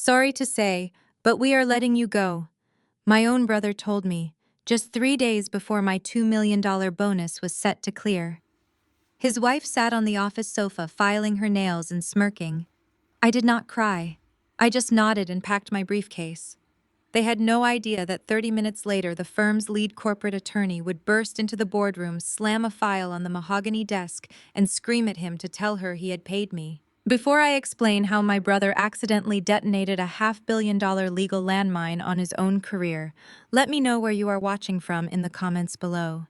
Sorry to say, but we are letting you go. My own brother told me, just 3 days before my $2 million bonus was set to clear. His wife sat on the office sofa filing her nails and smirking. I did not cry. I just nodded and packed my briefcase. They had no idea that 30 minutes later the firm's lead corporate attorney would burst into the boardroom, slam a file on the mahogany desk, and scream at him to tell her he had paid me. Before I explain how my brother accidentally detonated a $500 million legal landmine on his own career, let me know where you are watching from in the comments below.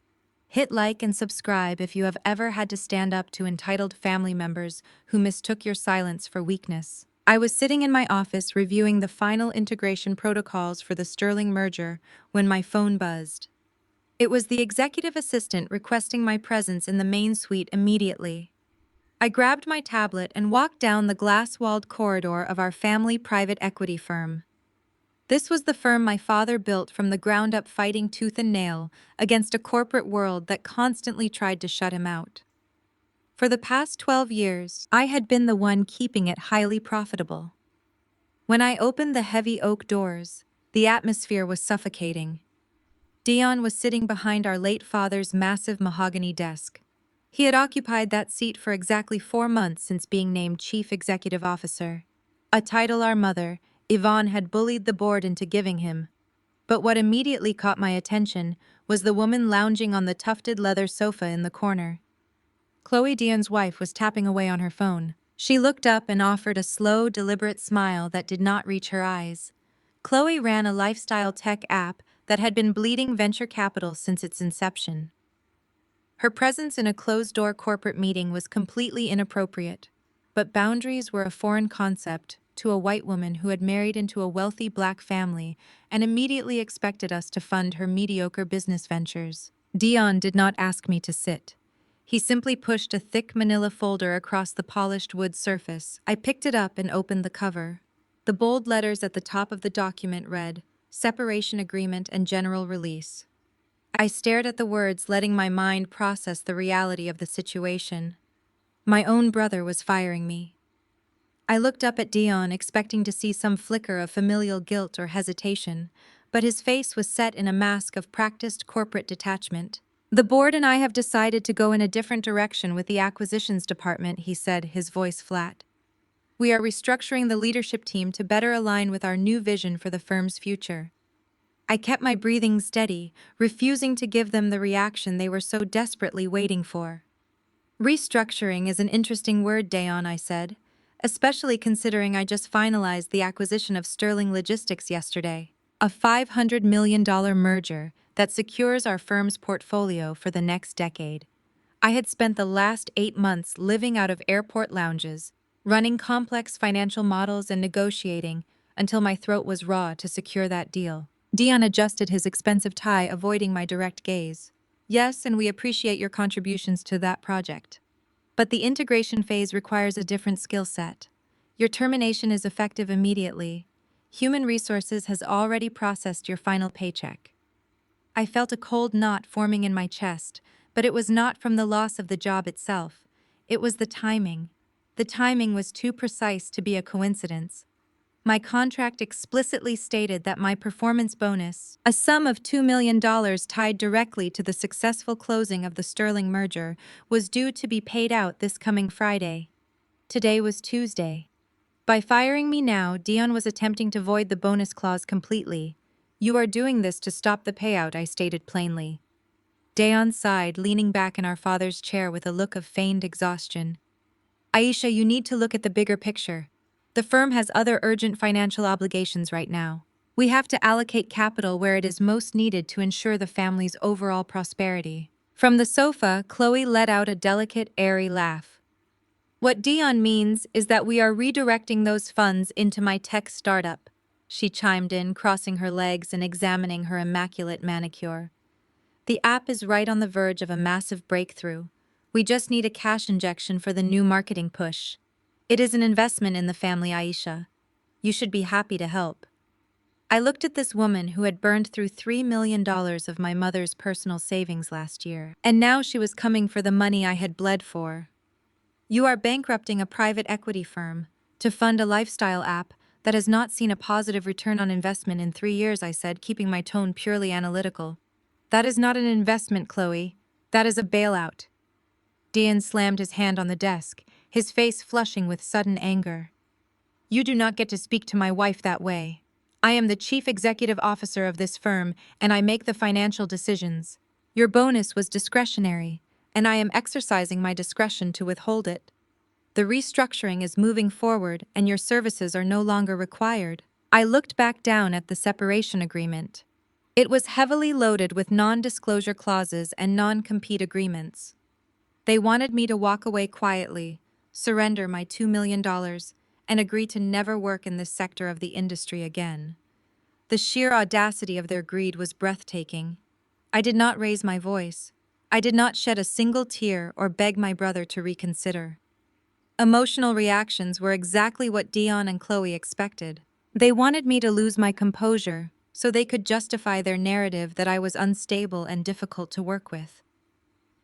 Hit like and subscribe if you have ever had to stand up to entitled family members who mistook your silence for weakness. I was sitting in my office reviewing the final integration protocols for the Sterling merger when my phone buzzed. It was the executive assistant requesting my presence in the main suite immediately. I grabbed my tablet and walked down the glass-walled corridor of our family private equity firm. This was the firm my father built from the ground up, fighting tooth and nail against a corporate world that constantly tried to shut him out. For the past 12 years, I had been the one keeping it highly profitable. When I opened the heavy oak doors, the atmosphere was suffocating. Dion was sitting behind our late father's massive mahogany desk. He had occupied that seat for exactly 4 months since being named Chief Executive Officer, a title our mother, Yvonne, had bullied the board into giving him. But what immediately caught my attention was the woman lounging on the tufted leather sofa in the corner. Chloe, Dion's wife, was tapping away on her phone. She looked up and offered a slow, deliberate smile that did not reach her eyes. Chloe ran a lifestyle tech app that had been bleeding venture capital since its inception. Her presence in a closed-door corporate meeting was completely inappropriate, but boundaries were a foreign concept to a white woman who had married into a wealthy black family and immediately expected us to fund her mediocre business ventures. Dion did not ask me to sit. He simply pushed a thick manila folder across the polished wood surface. I picked it up and opened the cover. The bold letters at the top of the document read, "Separation Agreement and General Release." I stared at the words, letting my mind process the reality of the situation. My own brother was firing me. I looked up at Dion, expecting to see some flicker of familial guilt or hesitation, but his face was set in a mask of practiced corporate detachment. "The board and I have decided to go in a different direction with the acquisitions department," he said, his voice flat. "We are restructuring the leadership team to better align with our new vision for the firm's future." I kept my breathing steady, refusing to give them the reaction they were so desperately waiting for. "Restructuring is an interesting word, Dion," I said, "especially considering I just finalized the acquisition of Sterling Logistics yesterday. A $500 million merger that secures our firm's portfolio for the next decade." I had spent the last 8 months living out of airport lounges, running complex financial models and negotiating until my throat was raw to secure that deal. Dion adjusted his expensive tie, avoiding my direct gaze. "Yes, and we appreciate your contributions to that project. But the integration phase requires a different skill set. Your termination is effective immediately. Human Resources has already processed your final paycheck." I felt a cold knot forming in my chest, but it was not from the loss of the job itself. It was the timing. The timing was too precise to be a coincidence. My contract explicitly stated that my performance bonus, a sum of $2 million tied directly to the successful closing of the Sterling merger, was due to be paid out this coming Friday. Today was Tuesday. By firing me now, Dion was attempting to void the bonus clause completely. "You are doing this to stop the payout," I stated plainly. Dion sighed, leaning back in our father's chair with a look of feigned exhaustion. "Aisha, you need to look at the bigger picture. The firm has other urgent financial obligations right now. We have to allocate capital where it is most needed to ensure the family's overall prosperity." From the sofa, Chloe let out a delicate, airy laugh. "What Dion means is that we are redirecting those funds into my tech startup," she chimed in, crossing her legs and examining her immaculate manicure. "The app is right on the verge of a massive breakthrough. We just need a cash injection for the new marketing push. It is an investment in the family, Aisha. You should be happy to help." I looked at this woman who had burned through $3 million of my mother's personal savings last year, and now she was coming for the money I had bled for. "You are bankrupting a private equity firm to fund a lifestyle app that has not seen a positive return on investment in 3 years, I said, keeping my tone purely analytical. That is not an investment, Chloe. That is a bailout. Dion slammed his hand on the desk, his face flushing with sudden anger. You do not get to speak to my wife that way. I am the chief executive officer of this firm, and I make the financial decisions. Your bonus was discretionary, and I am exercising my discretion to withhold it. The restructuring is moving forward, and your services are no longer required. I looked back down at the separation agreement. It was heavily loaded with non-disclosure clauses and non-compete agreements. They wanted me to walk away quietly, surrender my $2 million, and agree to never work in this sector of the industry again. The sheer audacity of their greed was breathtaking. I did not raise my voice. I did not shed a single tear or beg my brother to reconsider. Emotional reactions were exactly what Dion and Chloe expected. They wanted me to lose my composure so they could justify their narrative that I was unstable and difficult to work with.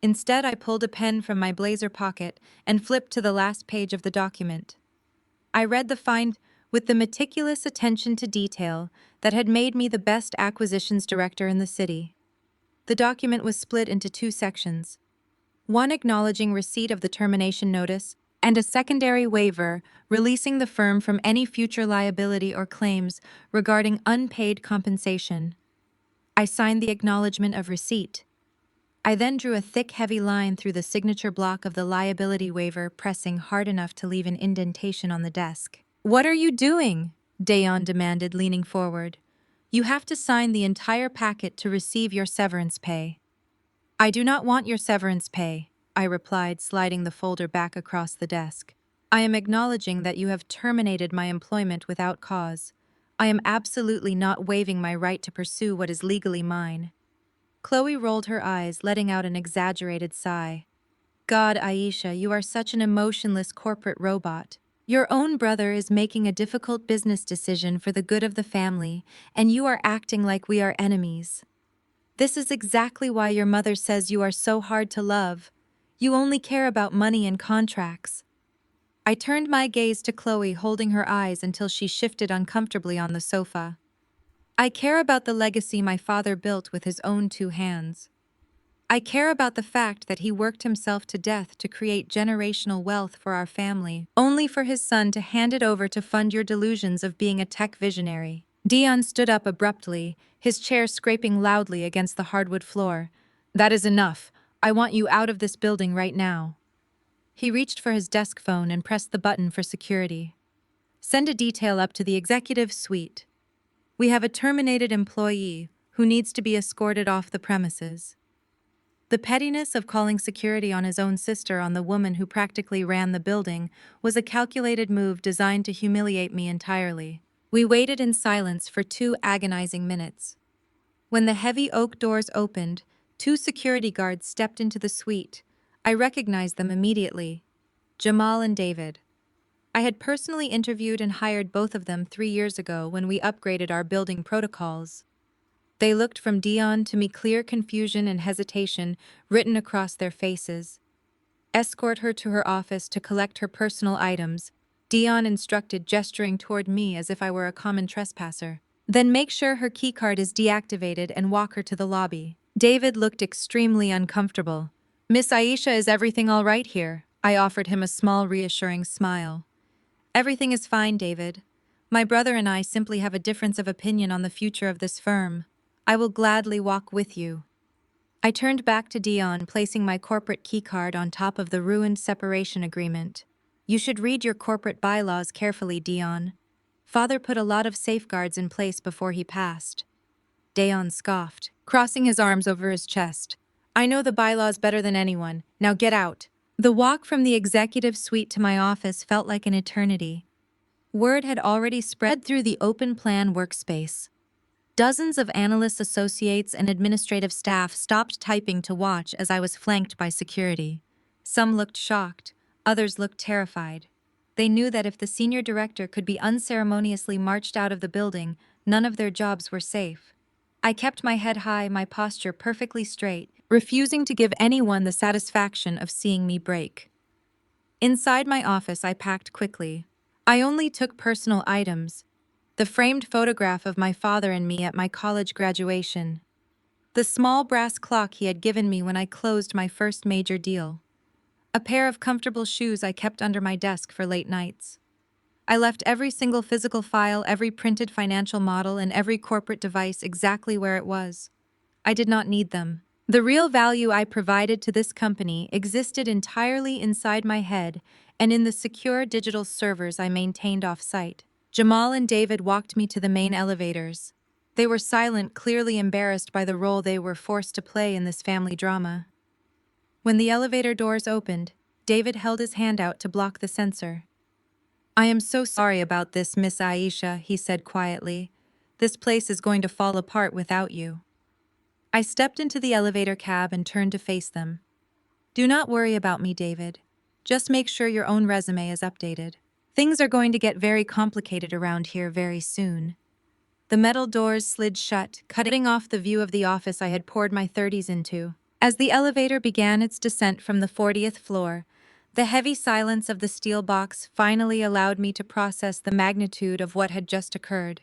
Instead, I pulled a pen from my blazer pocket and flipped to the last page of the document. I read the find with the meticulous attention to detail that had made me the best acquisitions director in the city. The document was split into two sections, one acknowledging receipt of the termination notice and a secondary waiver releasing the firm from any future liability or claims regarding unpaid compensation. I signed the acknowledgement of receipt. I then drew a thick, heavy line through the signature block of the liability waiver, pressing hard enough to leave an indentation on the desk. What are you doing? Dayon demanded, leaning forward. You have to sign the entire packet to receive your severance pay. I do not want your severance pay, I replied, sliding the folder back across the desk. I am acknowledging that you have terminated my employment without cause. I am absolutely not waiving my right to pursue what is legally mine. Chloe rolled her eyes, letting out an exaggerated sigh. God, Aisha, you are such an emotionless corporate robot. Your own brother is making a difficult business decision for the good of the family, and you are acting like we are enemies. This is exactly why your mother says you are so hard to love. You only care about money and contracts. I turned my gaze to Chloe, holding her eyes until she shifted uncomfortably on the sofa. I care about the legacy my father built with his own two hands. I care about the fact that he worked himself to death to create generational wealth for our family, only for his son to hand it over to fund your delusions of being a tech visionary. Dion stood up abruptly, his chair scraping loudly against the hardwood floor. That is enough. I want you out of this building right now. He reached for his desk phone and pressed the button for security. Send a detail up to the executive suite. We have a terminated employee who needs to be escorted off the premises. The pettiness of calling security on his own sister on the woman who practically ran the building was a calculated move designed to humiliate me entirely. We waited in silence for 2 agonizing minutes. When the heavy oak doors opened, 2 security guards stepped into the suite. I recognized them immediately. Jamal and David. I had personally interviewed and hired both of them 3 years ago when we upgraded our building protocols. They looked from Dion to me, clear confusion and hesitation written across their faces. Escort her to her office to collect her personal items, Dion instructed, gesturing toward me as if I were a common trespasser. Then make sure her keycard is deactivated and walk her to the lobby. David looked extremely uncomfortable. Miss Aisha, is everything all right here? I offered him a small, reassuring smile. Everything is fine, David. My brother and I simply have a difference of opinion on the future of this firm. I will gladly walk with you. I turned back to Dion, placing my corporate keycard on top of the ruined separation agreement. You should read your corporate bylaws carefully, Dion. Father put a lot of safeguards in place before he passed. Dion scoffed, crossing his arms over his chest. I know the bylaws better than anyone. Now get out. The walk from the executive suite to my office felt like an eternity. Word had already spread through the open plan workspace. Dozens of analysts, associates, and administrative staff stopped typing to watch as I was flanked by security. Some looked shocked, others looked terrified. They knew that if the senior director could be unceremoniously marched out of the building, none of their jobs were safe. I kept my head high, my posture perfectly straight, refusing to give anyone the satisfaction of seeing me break. Inside my office, I packed quickly. I only took personal items, the framed photograph of my father and me at my college graduation, the small brass clock he had given me when I closed my first major deal, a pair of comfortable shoes I kept under my desk for late nights. I left every single physical file, every printed financial model, and every corporate device exactly where it was. I did not need them. The real value I provided to this company existed entirely inside my head and in the secure digital servers I maintained off-site. Jamal and David walked me to the main elevators. They were silent, clearly embarrassed by the role they were forced to play in this family drama. When the elevator doors opened, David held his hand out to block the sensor. "I am so sorry about this, Miss Aisha," he said quietly. "This place is going to fall apart without you." I stepped into the elevator cab and turned to face them. "Do not worry about me, David. Just make sure your own resume is updated. Things are going to get very complicated around here very soon." The metal doors slid shut, cutting off the view of the office I had poured my 30s into. As the elevator began its descent from the 40th floor, the heavy silence of the steel box finally allowed me to process the magnitude of what had just occurred.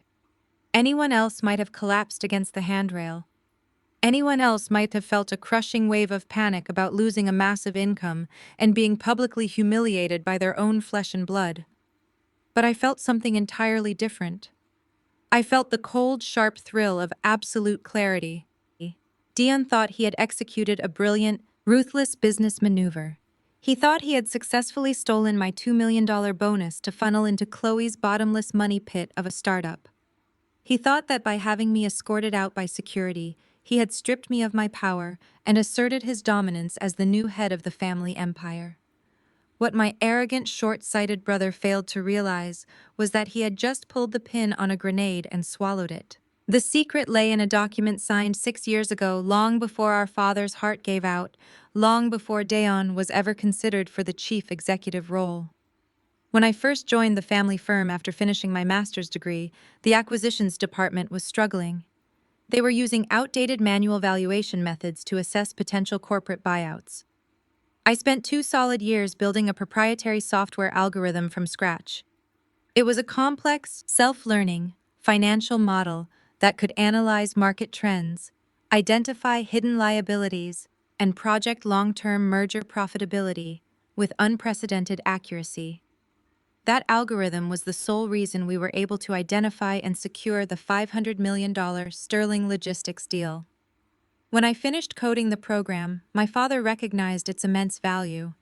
Anyone else might have collapsed against the handrail. Anyone else might have felt a crushing wave of panic about losing a massive income and being publicly humiliated by their own flesh and blood. But I felt something entirely different. I felt the cold, sharp thrill of absolute clarity. Dion thought he had executed a brilliant, ruthless business maneuver. He thought he had successfully stolen my $2 million bonus to funnel into Chloe's bottomless money pit of a startup. He thought that by having me escorted out by security, he had stripped me of my power and asserted his dominance as the new head of the family empire. What my arrogant, short-sighted brother failed to realize was that he had just pulled the pin on a grenade and swallowed it. The secret lay in a document signed 6 years ago, long before our father's heart gave out, long before Dayon was ever considered for the chief executive role. When I first joined the family firm after finishing my master's degree, the acquisitions department was struggling. They were using outdated manual valuation methods to assess potential corporate buyouts. I spent 2 solid years building a proprietary software algorithm from scratch. It was a complex, self-learning, financial model that could analyze market trends, identify hidden liabilities, and project long-term merger profitability with unprecedented accuracy. That algorithm was the sole reason we were able to identify and secure the $500 million Sterling Logistics deal. When I finished coding the program, my father recognized its immense value.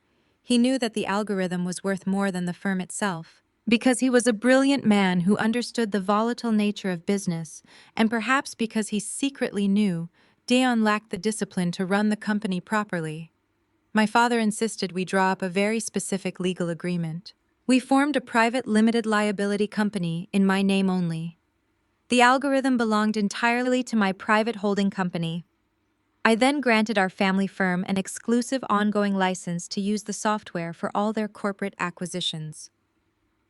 He knew that the algorithm was worth more than the firm itself, because he was a brilliant man who understood the volatile nature of business, and perhaps because he secretly knew Dayon lacked the discipline to run the company properly. My father insisted we draw up a very specific legal agreement. We formed a private limited liability company in my name only. The algorithm belonged entirely to my private holding company. I then granted our family firm an exclusive ongoing license to use the software for all their corporate acquisitions.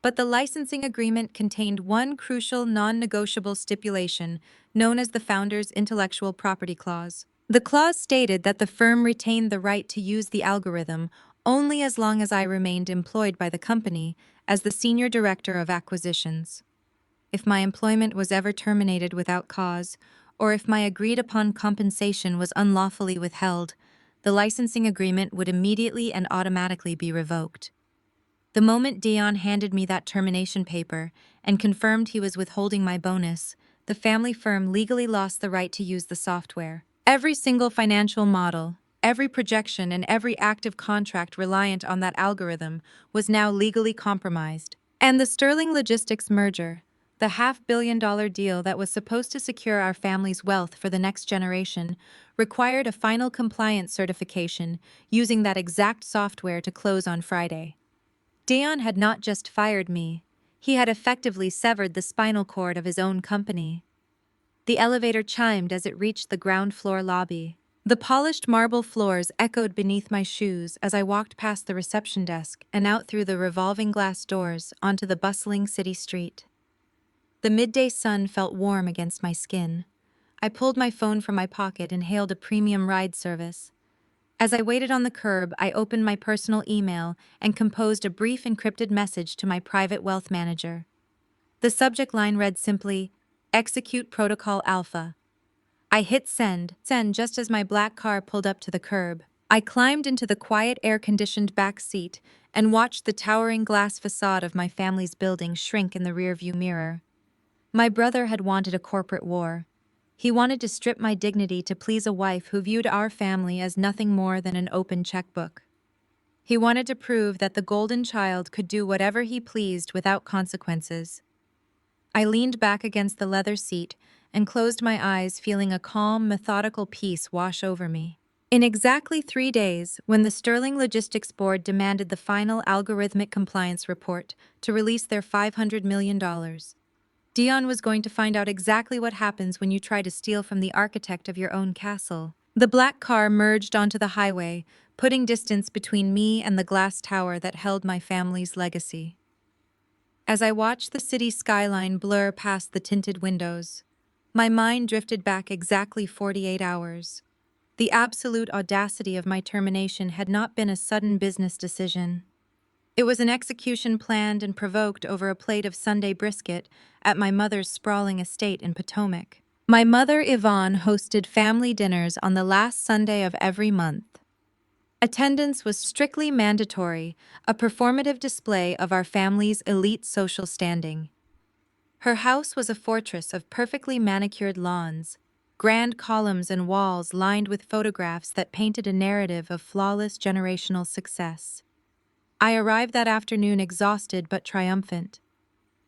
But the licensing agreement contained one crucial non-negotiable stipulation known as the founder's intellectual property clause. The clause stated that the firm retained the right to use the algorithm only as long as I remained employed by the company as the senior director of acquisitions. If my employment was ever terminated without cause, or if my agreed-upon compensation was unlawfully withheld, the licensing agreement would immediately and automatically be revoked. The moment Dion handed me that termination paper and confirmed he was withholding my bonus, the family firm legally lost the right to use the software. Every single financial model, every projection, and every active contract reliant on that algorithm was now legally compromised. And the Sterling Logistics merger, the $500 million deal that was supposed to secure our family's wealth for the next generation, required a final compliance certification using that exact software to close on Friday. Dayon had not just fired me, he had effectively severed the spinal cord of his own company. The elevator chimed as it reached the ground floor lobby. The polished marble floors echoed beneath my shoes as I walked past the reception desk and out through the revolving glass doors onto the bustling city street. The midday sun felt warm against my skin. I pulled my phone from my pocket and hailed a premium ride service. As I waited on the curb, I opened my personal email and composed a brief encrypted message to my private wealth manager. The subject line read simply, "Execute Protocol Alpha." I hit send just as my black car pulled up to the curb. I climbed into the quiet air-conditioned back seat and watched the towering glass facade of my family's building shrink in the rearview mirror. My brother had wanted a corporate war. He wanted to strip my dignity to please a wife who viewed our family as nothing more than an open checkbook. He wanted to prove that the golden child could do whatever he pleased without consequences. I leaned back against the leather seat and closed my eyes, feeling a calm, methodical peace wash over me. In exactly 3 days, when the Sterling Logistics Board demanded the final algorithmic compliance report to release their $500 million, Dion was going to find out exactly what happens when you try to steal from the architect of your own castle. The black car merged onto the highway, putting distance between me and the glass tower that held my family's legacy. As I watched the city skyline blur past the tinted windows, my mind drifted back exactly 48 hours. The absolute audacity of my termination had not been a sudden business decision. It was an execution planned and provoked over a plate of Sunday brisket at my mother's sprawling estate in Potomac. My mother, Yvonne, hosted family dinners on the last Sunday of every month. Attendance was strictly mandatory, a performative display of our family's elite social standing. Her house was a fortress of perfectly manicured lawns, grand columns and walls lined with photographs that painted a narrative of flawless generational success. I arrived that afternoon exhausted but triumphant.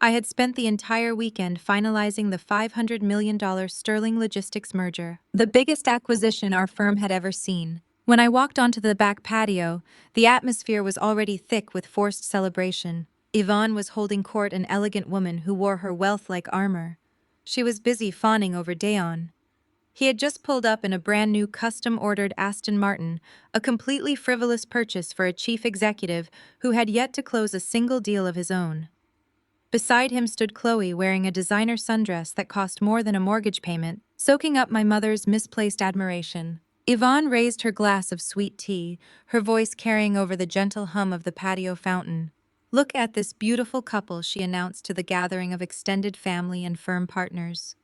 I had spent the entire weekend finalizing the $500 million Sterling Logistics merger, the biggest acquisition our firm had ever seen. When I walked onto the back patio, the atmosphere was already thick with forced celebration. Yvonne was holding court, an elegant woman who wore her wealth like armor. She was busy fawning over Dayon. He had just pulled up in a brand new custom-ordered Aston Martin, a completely frivolous purchase for a chief executive who had yet to close a single deal of his own. Beside him stood Chloe, wearing a designer sundress that cost more than a mortgage payment, soaking up my mother's misplaced admiration. Yvonne raised her glass of sweet tea, her voice carrying over the gentle hum of the patio fountain. "Look at this beautiful couple," she announced to the gathering of extended family and firm partners.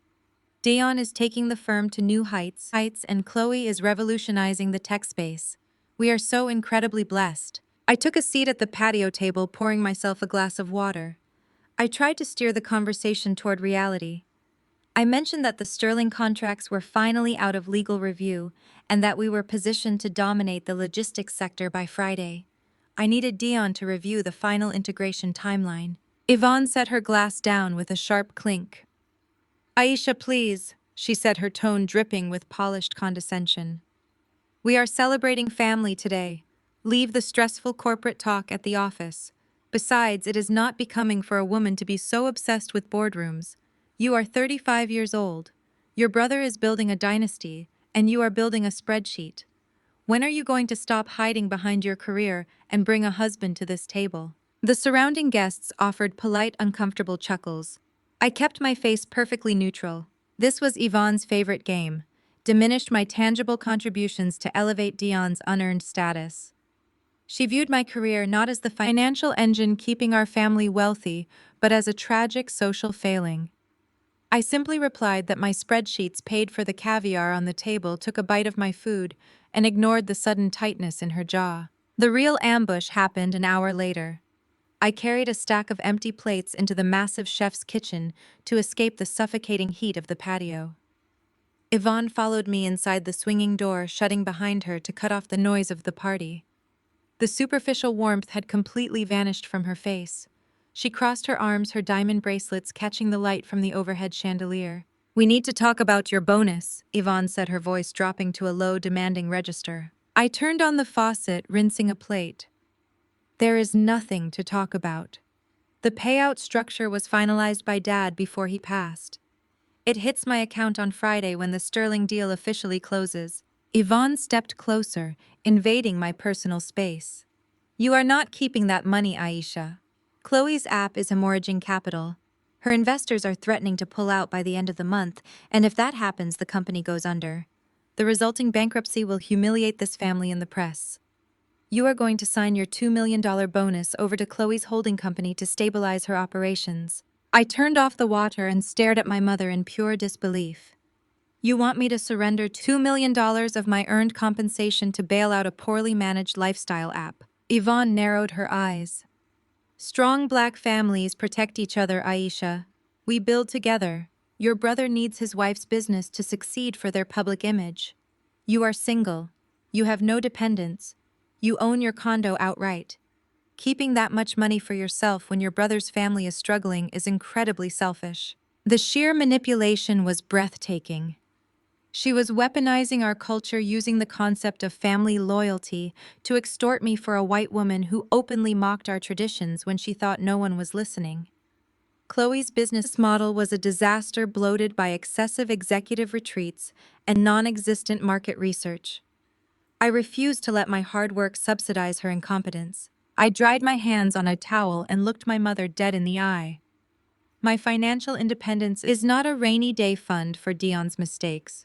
Dayon is taking the firm to new heights, and Chloe is revolutionizing the tech space. We are so incredibly blessed. I took a seat at the patio table, pouring myself a glass of water. I tried to steer the conversation toward reality. I mentioned that the Sterling contracts were finally out of legal review and that we were positioned to dominate the logistics sector by Friday. I needed Dion to review the final integration timeline. Yvonne set her glass down with a sharp clink. "Aisha, please," she said, her tone dripping with polished condescension. "We are celebrating family today. Leave the stressful corporate talk at the office. Besides, it is not becoming for a woman to be so obsessed with boardrooms. You are 35 years old. Your brother is building a dynasty, and you are building a spreadsheet. When are you going to stop hiding behind your career and bring a husband to this table?" The surrounding guests offered polite, uncomfortable chuckles. I kept my face perfectly neutral. This was Yvonne's favorite game, diminished my tangible contributions to elevate Dion's unearned status. She viewed my career not as the financial engine keeping our family wealthy, but as a tragic social failing. I simply replied that my spreadsheets paid for the caviar on the table, took a bite of my food, and ignored the sudden tightness in her jaw. The real ambush happened an hour later. I carried a stack of empty plates into the massive chef's kitchen to escape the suffocating heat of the patio. Yvonne followed me inside the swinging door, shutting behind her to cut off the noise of the party. The superficial warmth had completely vanished from her face. She crossed her arms, her diamond bracelets catching the light from the overhead chandelier. "We need to talk about your bonus," Yvonne said, her voice dropping to a low, demanding register. I turned on the faucet, rinsing a plate. There is nothing to talk about. The payout structure was finalized by Dad before he passed. It hits my account on Friday when the Sterling deal officially closes. Yvonne stepped closer, invading my personal space. "You are not keeping that money, Aisha. Chloe's app is hemorrhaging capital. Her investors are threatening to pull out by the end of the month, and if that happens, the company goes under. The resulting bankruptcy will humiliate this family in the press. You are going to sign your $2 million bonus over to Chloe's holding company to stabilize her operations." I turned off the water and stared at my mother in pure disbelief. You want me to surrender $2 million of my earned compensation to bail out a poorly managed lifestyle app? Yvonne narrowed her eyes. Strong black families protect each other, Aisha. We build together. Your brother needs his wife's business to succeed for their public image. You are single. You have no dependents. You own your condo outright. Keeping that much money for yourself when your brother's family is struggling is incredibly selfish. The sheer manipulation was breathtaking. She was weaponizing our culture using the concept of family loyalty to extort me for a white woman who openly mocked our traditions when she thought no one was listening. Chloe's business model was a disaster bloated by excessive executive retreats and non-existent market research. I refused to let my hard work subsidize her incompetence. I dried my hands on a towel and looked my mother dead in the eye. My financial independence is not a rainy day fund for Dion's mistakes.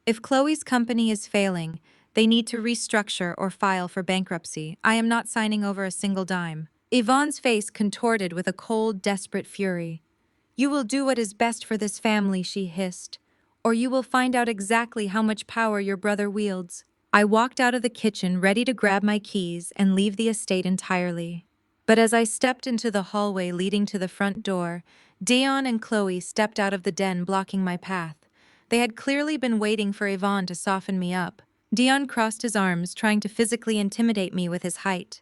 If Chloe's company is failing, they need to restructure or file for bankruptcy. I am not signing over a single dime. Yvonne's face contorted with a cold, desperate fury. You will do what is best for this family, she hissed, or you will find out exactly how much power your brother wields. I walked out of the kitchen ready to grab my keys and leave the estate entirely. But as I stepped into the hallway leading to the front door, Dion and Chloe stepped out of the den blocking my path. They had clearly been waiting for Yvonne to soften me up. Dion crossed his arms, trying to physically intimidate me with his height.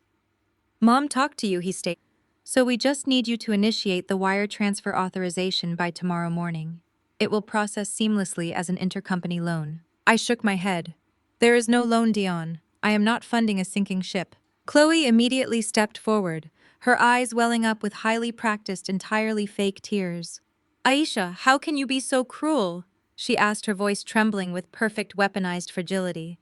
Mom talked to you, he stated. So we just need you to initiate the wire transfer authorization by tomorrow morning. It will process seamlessly as an intercompany loan. I shook my head. There is no loan, Dion. I am not funding a sinking ship. Chloe immediately stepped forward, her eyes welling up with highly practiced, entirely fake tears. Aisha, how can you be so cruel? She asked, her voice trembling with perfect weaponized fragility.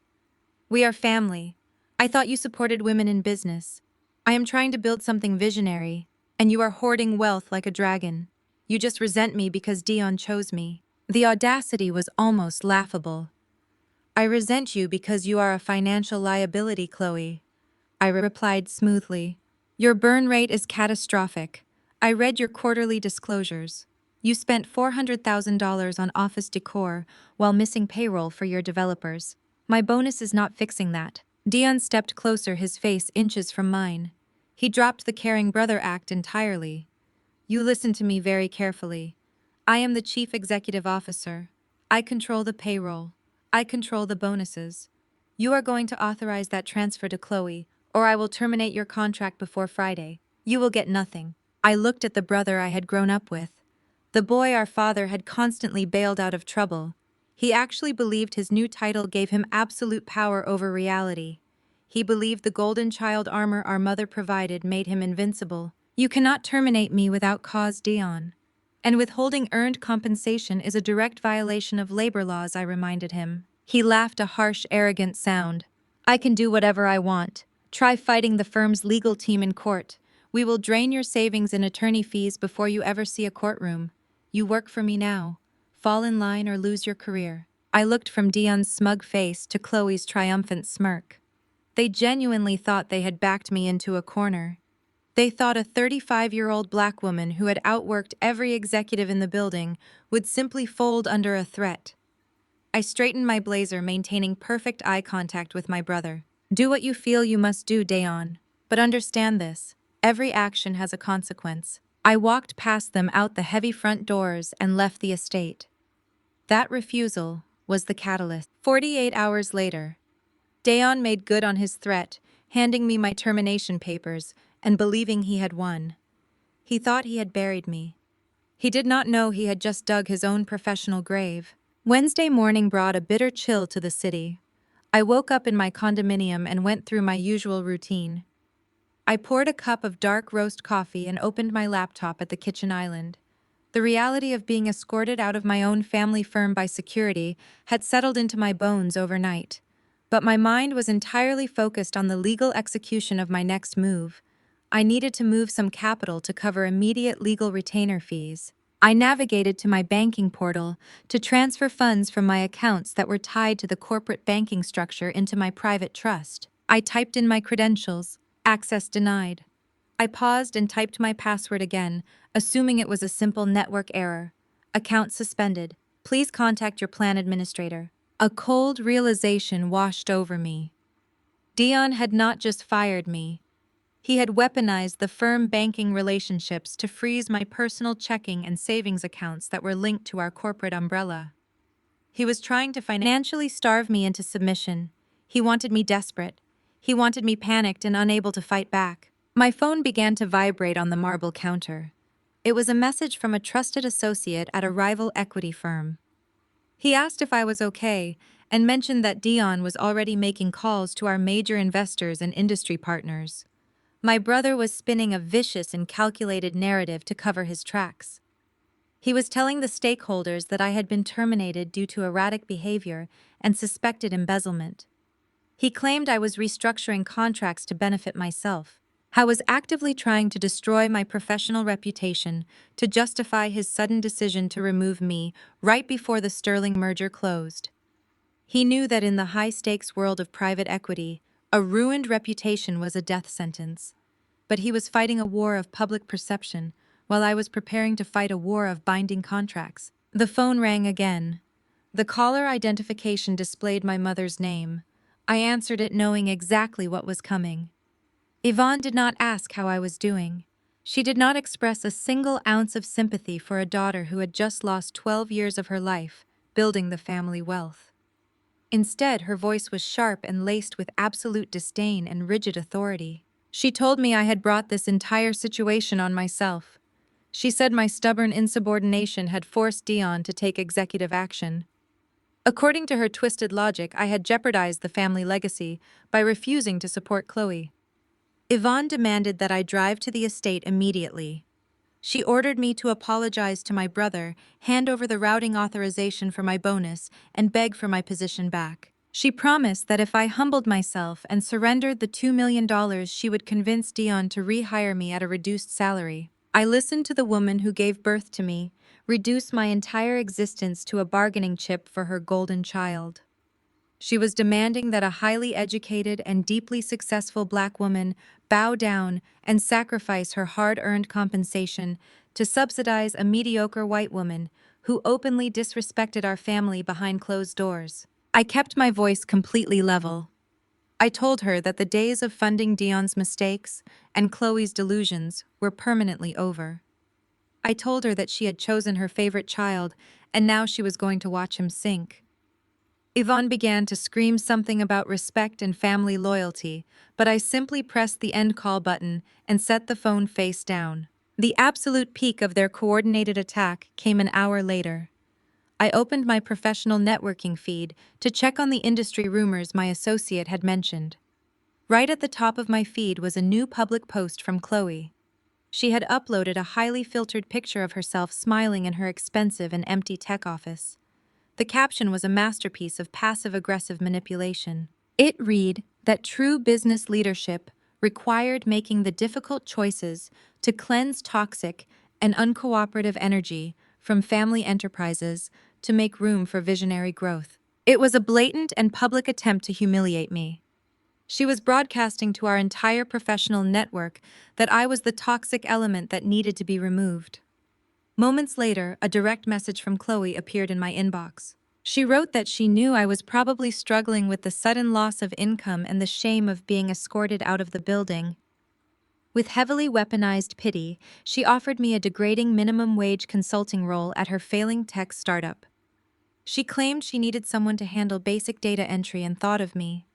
We are family. I thought you supported women in business. I am trying to build something visionary, and you are hoarding wealth like a dragon. You just resent me because Dion chose me. The audacity was almost laughable. I resent you because you are a financial liability, Chloe. I replied smoothly. Your burn rate is catastrophic. I read your quarterly disclosures. You spent $400,000 on office decor while missing payroll for your developers. My bonus is not fixing that. Dion stepped closer, his face inches from mine. He dropped the caring brother act entirely. You listen to me very carefully. I am the chief executive officer. I control the payroll. I control the bonuses. You are going to authorize that transfer to Chloe, or I will terminate your contract before Friday. You will get nothing. I looked at the brother I had grown up with. The boy our father had constantly bailed out of trouble. He actually believed his new title gave him absolute power over reality. He believed the golden child armor our mother provided made him invincible. You cannot terminate me without cause, Dion. And withholding earned compensation is a direct violation of labor laws, I reminded him. He laughed, a harsh, arrogant sound. I can do whatever I want. Try fighting the firm's legal team in court. We will drain your savings in attorney fees before you ever see a courtroom. You work for me now. Fall in line or lose your career. I looked from Dion's smug face to Chloe's triumphant smirk. They genuinely thought they had backed me into a corner. They thought a 35-year-old black woman who had outworked every executive in the building would simply fold under a threat. I straightened my blazer, maintaining perfect eye contact with my brother. Do what you feel you must do, Dayon. But understand this. Every action has a consequence. I walked past them out the heavy front doors and left the estate. That refusal was the catalyst. 48 hours later, Dayon made good on his threat, handing me my termination papers and believing he had won. He thought he had buried me. He did not know he had just dug his own professional grave. Wednesday morning brought a bitter chill to the city. I woke up in my condominium and went through my usual routine. I poured a cup of dark roast coffee and opened my laptop at the kitchen island. The reality of being escorted out of my own family firm by security had settled into my bones overnight. But my mind was entirely focused on the legal execution of my next move. I needed to move some capital to cover immediate legal retainer fees. I navigated to my banking portal to transfer funds from my accounts that were tied to the corporate banking structure into my private trust. I typed in my credentials. Access denied. I paused and typed my password again, assuming it was a simple network error. Account suspended. Please contact your plan administrator. A cold realization washed over me. Dion had not just fired me. He had weaponized the firm banking relationships to freeze my personal checking and savings accounts that were linked to our corporate umbrella. He was trying to financially starve me into submission. He wanted me desperate. He wanted me panicked and unable to fight back. My phone began to vibrate on the marble counter. It was a message from a trusted associate at a rival equity firm. He asked if I was okay and mentioned that Dion was already making calls to our major investors and industry partners. My brother was spinning a vicious and calculated narrative to cover his tracks. He was telling the stakeholders that I had been terminated due to erratic behavior and suspected embezzlement. He claimed I was restructuring contracts to benefit myself. I was actively trying to destroy my professional reputation to justify his sudden decision to remove me right before the Sterling merger closed. He knew that in the high-stakes world of private equity, a ruined reputation was a death sentence. But he was fighting a war of public perception, while I was preparing to fight a war of binding contracts. The phone rang again. The caller identification displayed my mother's name. I answered it knowing exactly what was coming. Yvonne did not ask how I was doing. She did not express a single ounce of sympathy for a daughter who had just lost 12 years of her life, building the family wealth. Instead, her voice was sharp and laced with absolute disdain and rigid authority. She told me I had brought this entire situation on myself. She said my stubborn insubordination had forced Dion to take executive action. According to her twisted logic, I had jeopardized the family legacy by refusing to support Chloe. Yvonne demanded that I drive to the estate immediately. She ordered me to apologize to my brother, hand over the routing authorization for my bonus, and beg for my position back. She promised that if I humbled myself and surrendered the $2 million, she would convince Dion to rehire me at a reduced salary. I listened to the woman who gave birth to me, reduce my entire existence to a bargaining chip for her golden child. She was demanding that a highly educated and deeply successful Black woman bow down and sacrifice her hard-earned compensation to subsidize a mediocre white woman who openly disrespected our family behind closed doors. I kept my voice completely level. I told her that the days of funding Dion's mistakes and Chloe's delusions were permanently over. I told her that she had chosen her favorite child and now she was going to watch him sink. Yvonne began to scream something about respect and family loyalty, but I simply pressed the end call button and set the phone face down. The absolute peak of their coordinated attack came an hour later. I opened my professional networking feed to check on the industry rumors my associate had mentioned. Right at the top of my feed was a new public post from Chloe. She had uploaded a highly filtered picture of herself smiling in her expensive and empty tech office. The caption was a masterpiece of passive-aggressive manipulation. It read that true business leadership required making the difficult choices to cleanse toxic and uncooperative energy from family enterprises to make room for visionary growth. It was a blatant and public attempt to humiliate me. She was broadcasting to our entire professional network that I was the toxic element that needed to be removed. Moments later, a direct message from Chloe appeared in my inbox. She wrote that she knew I was probably struggling with the sudden loss of income and the shame of being escorted out of the building. With heavily weaponized pity, she offered me a degrading minimum wage consulting role at her failing tech startup. She claimed she needed someone to handle basic data entry and thought of me.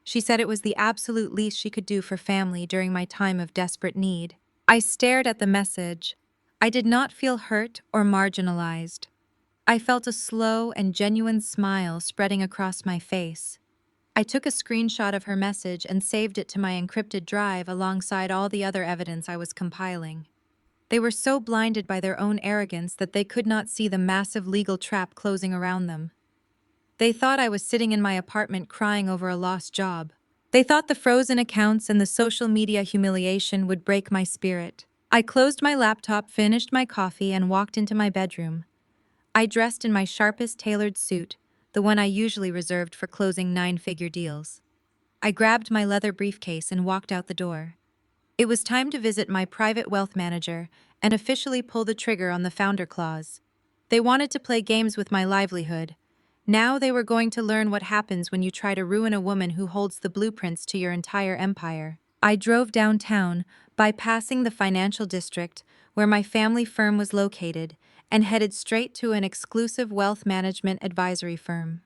She said it was the absolute least she could do for family during my time of desperate need. I stared at the message. I did not feel hurt or marginalized. I felt a slow and genuine smile spreading across my face. I took a screenshot of her message and saved it to my encrypted drive alongside all the other evidence I was compiling. They were so blinded by their own arrogance that they could not see the massive legal trap closing around them. They thought I was sitting in my apartment crying over a lost job. They thought the frozen accounts and the social media humiliation would break my spirit. I closed my laptop, finished my coffee, and walked into my bedroom. I dressed in my sharpest tailored suit, the one I usually reserved for closing nine-figure deals. I grabbed my leather briefcase and walked out the door. It was time to visit my private wealth manager and officially pull the trigger on the founder clause. They wanted to play games with my livelihood. Now they were going to learn what happens when you try to ruin a woman who holds the blueprints to your entire empire. I drove downtown, bypassing the financial district where my family firm was located, and headed straight to an exclusive wealth management advisory firm.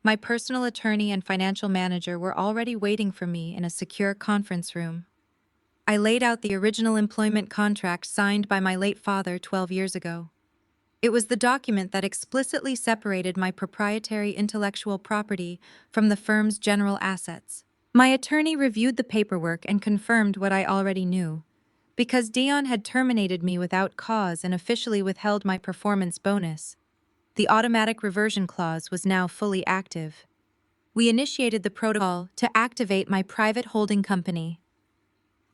My personal attorney and financial manager were already waiting for me in a secure conference room. I laid out the original employment contract signed by my late father 12 years ago. It was the document that explicitly separated my proprietary intellectual property from the firm's general assets. My attorney reviewed the paperwork and confirmed what I already knew. Because Dion had terminated me without cause and officially withheld my performance bonus, the automatic reversion clause was now fully active. We initiated the protocol to activate my private holding company.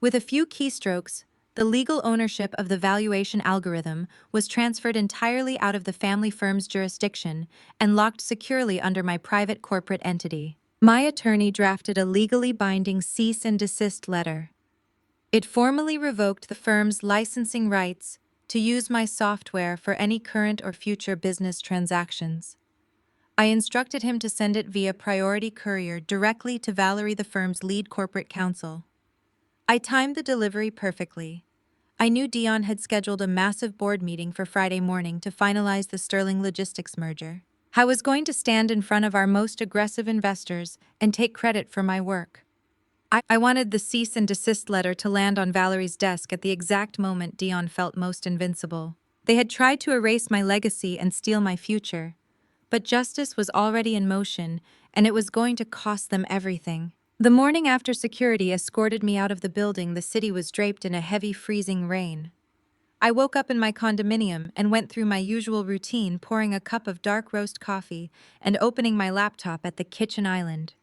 With a few keystrokes, the legal ownership of the valuation algorithm was transferred entirely out of the family firm's jurisdiction and locked securely under my private corporate entity. My attorney drafted a legally binding cease and desist letter. It formally revoked the firm's licensing rights to use my software for any current or future business transactions. I instructed him to send it via priority courier directly to Valerie, the firm's lead corporate counsel. I timed the delivery perfectly. I knew Dion had scheduled a massive board meeting for Friday morning to finalize the Sterling Logistics merger. I was going to stand in front of our most aggressive investors and take credit for my work. I wanted the cease and desist letter to land on Valerie's desk at the exact moment Dion felt most invincible. They had tried to erase my legacy and steal my future, but justice was already in motion, and it was going to cost them everything. The morning after security escorted me out of the building, the city was draped in a heavy, freezing rain. I woke up in my condominium and went through my usual routine, pouring a cup of dark roast coffee and opening my laptop at the kitchen island.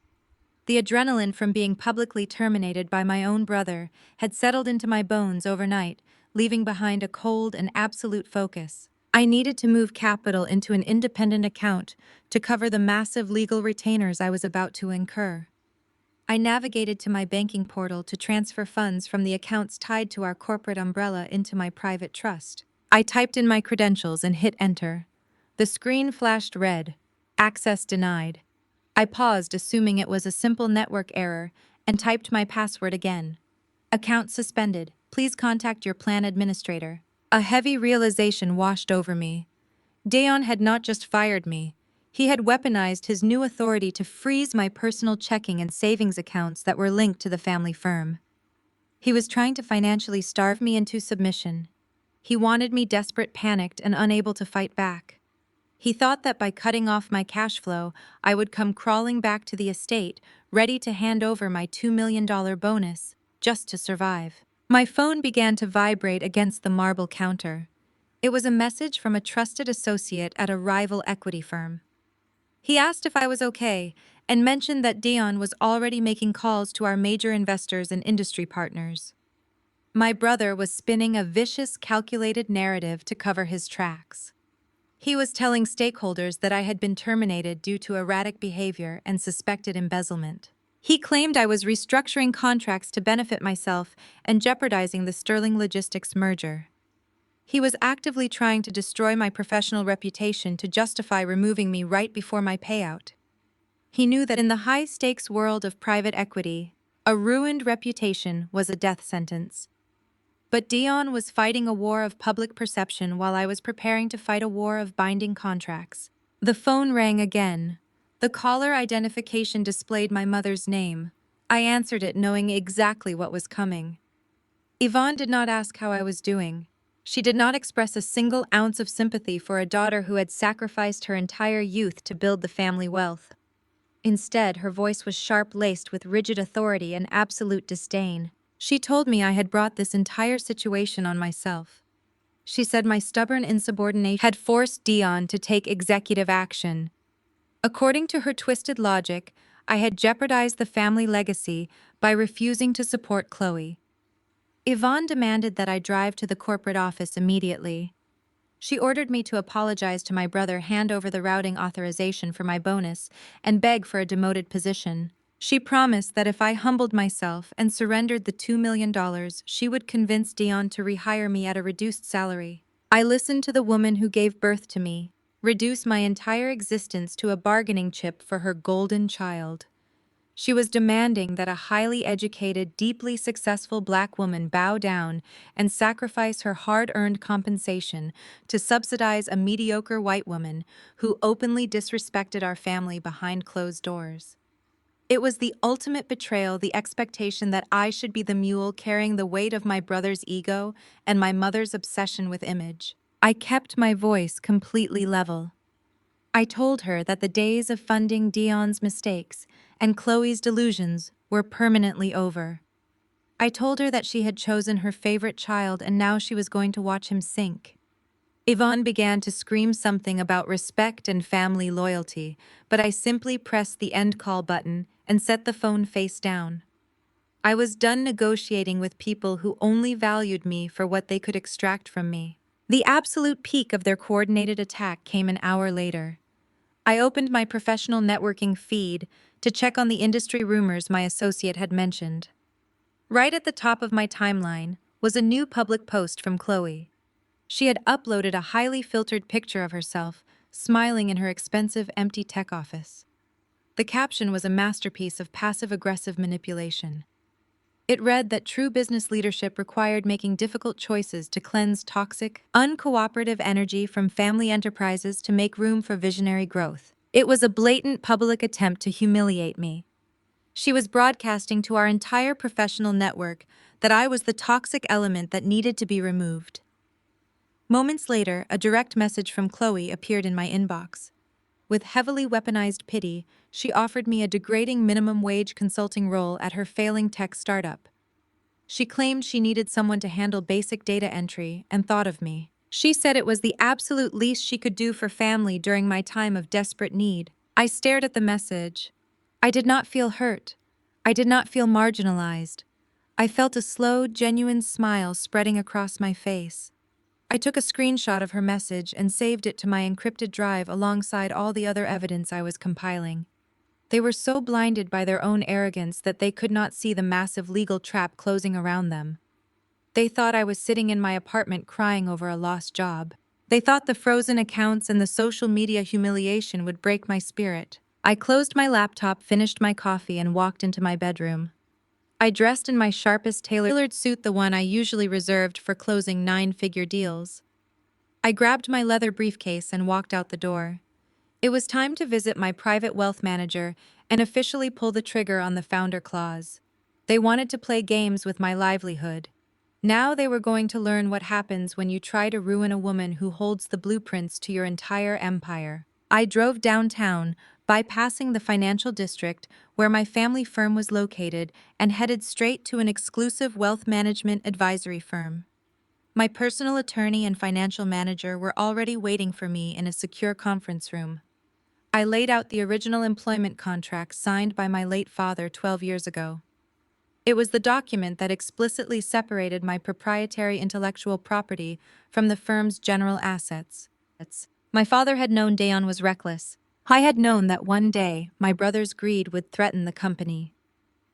The adrenaline from being publicly terminated by my own brother had settled into my bones overnight, leaving behind a cold and absolute focus. I needed to move capital into an independent account to cover the massive legal retainers I was about to incur. I navigated to my banking portal to transfer funds from the accounts tied to our corporate umbrella into my private trust. I typed in my credentials and hit enter. The screen flashed red. Access denied. I paused, assuming it was a simple network error, and typed my password again. Account suspended. Please contact your plan administrator. A heavy realization washed over me. Dion had not just fired me. He had weaponized his new authority to freeze my personal checking and savings accounts that were linked to the family firm. He was trying to financially starve me into submission. He wanted me desperate, panicked, and unable to fight back. He thought that by cutting off my cash flow, I would come crawling back to the estate, ready to hand over my $2 million bonus, just to survive. My phone began to vibrate against the marble counter. It was a message from a trusted associate at a rival equity firm. He asked if I was okay and mentioned that Dion was already making calls to our major investors and industry partners. My brother was spinning a vicious, calculated narrative to cover his tracks. He was telling stakeholders that I had been terminated due to erratic behavior and suspected embezzlement. He claimed I was restructuring contracts to benefit myself and jeopardizing the Sterling Logistics merger. He was actively trying to destroy my professional reputation to justify removing me right before my payout. He knew that in the high-stakes world of private equity, a ruined reputation was a death sentence. But Dion was fighting a war of public perception while I was preparing to fight a war of binding contracts. The phone rang again. The caller identification displayed my mother's name. I answered it knowing exactly what was coming. Yvonne did not ask how I was doing. She did not express a single ounce of sympathy for a daughter who had sacrificed her entire youth to build the family wealth. Instead, her voice was sharp-laced with rigid authority and absolute disdain. She told me I had brought this entire situation on myself. She said my stubborn insubordination had forced Dion to take executive action. According to her twisted logic, I had jeopardized the family legacy by refusing to support Chloe. Yvonne demanded that I drive to the corporate office immediately. She ordered me to apologize to my brother, hand over the routing authorization for my bonus, and beg for a demoted position. She promised that if I humbled myself and surrendered the $2 million, she would convince Dion to rehire me at a reduced salary. I listened to the woman who gave birth to me, reduce my entire existence to a bargaining chip for her golden child. She was demanding that a highly educated, deeply successful black woman bow down and sacrifice her hard-earned compensation to subsidize a mediocre white woman who openly disrespected our family behind closed doors. It was the ultimate betrayal, the expectation that I should be the mule carrying the weight of my brother's ego and my mother's obsession with image. I kept my voice completely level. I told her that the days of funding Dion's mistakes and Chloe's delusions were permanently over. I told her that she had chosen her favorite child and now she was going to watch him sink. Yvonne began to scream something about respect and family loyalty, but I simply pressed the end call button and set the phone face down. I was done negotiating with people who only valued me for what they could extract from me. The absolute peak of their coordinated attack came an hour later. I opened my professional networking feed to check on the industry rumors my associate had mentioned. Right at the top of my timeline was a new public post from Chloe. She had uploaded a highly filtered picture of herself, smiling in her expensive, empty tech office. The caption was a masterpiece of passive-aggressive manipulation. It read that true business leadership required making difficult choices to cleanse toxic, uncooperative energy from family enterprises to make room for visionary growth. It was a blatant public attempt to humiliate me. She was broadcasting to our entire professional network that I was the toxic element that needed to be removed. Moments later, a direct message from Chloe appeared in my inbox. With heavily weaponized pity, she offered me a degrading minimum wage consulting role at her failing tech startup. She claimed she needed someone to handle basic data entry and thought of me. She said it was the absolute least she could do for family during my time of desperate need. I stared at the message. I did not feel hurt. I did not feel marginalized. I felt a slow, genuine smile spreading across my face. I took a screenshot of her message and saved it to my encrypted drive alongside all the other evidence I was compiling. They were so blinded by their own arrogance that they could not see the massive legal trap closing around them. They thought I was sitting in my apartment crying over a lost job. They thought the frozen accounts and the social media humiliation would break my spirit. I closed my laptop, finished my coffee, and walked into my bedroom. I dressed in my sharpest tailored suit, the one I usually reserved for closing nine-figure deals. I grabbed my leather briefcase and walked out the door. It was time to visit my private wealth manager and officially pull the trigger on the founder clause. They wanted to play games with my livelihood. Now they were going to learn what happens when you try to ruin a woman who holds the blueprints to your entire empire. I drove downtown, bypassing the financial district where my family firm was located, and headed straight to an exclusive wealth management advisory firm. My personal attorney and financial manager were already waiting for me in a secure conference room. I laid out the original employment contract signed by my late father 12 years ago. It was the document that explicitly separated my proprietary intellectual property from the firm's general assets. My father had known Dayon was reckless. I had known that one day my brother's greed would threaten the company.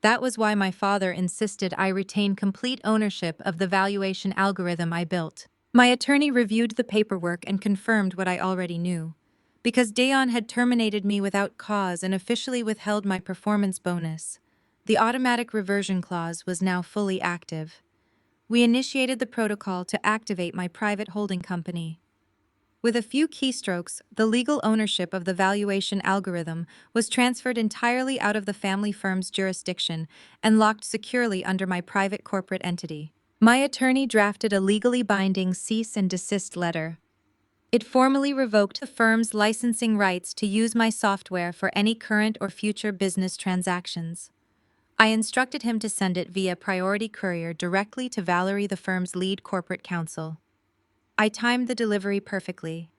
That was why my father insisted I retain complete ownership of the valuation algorithm I built. My attorney reviewed the paperwork and confirmed what I already knew. Because Dayon had terminated me without cause and officially withheld my performance bonus, the automatic reversion clause was now fully active. We initiated the protocol to activate my private holding company. With a few keystrokes, the legal ownership of the valuation algorithm was transferred entirely out of the family firm's jurisdiction and locked securely under my private corporate entity. My attorney drafted a legally binding cease and desist letter. It formally revoked the firm's licensing rights to use my software for any current or future business transactions. I instructed him to send it via priority courier directly to Valerie, the firm's lead corporate counsel. I timed the delivery perfectly.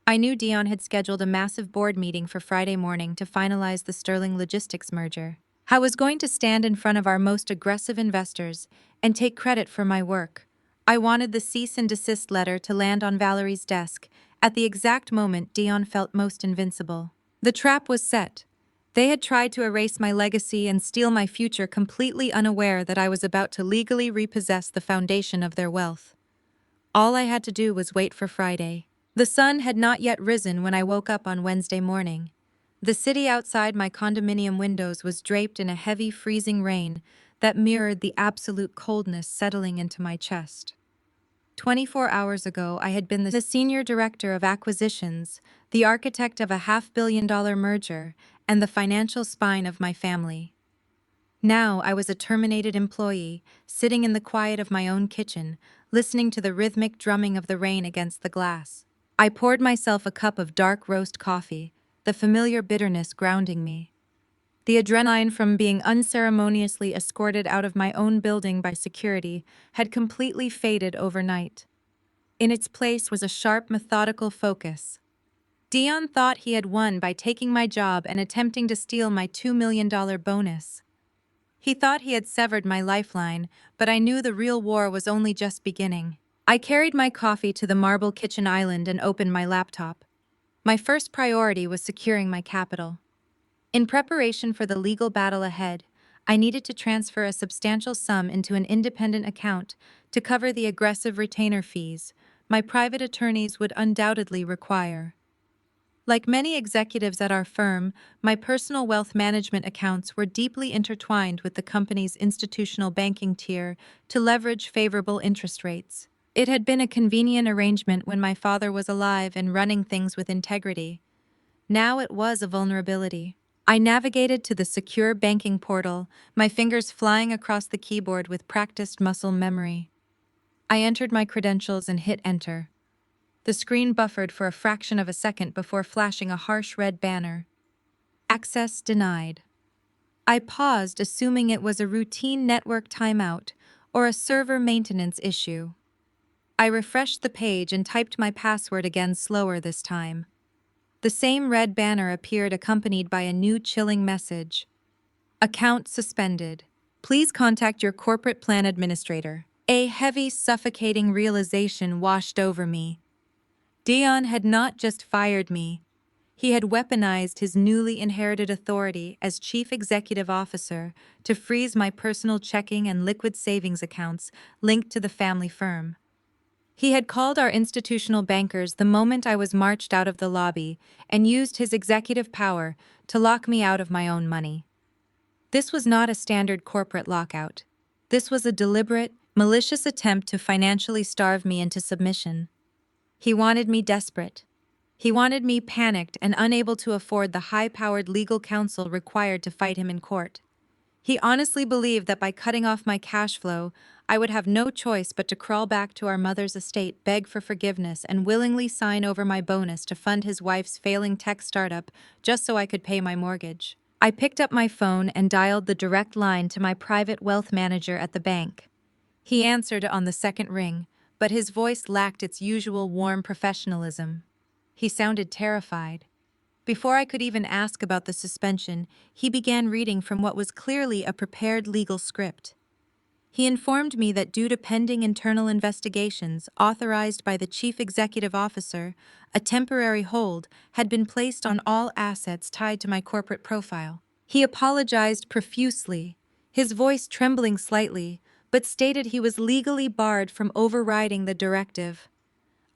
I knew Dion had scheduled a massive board meeting for Friday morning to finalize the Sterling Logistics merger. I was going to stand in front of our most aggressive investors and take credit for my work. I wanted the cease and desist letter to land on Valerie's desk at the exact moment Dion felt most invincible. The trap was set. They had tried to erase my legacy and steal my future, completely unaware that I was about to legally repossess the foundation of their wealth. All I had to do was wait for Friday. The sun had not yet risen when I woke up on Wednesday morning. The city outside my condominium windows was draped in a heavy, freezing rain that mirrored the absolute coldness settling into my chest. 24 hours ago, I had been the senior director of acquisitions, the architect of a $500 million merger, and the financial spine of my family. Now I was a terminated employee, sitting in the quiet of my own kitchen, listening to the rhythmic drumming of the rain against the glass. I poured myself a cup of dark roast coffee, the familiar bitterness grounding me. The adrenaline from being unceremoniously escorted out of my own building by security had completely faded overnight. In its place was a sharp, methodical focus. Dion thought he had won by taking my job and attempting to steal my $2 million bonus. He thought he had severed my lifeline, but I knew the real war was only just beginning. I carried my coffee to the marble kitchen island and opened my laptop. My first priority was securing my capital. In preparation for the legal battle ahead, I needed to transfer a substantial sum into an independent account to cover the aggressive retainer fees my private attorneys would undoubtedly require. Like many executives at our firm, my personal wealth management accounts were deeply intertwined with the company's institutional banking tier to leverage favorable interest rates. It had been a convenient arrangement when my father was alive and running things with integrity. Now it was a vulnerability. I navigated to the secure banking portal, my fingers flying across the keyboard with practiced muscle memory. I entered my credentials and hit enter. The screen buffered for a fraction of a second before flashing a harsh red banner. Access denied. I paused, assuming it was a routine network timeout or a server maintenance issue. I refreshed the page and typed my password again, slower this time. The same red banner appeared, accompanied by a new chilling message. Account suspended. Please contact your corporate plan administrator. A heavy, suffocating realization washed over me. Dion had not just fired me. He had weaponized his newly inherited authority as chief executive officer to freeze my personal checking and liquid savings accounts linked to the family firm. He had called our institutional bankers the moment I was marched out of the lobby and used his executive power to lock me out of my own money. This was not a standard corporate lockout. This was a deliberate, malicious attempt to financially starve me into submission. He wanted me desperate. He wanted me panicked and unable to afford the high-powered legal counsel required to fight him in court. He honestly believed that by cutting off my cash flow, I would have no choice but to crawl back to our mother's estate, beg for forgiveness, and willingly sign over my bonus to fund his wife's failing tech startup just so I could pay my mortgage. I picked up my phone and dialed the direct line to my private wealth manager at the bank. He answered on the second ring, but his voice lacked its usual warm professionalism. He sounded terrified. Before I could even ask about the suspension, he began reading from what was clearly a prepared legal script. He informed me that due to pending internal investigations authorized by the chief executive officer, a temporary hold had been placed on all assets tied to my corporate profile. He apologized profusely, his voice trembling slightly, but stated he was legally barred from overriding the directive.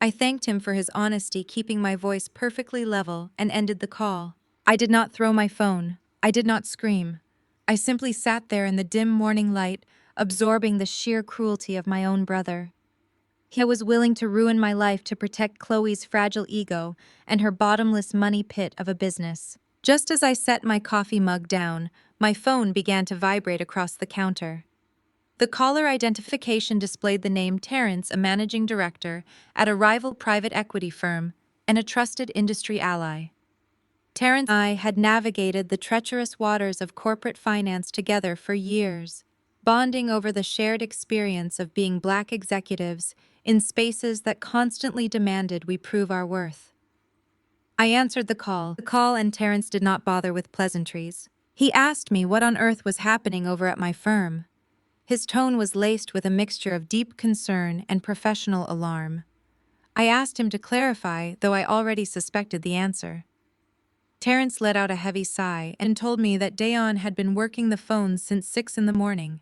I thanked him for his honesty, keeping my voice perfectly level, and ended the call. I did not throw my phone. I did not scream. I simply sat there in the dim morning light, absorbing the sheer cruelty of my own brother. He was willing to ruin my life to protect Chloe's fragile ego and her bottomless money pit of a business. Just as I set my coffee mug down, my phone began to vibrate across the counter. The caller identification displayed the name Terrence, a managing director at a rival private equity firm and a trusted industry ally. Terrence and I had navigated the treacherous waters of corporate finance together for years, bonding over the shared experience of being Black executives in spaces that constantly demanded we prove our worth. I answered the call, and Terrence did not bother with pleasantries. He asked me what on earth was happening over at my firm. His tone was laced with a mixture of deep concern and professional alarm. I asked him to clarify, though I already suspected the answer. Terrence let out a heavy sigh and told me that Dayon had been working the phones since 6 in the morning.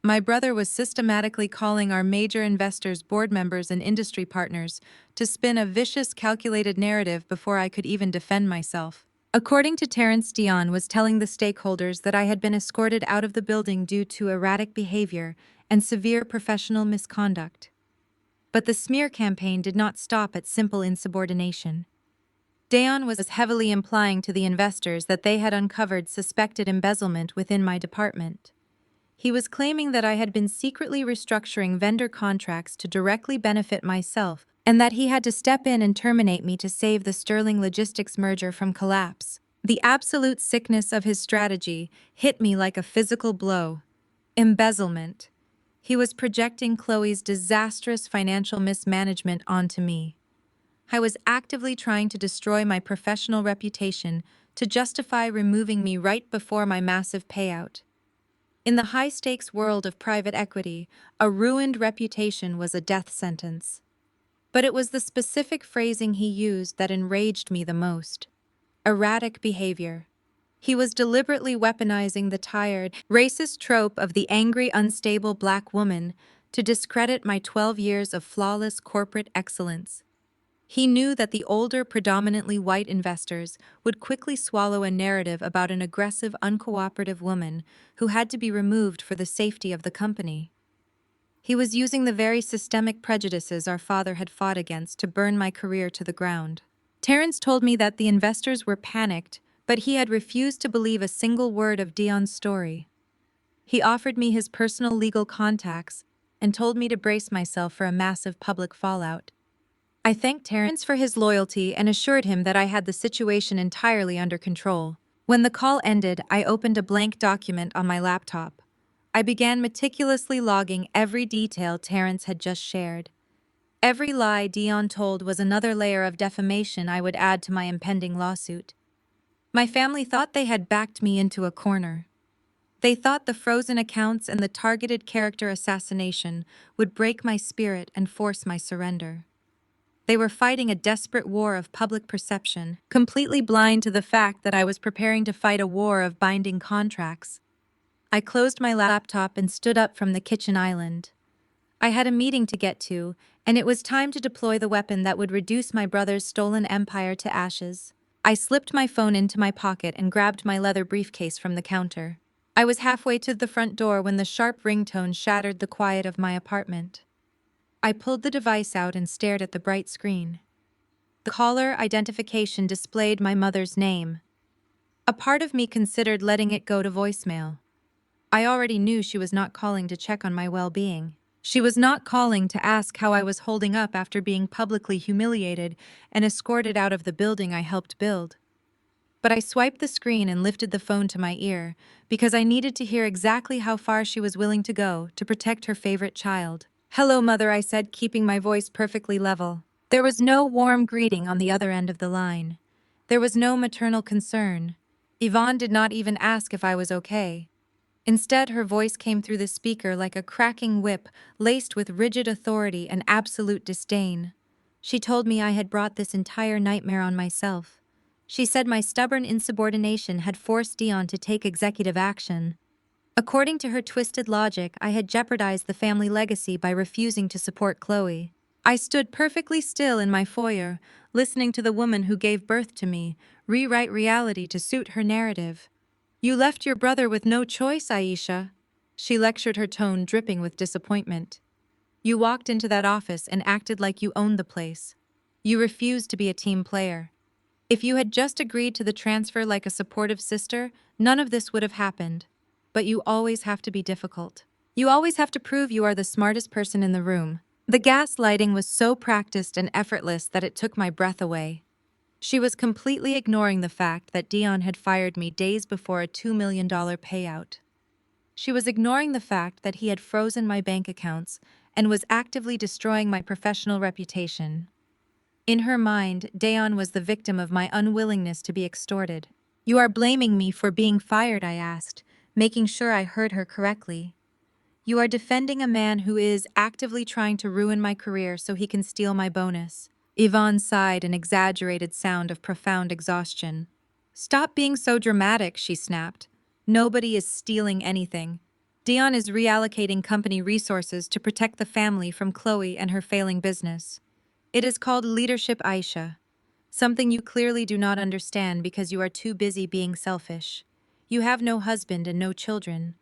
My brother was systematically calling our major investors, board members, and industry partners to spin a vicious, calculated narrative before I could even defend myself. According to Terrence, Dion was telling the stakeholders that I had been escorted out of the building due to erratic behavior and severe professional misconduct. But the smear campaign did not stop at simple insubordination. Dayon was heavily implying to the investors that they had uncovered suspected embezzlement within my department. He was claiming that I had been secretly restructuring vendor contracts to directly benefit myself, and that he had to step in and terminate me to save the Sterling Logistics merger from collapse. The absolute sickness of his strategy hit me like a physical blow. Embezzlement. He was projecting Chloe's disastrous financial mismanagement onto me. I was actively trying to destroy my professional reputation to justify removing me right before my massive payout. In the high-stakes world of private equity, a ruined reputation was a death sentence. But it was the specific phrasing he used that enraged me the most. Erratic behavior. He was deliberately weaponizing the tired, racist trope of the angry, unstable black woman to discredit my 12 years of flawless corporate excellence. He knew that the older, predominantly white investors would quickly swallow a narrative about an aggressive, uncooperative woman who had to be removed for the safety of the company. He was using the very systemic prejudices our father had fought against to burn my career to the ground. Terrence told me that the investors were panicked, but he had refused to believe a single word of Dion's story. He offered me his personal legal contacts and told me to brace myself for a massive public fallout. I thanked Terrence for his loyalty and assured him that I had the situation entirely under control. When the call ended, I opened a blank document on my laptop. I began meticulously logging every detail Terrence had just shared. Every lie Dion told was another layer of defamation I would add to my impending lawsuit. My family thought they had backed me into a corner. They thought the frozen accounts and the targeted character assassination would break my spirit and force my surrender. They were fighting a desperate war of public perception, completely blind to the fact that I was preparing to fight a war of binding contracts. I closed my laptop and stood up from the kitchen island. I had a meeting to get to, and it was time to deploy the weapon that would reduce my brother's stolen empire to ashes. I slipped my phone into my pocket and grabbed my leather briefcase from the counter. I was halfway to the front door when the sharp ringtone shattered the quiet of my apartment. I pulled the device out and stared at the bright screen. The caller identification displayed my mother's name. A part of me considered letting it go to voicemail. I already knew she was not calling to check on my well-being. She was not calling to ask how I was holding up after being publicly humiliated and escorted out of the building I helped build. But I swiped the screen and lifted the phone to my ear because I needed to hear exactly how far she was willing to go to protect her favorite child. "Hello, Mother," I said, keeping my voice perfectly level. There was no warm greeting on the other end of the line. There was no maternal concern. Yvonne did not even ask if I was okay. Instead, her voice came through the speaker like a cracking whip, laced with rigid authority and absolute disdain. She told me I had brought this entire nightmare on myself. She said my stubborn insubordination had forced Dion to take executive action. According to her twisted logic, I had jeopardized the family legacy by refusing to support Chloe. I stood perfectly still in my foyer, listening to the woman who gave birth to me rewrite reality to suit her narrative. "You left your brother with no choice, Aisha," she lectured, her tone dripping with disappointment. "You walked into that office and acted like you owned the place. You refused to be a team player. If you had just agreed to the transfer like a supportive sister, none of this would have happened. But you always have to be difficult. You always have to prove you are the smartest person in the room." The gaslighting was so practiced and effortless that it took my breath away. She was completely ignoring the fact that Dion had fired me days before a $2 million payout. She was ignoring the fact that he had frozen my bank accounts and was actively destroying my professional reputation. In her mind, Dion was the victim of my unwillingness to be extorted. "You are blaming me for being fired?" I asked, making sure I heard her correctly. "You are defending a man who is actively trying to ruin my career so he can steal my bonus." Yvonne sighed, an exaggerated sound of profound exhaustion. Stop being so dramatic, she snapped. Nobody is stealing anything. Dion is reallocating company resources to protect the family from Chloe and her failing business. It is called leadership, Aisha. Something you clearly do not understand because you are too busy being selfish. You have no husband and no children.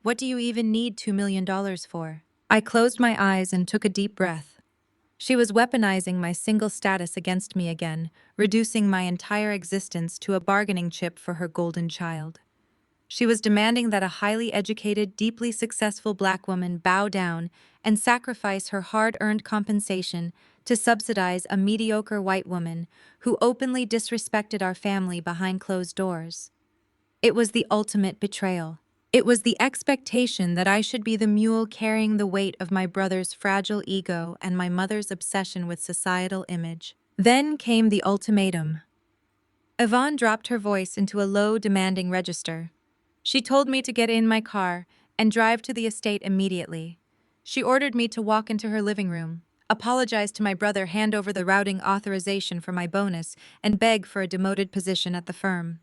What do you even need $2 million for? I closed my eyes and took a deep breath. She was weaponizing my single status against me again, reducing my entire existence to a bargaining chip for her golden child. She was demanding that a highly educated, deeply successful black woman bow down and sacrifice her hard-earned compensation to subsidize a mediocre white woman who openly disrespected our family behind closed doors. It was the ultimate betrayal. It was the expectation that I should be the mule carrying the weight of my brother's fragile ego and my mother's obsession with societal image. Then came the ultimatum. Yvonne dropped her voice into a low, demanding register. She told me to get in my car and drive to the estate immediately. She ordered me to walk into her living room, apologize to my brother, hand over the routing authorization for my bonus, and beg for a demoted position at the firm.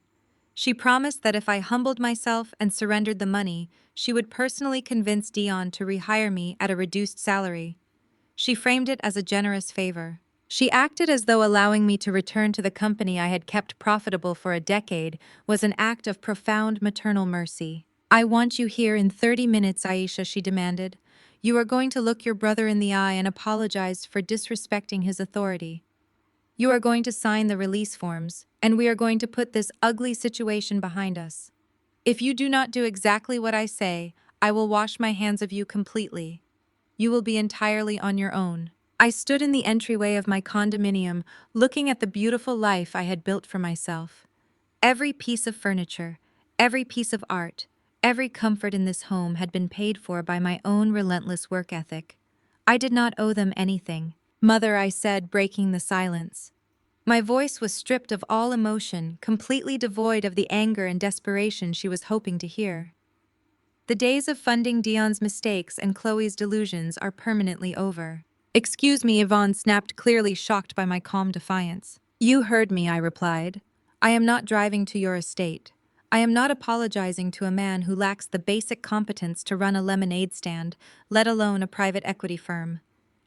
She promised that if I humbled myself and surrendered the money, she would personally convince Dion to rehire me at a reduced salary. She framed it as a generous favor. She acted as though allowing me to return to the company I had kept profitable for a decade was an act of profound maternal mercy. "I want you here in 30 minutes, Aisha," she demanded. "You are going to look your brother in the eye and apologize for disrespecting his authority. You are going to sign the release forms, and we are going to put this ugly situation behind us. If you do not do exactly what I say, I will wash my hands of you completely. You will be entirely on your own." I stood in the entryway of my condominium, looking at the beautiful life I had built for myself. Every piece of furniture, every piece of art, every comfort in this home had been paid for by my own relentless work ethic. I did not owe them anything. "Mother," I said, breaking the silence. My voice was stripped of all emotion, completely devoid of the anger and desperation she was hoping to hear. "The days of funding Dion's mistakes and Chloe's delusions are permanently over." "Excuse me," Yvonne snapped, clearly shocked by my calm defiance. "You heard me," I replied. "I am not driving to your estate. I am not apologizing to a man who lacks the basic competence to run a lemonade stand, let alone a private equity firm.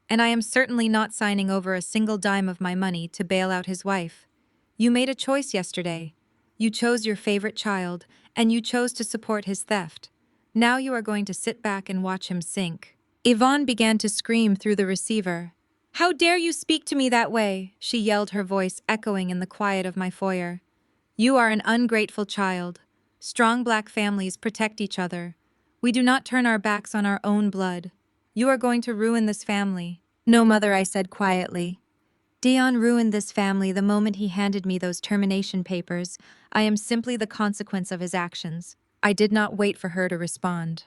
And I am certainly not signing over a single dime of my money to bail out his wife. You made a choice yesterday. You chose your favorite child, and you chose to support his theft. Now you are going to sit back and watch him sink." Yvonne began to scream through the receiver. "How dare you speak to me that way?" she yelled, her voice echoing in the quiet of my foyer. "You are an ungrateful child. Strong black families protect each other. We do not turn our backs on our own blood. You are going to ruin this family." "No, Mother," I said quietly. "Dion ruined this family the moment he handed me those termination papers. I am simply the consequence of his actions." I did not wait for her to respond.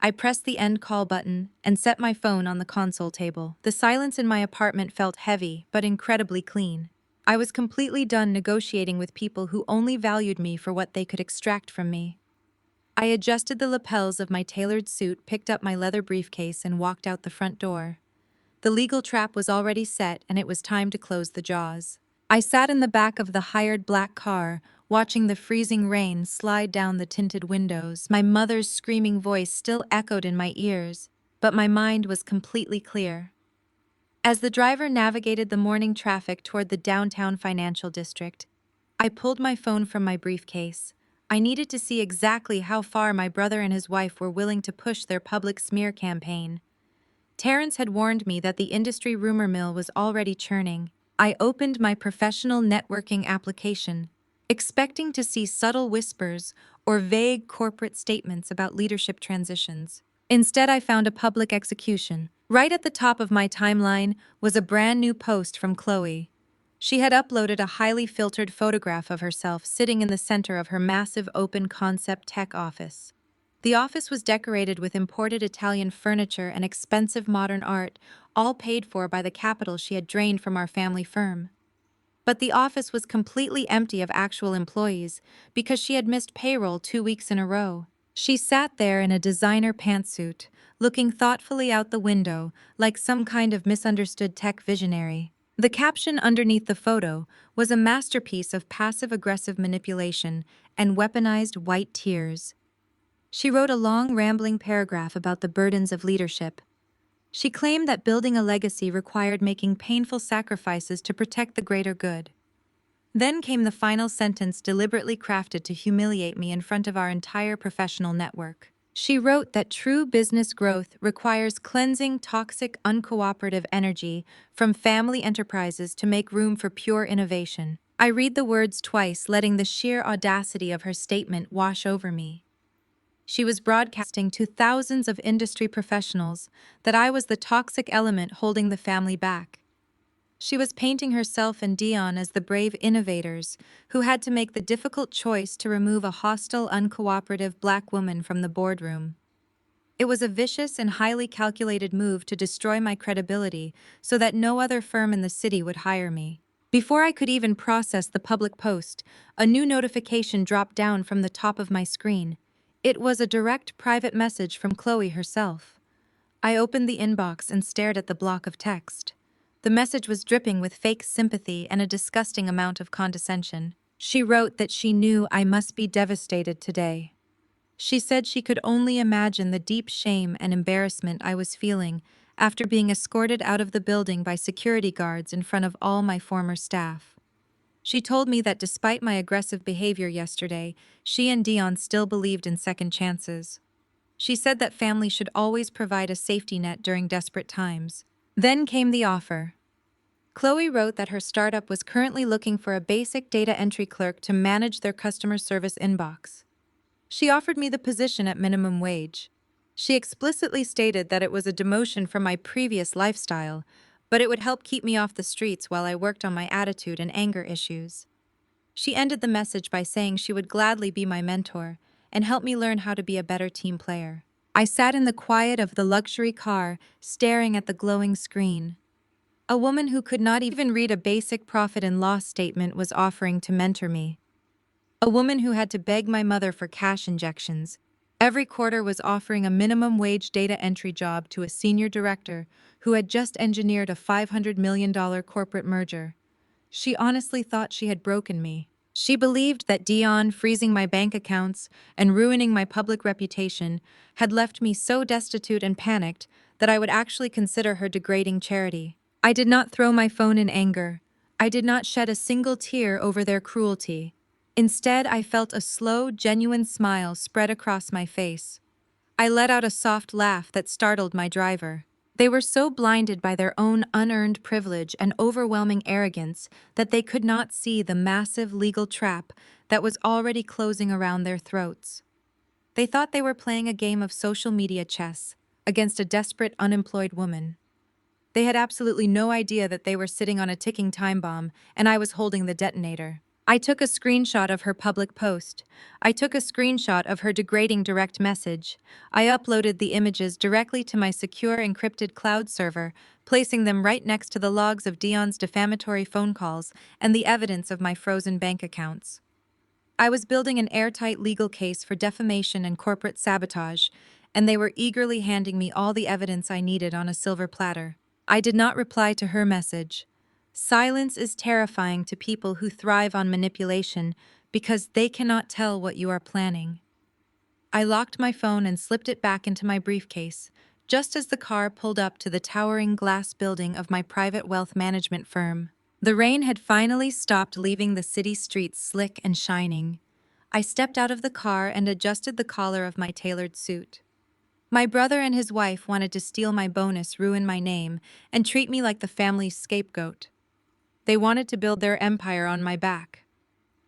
I pressed the end call button and set my phone on the console table. The silence in my apartment felt heavy, but incredibly clean. I was completely done negotiating with people who only valued me for what they could extract from me. I adjusted the lapels of my tailored suit, picked up my leather briefcase, and walked out the front door. The legal trap was already set, and it was time to close the jaws. I sat in the back of the hired black car, watching the freezing rain slide down the tinted windows. My mother's screaming voice still echoed in my ears, but my mind was completely clear. As the driver navigated the morning traffic toward the downtown financial district, I pulled my phone from my briefcase. I needed to see exactly how far my brother and his wife were willing to push their public smear campaign. Terrence had warned me that the industry rumor mill was already churning. I opened my professional networking application, expecting to see subtle whispers or vague corporate statements about leadership transitions. Instead, I found a public execution. Right at the top of my timeline was a brand new post from Chloe. She had uploaded a highly filtered photograph of herself sitting in the center of her massive open-concept tech office. The office was decorated with imported Italian furniture and expensive modern art, all paid for by the capital she had drained from our family firm. But the office was completely empty of actual employees because she had missed payroll 2 weeks in a row. She sat there in a designer pantsuit, looking thoughtfully out the window like some kind of misunderstood tech visionary. The caption underneath the photo was a masterpiece of passive-aggressive manipulation and weaponized white tears. She wrote a long, rambling paragraph about the burdens of leadership. She claimed that building a legacy required making painful sacrifices to protect the greater good. Then came the final sentence deliberately crafted to humiliate me in front of our entire professional network. She wrote that true business growth requires cleansing toxic, uncooperative energy from family enterprises to make room for pure innovation. I read the words twice, letting the sheer audacity of her statement wash over me. She was broadcasting to thousands of industry professionals that I was the toxic element holding the family back. She was painting herself and Dion as the brave innovators who had to make the difficult choice to remove a hostile, uncooperative black woman from the boardroom. It was a vicious and highly calculated move to destroy my credibility so that no other firm in the city would hire me. Before I could even process the public post, a new notification dropped down from the top of my screen. It was a direct private message from Chloe herself. I opened the inbox and stared at the block of text. The message was dripping with fake sympathy and a disgusting amount of condescension. She wrote that she knew I must be devastated today. She said she could only imagine the deep shame and embarrassment I was feeling after being escorted out of the building by security guards in front of all my former staff. She told me that despite my aggressive behavior yesterday, she and Dion still believed in second chances. She said that family should always provide a safety net during desperate times. Then came the offer. Chloe wrote that her startup was currently looking for a basic data entry clerk to manage their customer service inbox. She offered me the position at minimum wage. She explicitly stated that it was a demotion from my previous lifestyle, but it would help keep me off the streets while I worked on my attitude and anger issues. She ended the message by saying she would gladly be my mentor and help me learn how to be a better team player. I sat in the quiet of the luxury car, staring at the glowing screen. A woman who could not even read a basic profit and loss statement was offering to mentor me. A woman who had to beg my mother for cash injections. Every quarter was offering a minimum wage data entry job to a senior director who had just engineered a $500 million corporate merger. She honestly thought she had broken me. She believed that Dion freezing my bank accounts and ruining my public reputation had left me so destitute and panicked that I would actually consider her degrading charity. I did not throw my phone in anger. I did not shed a single tear over their cruelty. Instead, I felt a slow, genuine smile spread across my face. I let out a soft laugh that startled my driver. They were so blinded by their own unearned privilege and overwhelming arrogance that they could not see the massive legal trap that was already closing around their throats. They thought they were playing a game of social media chess against a desperate, unemployed woman. They had absolutely no idea that they were sitting on a ticking time bomb and I was holding the detonator. I took a screenshot of her public post. I took a screenshot of her degrading direct message. I uploaded the images directly to my secure encrypted cloud server, placing them right next to the logs of Dion's defamatory phone calls and the evidence of my frozen bank accounts. I was building an airtight legal case for defamation and corporate sabotage, and they were eagerly handing me all the evidence I needed on a silver platter. I did not reply to her message. Silence is terrifying to people who thrive on manipulation because they cannot tell what you are planning. I locked my phone and slipped it back into my briefcase, just as the car pulled up to the towering glass building of my private wealth management firm. The rain had finally stopped, leaving the city streets slick and shining. I stepped out of the car and adjusted the collar of my tailored suit. My brother and his wife wanted to steal my bonus, ruin my name, and treat me like the family's scapegoat. They wanted to build their empire on my back.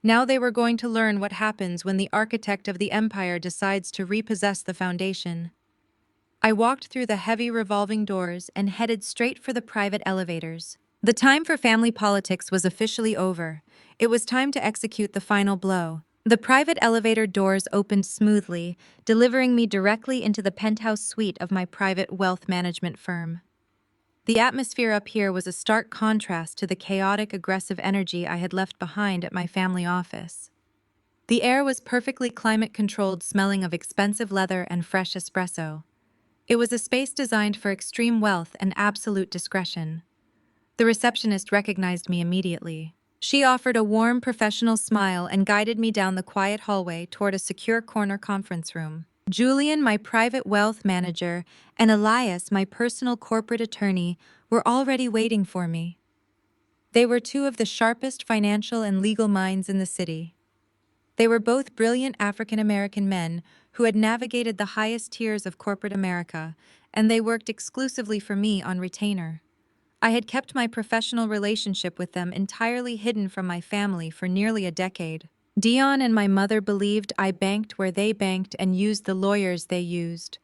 Now they were going to learn what happens when the architect of the empire decides to repossess the foundation. I walked through the heavy revolving doors and headed straight for the private elevators. The time for family politics was officially over. It was time to execute the final blow. The private elevator doors opened smoothly, delivering me directly into the penthouse suite of my private wealth management firm. The atmosphere up here was a stark contrast to the chaotic, aggressive energy I had left behind at my family office. The air was perfectly climate-controlled, smelling of expensive leather and fresh espresso. It was a space designed for extreme wealth and absolute discretion. The receptionist recognized me immediately. She offered a warm, professional smile and guided me down the quiet hallway toward a secure corner conference room. Julian, my private wealth manager, and Elias, my personal corporate attorney, were already waiting for me. They were two of the sharpest financial and legal minds in the city. They were both brilliant African American men who had navigated the highest tiers of corporate America, and they worked exclusively for me on retainer. I had kept my professional relationship with them entirely hidden from my family for nearly a decade. Dion and my mother believed I banked where they banked and used the lawyers they used.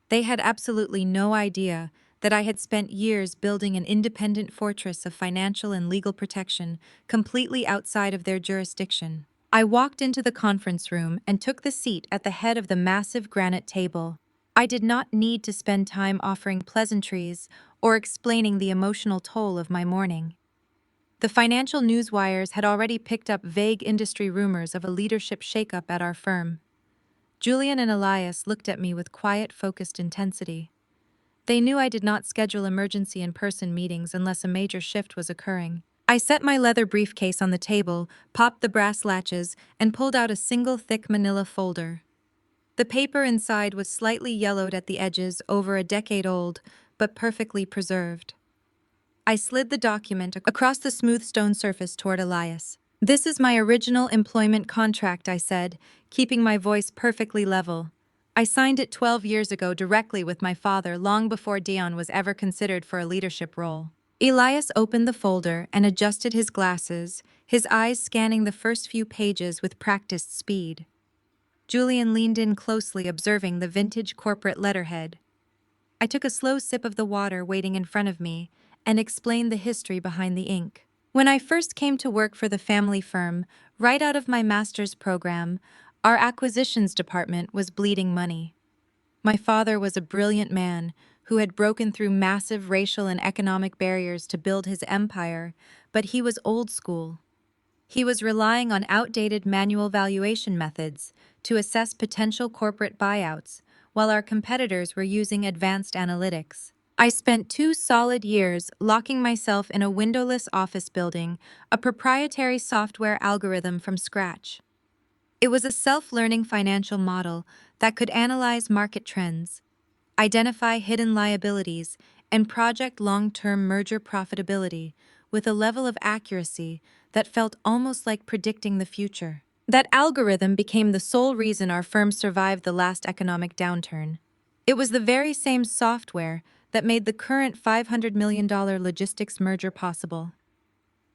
They had absolutely no idea that I had spent years building an independent fortress of financial and legal protection completely outside of their jurisdiction. I walked into the conference room and took the seat at the head of the massive granite table. I did not need to spend time offering pleasantries or explaining the emotional toll of my morning. The financial newswires had already picked up vague industry rumors of a leadership shakeup at our firm. Julian and Elias looked at me with quiet, focused intensity. They knew I did not schedule emergency in-person meetings unless a major shift was occurring. I set my leather briefcase on the table, popped the brass latches, and pulled out a single thick manila folder. The paper inside was slightly yellowed at the edges, over a decade old, but perfectly preserved. I slid the document across the smooth stone surface toward Elias. "This is my original employment contract," I said, keeping my voice perfectly level. "I signed it 12 years ago directly with my father, long before Dion was ever considered for a leadership role." Elias opened the folder and adjusted his glasses, his eyes scanning the first few pages with practiced speed. Julian leaned in closely, observing the vintage corporate letterhead. I took a slow sip of the water waiting in front of me and explained the history behind the ink. When I first came to work for the family firm, right out of my master's program, our acquisitions department was bleeding money. My father was a brilliant man who had broken through massive racial and economic barriers to build his empire, but he was old school. He was relying on outdated manual valuation methods to assess potential corporate buyouts, while our competitors were using advanced analytics. I spent 2 solid years locking myself in a windowless office building, a proprietary software algorithm from scratch. It was a self-learning financial model that could analyze market trends, identify hidden liabilities, and project long-term merger profitability with a level of accuracy that felt almost like predicting the future. That algorithm became the sole reason our firm survived the last economic downturn. It was the very same software that made the current $500 million logistics merger possible.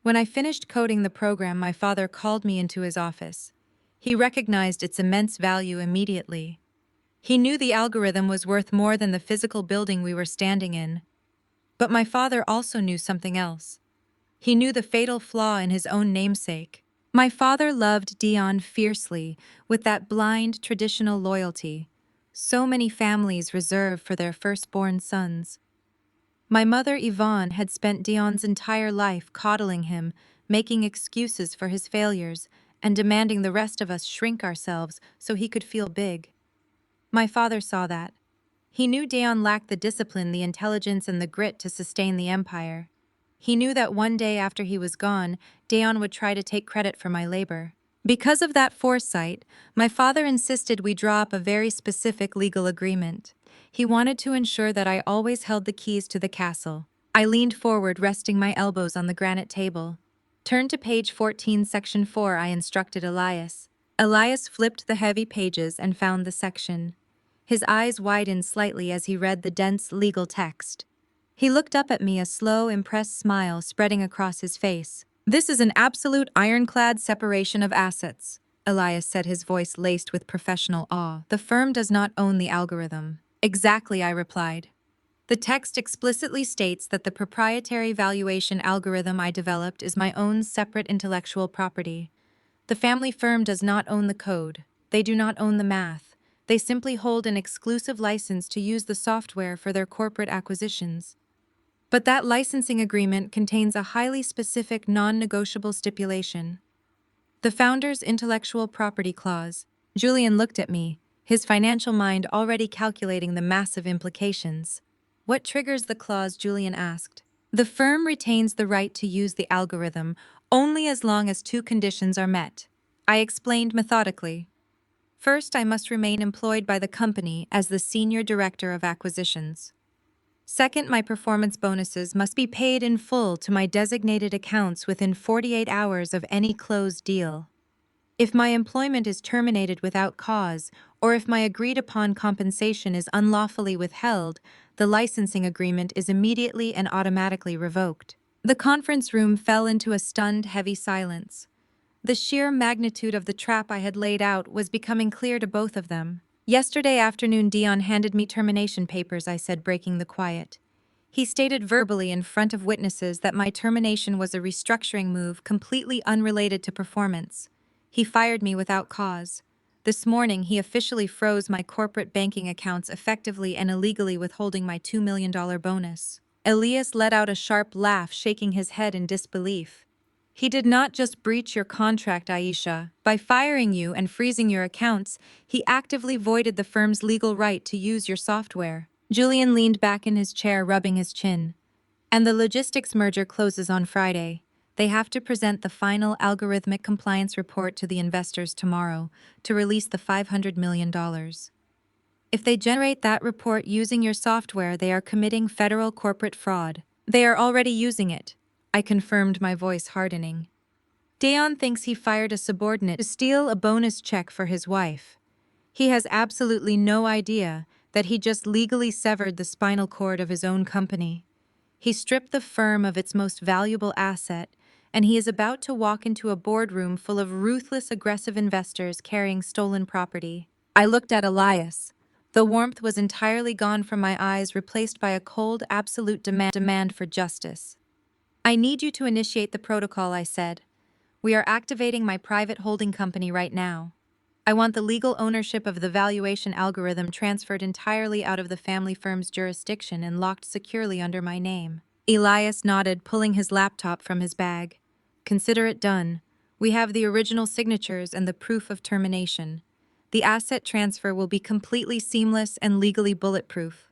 When I finished coding the program, my father called me into his office. He recognized its immense value immediately. He knew the algorithm was worth more than the physical building we were standing in. But my father also knew something else. He knew the fatal flaw in his own namesake. My father loved Dion fiercely, with that blind, traditional loyalty so many families reserve for their firstborn sons. My mother, Yvonne, had spent Dion's entire life coddling him, making excuses for his failures, and demanding the rest of us shrink ourselves so he could feel big. My father saw that. He knew Dion lacked the discipline, the intelligence, and the grit to sustain the empire. He knew that one day after he was gone, Dion would try to take credit for my labor. Because of that foresight, my father insisted we draw up a very specific legal agreement. He wanted to ensure that I always held the keys to the castle. I leaned forward, resting my elbows on the granite table. "Turn to page 14, section 4, I instructed Elias. Elias flipped the heavy pages and found the section. His eyes widened slightly as he read the dense legal text. He looked up at me, a slow, impressed smile spreading across his face. "This is an absolute ironclad separation of assets," Elias said, his voice laced with professional awe. "The firm does not own the algorithm." "Exactly," I replied. "The text explicitly states that the proprietary valuation algorithm I developed is my own separate intellectual property. The family firm does not own the code. They do not own the math. They simply hold an exclusive license to use the software for their corporate acquisitions. But that licensing agreement contains a highly specific, non-negotiable stipulation: the founder's intellectual property clause." Julian looked at me, his financial mind already calculating the massive implications. "What triggers the clause?" Julian asked. The firm retains the right to use the algorithm only as long as two conditions are met. I explained methodically. First, I must remain employed by the company as the Senior Director of Acquisitions. Second, my performance bonuses must be paid in full to my designated accounts within 48 hours of any closed deal. If my employment is terminated without cause, or if my agreed-upon compensation is unlawfully withheld, the licensing agreement is immediately and automatically revoked. The conference room fell into a stunned, heavy silence. The sheer magnitude of the trap I had laid out was becoming clear to both of them. Yesterday afternoon, Dion handed me termination papers, I said, breaking the quiet. He stated verbally in front of witnesses that my termination was a restructuring move completely unrelated to performance. He fired me without cause. This morning, he officially froze my corporate banking accounts, effectively and illegally withholding my $2 million bonus. Elias let out a sharp laugh, shaking his head in disbelief. He did not just breach your contract, Aisha. By firing you and freezing your accounts, he actively voided the firm's legal right to use your software. Julian leaned back in his chair, rubbing his chin. And the logistics merger closes on Friday. They have to present the final algorithmic compliance report to the investors tomorrow to release the $500 million. If they generate that report using your software, they are committing federal corporate fraud. They are already using it, I confirmed, my voice hardening. Dayon thinks he fired a subordinate to steal a bonus check for his wife. He has absolutely no idea that he just legally severed the spinal cord of his own company. He stripped the firm of its most valuable asset, and he is about to walk into a boardroom full of ruthless, aggressive investors carrying stolen property. I looked at Elias. The warmth was entirely gone from my eyes, replaced by a cold, absolute demand for justice. I need you to initiate the protocol, I said. We are activating my private holding company right now. I want the legal ownership of the valuation algorithm transferred entirely out of the family firm's jurisdiction and locked securely under my name. Elias nodded, pulling his laptop from his bag. Consider it done. We have the original signatures and the proof of termination. The asset transfer will be completely seamless and legally bulletproof.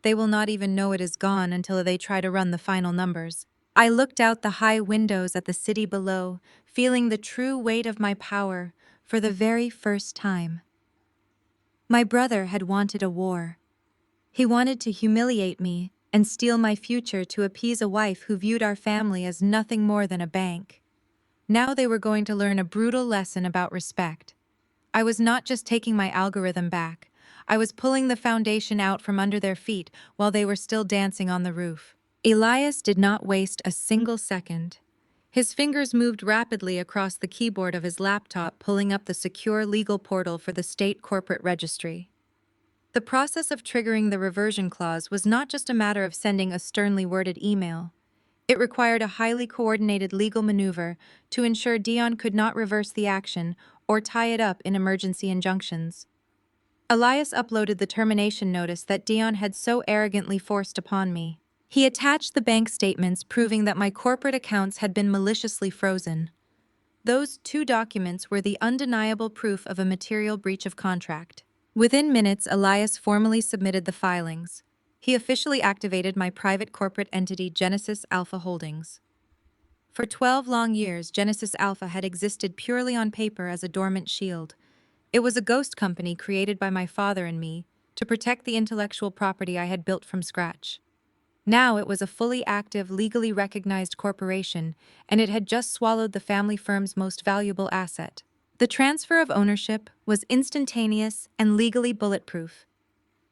They will not even know it is gone until they try to run the final numbers. I looked out the high windows at the city below, feeling the true weight of my power for the very first time. My brother had wanted a war. He wanted to humiliate me and steal my future to appease a wife who viewed our family as nothing more than a bank. Now they were going to learn a brutal lesson about respect. I was not just taking my algorithm back. I was pulling the foundation out from under their feet while they were still dancing on the roof. Elias did not waste a single second. His fingers moved rapidly across the keyboard of his laptop, pulling up the secure legal portal for the state corporate registry. The process of triggering the reversion clause was not just a matter of sending a sternly worded email. It required a highly coordinated legal maneuver to ensure Dion could not reverse the action or tie it up in emergency injunctions. Elias uploaded the termination notice that Dion had so arrogantly forced upon me. He attached the bank statements proving that my corporate accounts had been maliciously frozen. Those two documents were the undeniable proof of a material breach of contract. Within minutes, Elias formally submitted the filings. He officially activated my private corporate entity, Genesis Alpha Holdings. For 12 long years, Genesis Alpha had existed purely on paper as a dormant shield. It was a ghost company created by my father and me to protect the intellectual property I had built from scratch. Now it was a fully active, legally recognized corporation, and it had just swallowed the family firm's most valuable asset. The transfer of ownership was instantaneous and legally bulletproof.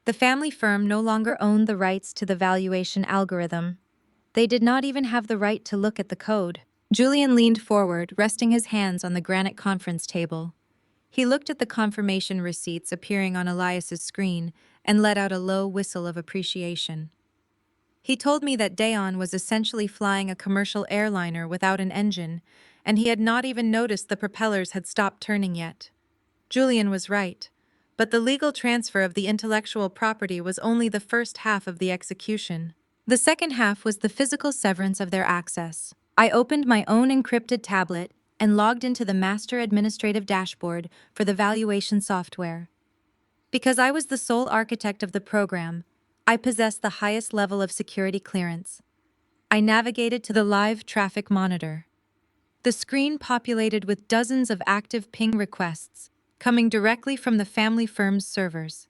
The family firm no longer owned the rights to the valuation algorithm. They did not even have the right to look at the code. Julian leaned forward, resting his hands on the granite conference table. He looked at the confirmation receipts appearing on Elias's screen and let out a low whistle of appreciation. He told me that Dayon was essentially flying a commercial airliner without an engine, and he had not even noticed the propellers had stopped turning yet. Julian was right, but the legal transfer of the intellectual property was only the first half of the execution. The second half was the physical severance of their access. I opened my own encrypted tablet and logged into the master administrative dashboard for the valuation software. Because I was the sole architect of the program, I possessed the highest level of security clearance. I navigated to the live traffic monitor. The screen populated with dozens of active ping requests coming directly from the family firm's servers.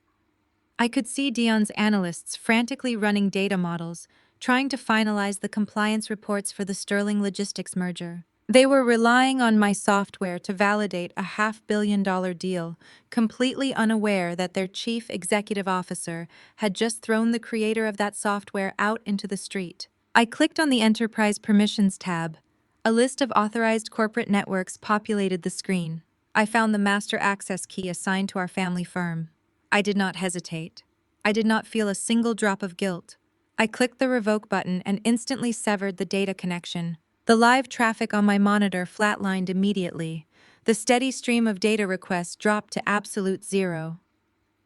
I could see Dion's analysts frantically running data models, trying to finalize the compliance reports for the Sterling Logistics merger. They were relying on my software to validate a $500 million deal, completely unaware that their chief executive officer had just thrown the creator of that software out into the street. I clicked on the Enterprise Permissions tab. A list of authorized corporate networks populated the screen. I found the master access key assigned to our family firm. I did not hesitate. I did not feel a single drop of guilt. I clicked the revoke button and instantly severed the data connection. The live traffic on my monitor flatlined immediately. The steady stream of data requests dropped to absolute zero.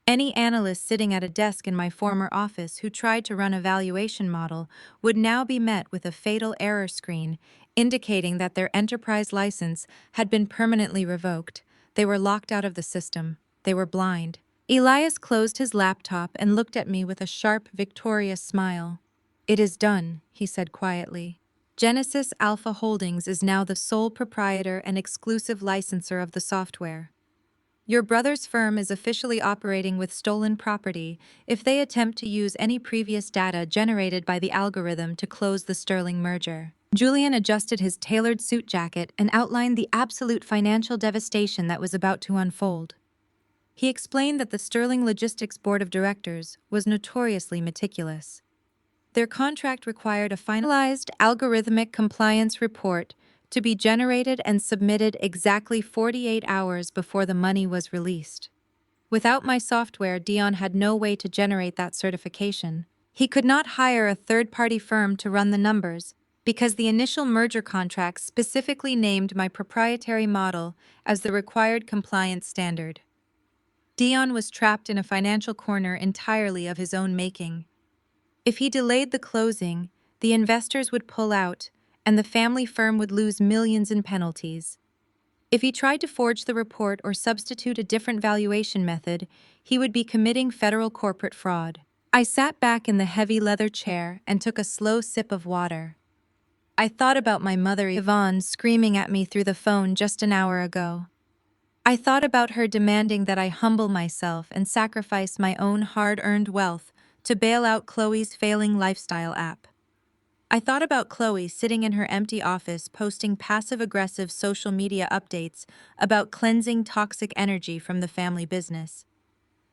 Any analyst sitting at a desk in my former office who tried to run a valuation model would now be met with a fatal error screen indicating that their enterprise license had been permanently revoked. They were locked out of the system. They were blind. Elias closed his laptop and looked at me with a sharp, victorious smile. "It is done," he said quietly. "Genesis Alpha Holdings is now the sole proprietor and exclusive licensor of the software. Your brother's firm is officially operating with stolen property if they attempt to use any previous data generated by the algorithm to close the Sterling merger." Julian adjusted his tailored suit jacket and outlined the absolute financial devastation that was about to unfold. He explained that the Sterling Logistics Board of Directors was notoriously meticulous. Their contract required a finalized algorithmic compliance report to be generated and submitted exactly 48 hours before the money was released. Without my software, Dion had no way to generate that certification. He could not hire a third-party firm to run the numbers because the initial merger contract specifically named my proprietary model as the required compliance standard. Dion was trapped in a financial corner entirely of his own making. If he delayed the closing, the investors would pull out, and the family firm would lose millions in penalties. If he tried to forge the report or substitute a different valuation method, he would be committing federal corporate fraud. I sat back in the heavy leather chair and took a slow sip of water. I thought about my mother Yvonne screaming at me through the phone just an hour ago. I thought about her demanding that I humble myself and sacrifice my own hard-earned wealth to bail out Chloe's failing lifestyle app. I thought about Chloe sitting in her empty office posting passive-aggressive social media updates about cleansing toxic energy from the family business.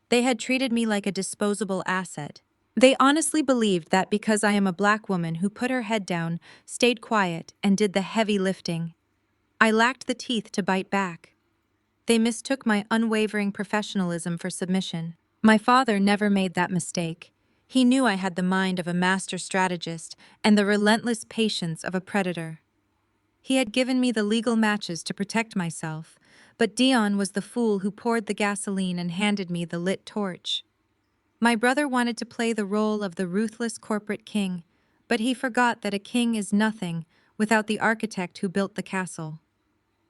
They had treated me like a disposable asset. They honestly believed that because I am a black woman who put her head down, stayed quiet, and did the heavy lifting, I lacked the teeth to bite back. They mistook my unwavering professionalism for submission. My father never made that mistake. He knew I had the mind of a master strategist and the relentless patience of a predator. He had given me the legal matches to protect myself, but Dion was the fool who poured the gasoline and handed me the lit torch. My brother wanted to play the role of the ruthless corporate king, but he forgot that a king is nothing without the architect who built the castle.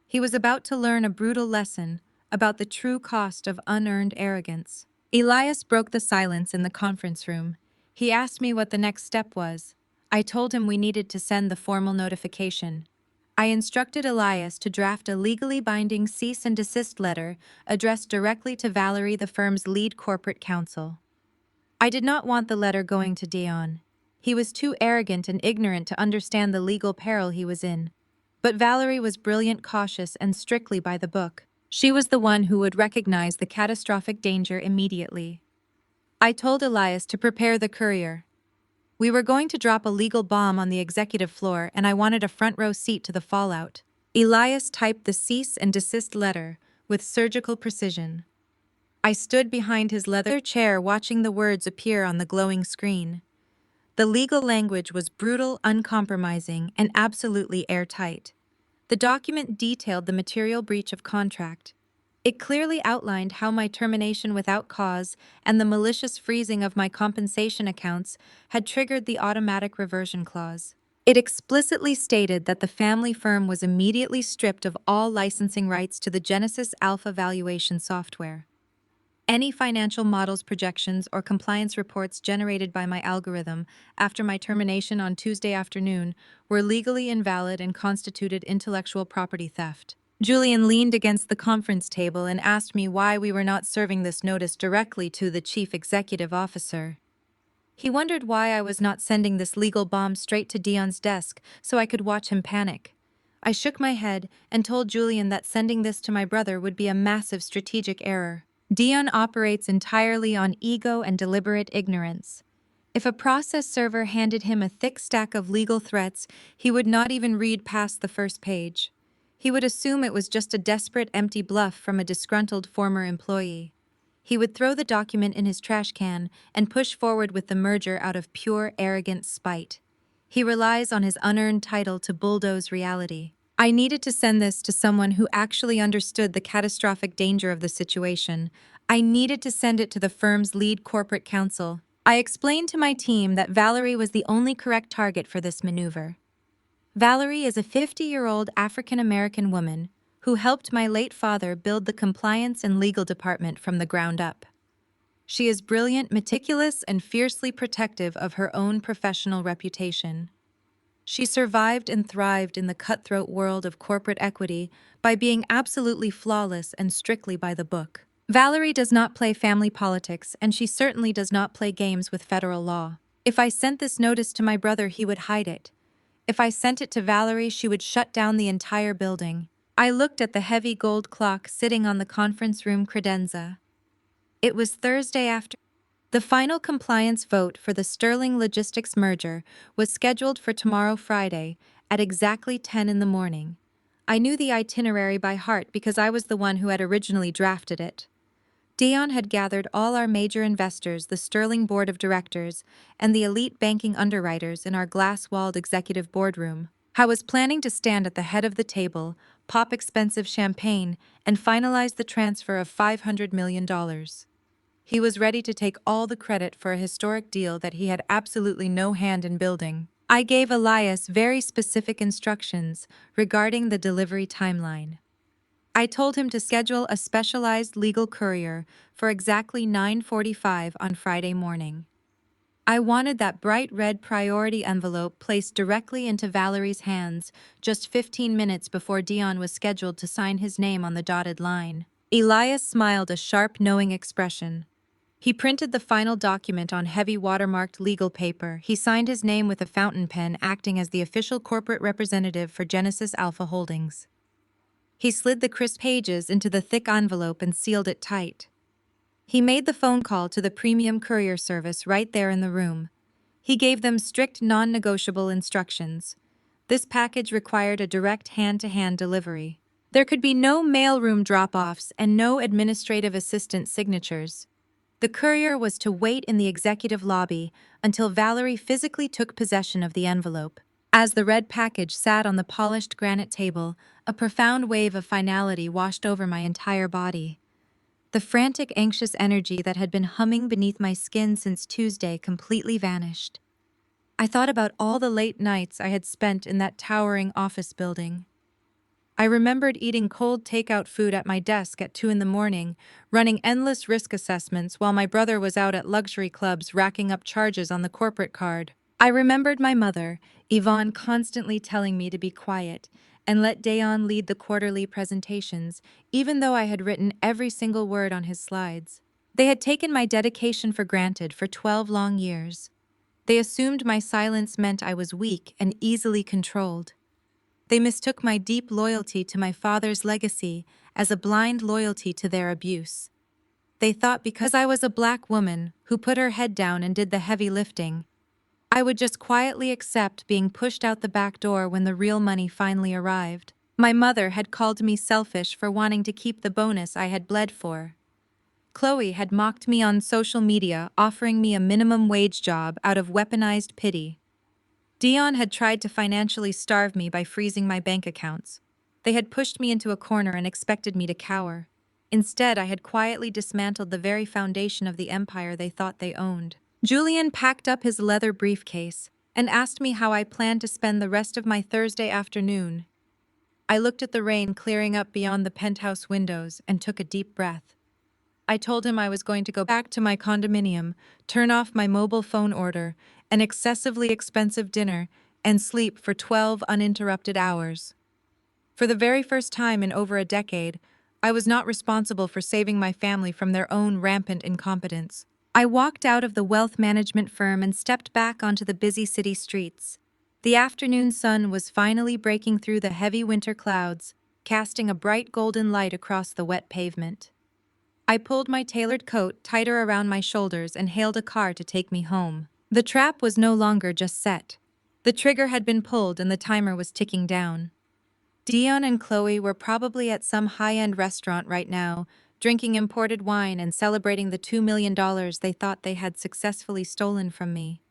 He was about to learn a brutal lesson about the true cost of unearned arrogance. Elias broke the silence in the conference room. He asked me what the next step was. I told him we needed to send the formal notification. I instructed Elias to draft a legally binding cease and desist letter addressed directly to Valerie, the firm's lead corporate counsel. I did not want the letter going to Dion. He was too arrogant and ignorant to understand the legal peril he was in. But Valerie was brilliant, cautious, and strictly by the book. She was the one who would recognize the catastrophic danger immediately. I told Elias to prepare the courier. We were going to drop a legal bomb on the executive floor, and I wanted a front row seat to the fallout. Elias typed the cease and desist letter with surgical precision. I stood behind his leather chair watching the words appear on the glowing screen. The legal language was brutal, uncompromising, and absolutely airtight. The document detailed the material breach of contract. It clearly outlined how my termination without cause and the malicious freezing of my compensation accounts had triggered the automatic reversion clause. It explicitly stated that the family firm was immediately stripped of all licensing rights to the Genesis Alpha valuation software. Any financial models, projections, or compliance reports generated by my algorithm after my termination on Tuesday afternoon were legally invalid and constituted intellectual property theft. Julian leaned against the conference table and asked me why we were not serving this notice directly to the chief executive officer. He wondered why I was not sending this legal bomb straight to Dion's desk so I could watch him panic. I shook my head and told Julian that sending this to my brother would be a massive strategic error. Dion operates entirely on ego and deliberate ignorance. If a process server handed him a thick stack of legal threats, he would not even read past the first page. He would assume it was just a desperate, empty bluff from a disgruntled former employee. He would throw the document in his trash can and push forward with the merger out of pure, arrogant spite. He relies on his unearned title to bulldoze reality. I needed to send this to someone who actually understood the catastrophic danger of the situation. I needed to send it to the firm's lead corporate counsel. I explained to my team that Valerie was the only correct target for this maneuver. Valerie is a 50-year-old African-American woman who helped my late father build the compliance and legal department from the ground up. She is brilliant, meticulous, and fiercely protective of her own professional reputation. She survived and thrived in the cutthroat world of corporate equity by being absolutely flawless and strictly by the book. Valerie does not play family politics, and she certainly does not play games with federal law. If I sent this notice to my brother, he would hide it. If I sent it to Valerie, she would shut down the entire building. I looked at the heavy gold clock sitting on the conference room credenza. It was Thursday afternoon. The final compliance vote for the Sterling Logistics merger was scheduled for tomorrow, Friday, at exactly 10 in the morning. I knew the itinerary by heart because I was the one who had originally drafted it. Dion had gathered all our major investors, the Sterling Board of Directors, and the elite banking underwriters in our glass-walled executive boardroom. I was planning to stand at the head of the table, pop expensive champagne, and finalize the transfer of $500 million. He was ready to take all the credit for a historic deal that he had absolutely no hand in building. I gave Elias very specific instructions regarding the delivery timeline. I told him to schedule a specialized legal courier for exactly 9:45 on Friday morning. I wanted that bright red priority envelope placed directly into Valerie's hands just 15 minutes before Dion was scheduled to sign his name on the dotted line. Elias smiled a sharp, knowing expression. He printed the final document on heavy watermarked legal paper. He signed his name with a fountain pen, acting as the official corporate representative for Genesis Alpha Holdings. He slid the crisp pages into the thick envelope and sealed it tight. He made the phone call to the premium courier service right there in the room. He gave them strict, non-negotiable instructions. This package required a direct hand-to-hand delivery. There could be no mailroom drop-offs and no administrative assistant signatures. The courier was to wait in the executive lobby until Valerie physically took possession of the envelope. As the red package sat on the polished granite table, a profound wave of finality washed over my entire body. The frantic, anxious energy that had been humming beneath my skin since Tuesday completely vanished. I thought about all the late nights I had spent in that towering office building. I remembered eating cold takeout food at my desk at 2 in the morning, running endless risk assessments while my brother was out at luxury clubs racking up charges on the corporate card. I remembered my mother, Yvonne, constantly telling me to be quiet and let Dayon lead the quarterly presentations, even though I had written every single word on his slides. They had taken my dedication for granted for 12 long years. They assumed my silence meant I was weak and easily controlled. They mistook my deep loyalty to my father's legacy as a blind loyalty to their abuse. They thought because I was a black woman who put her head down and did the heavy lifting, I would just quietly accept being pushed out the back door when the real money finally arrived. My mother had called me selfish for wanting to keep the bonus I had bled for. Chloe had mocked me on social media, offering me a minimum wage job out of weaponized pity. Dion had tried to financially starve me by freezing my bank accounts. They had pushed me into a corner and expected me to cower. Instead, I had quietly dismantled the very foundation of the empire they thought they owned. Julian packed up his leather briefcase and asked me how I planned to spend the rest of my Thursday afternoon. I looked at the rain clearing up beyond the penthouse windows and took a deep breath. I told him I was going to go back to my condominium, turn off my mobile phone order, an excessively expensive dinner, and sleep for 12 uninterrupted hours. For the very first time in over a decade, I was not responsible for saving my family from their own rampant incompetence. I walked out of the wealth management firm and stepped back onto the busy city streets. The afternoon sun was finally breaking through the heavy winter clouds, casting a bright golden light across the wet pavement. I pulled my tailored coat tighter around my shoulders and hailed a car to take me home. The trap was no longer just set. The trigger had been pulled and the timer was ticking down. Dion and Chloe were probably at some high-end restaurant right now, drinking imported wine and celebrating the $2 million they thought they had successfully stolen from me.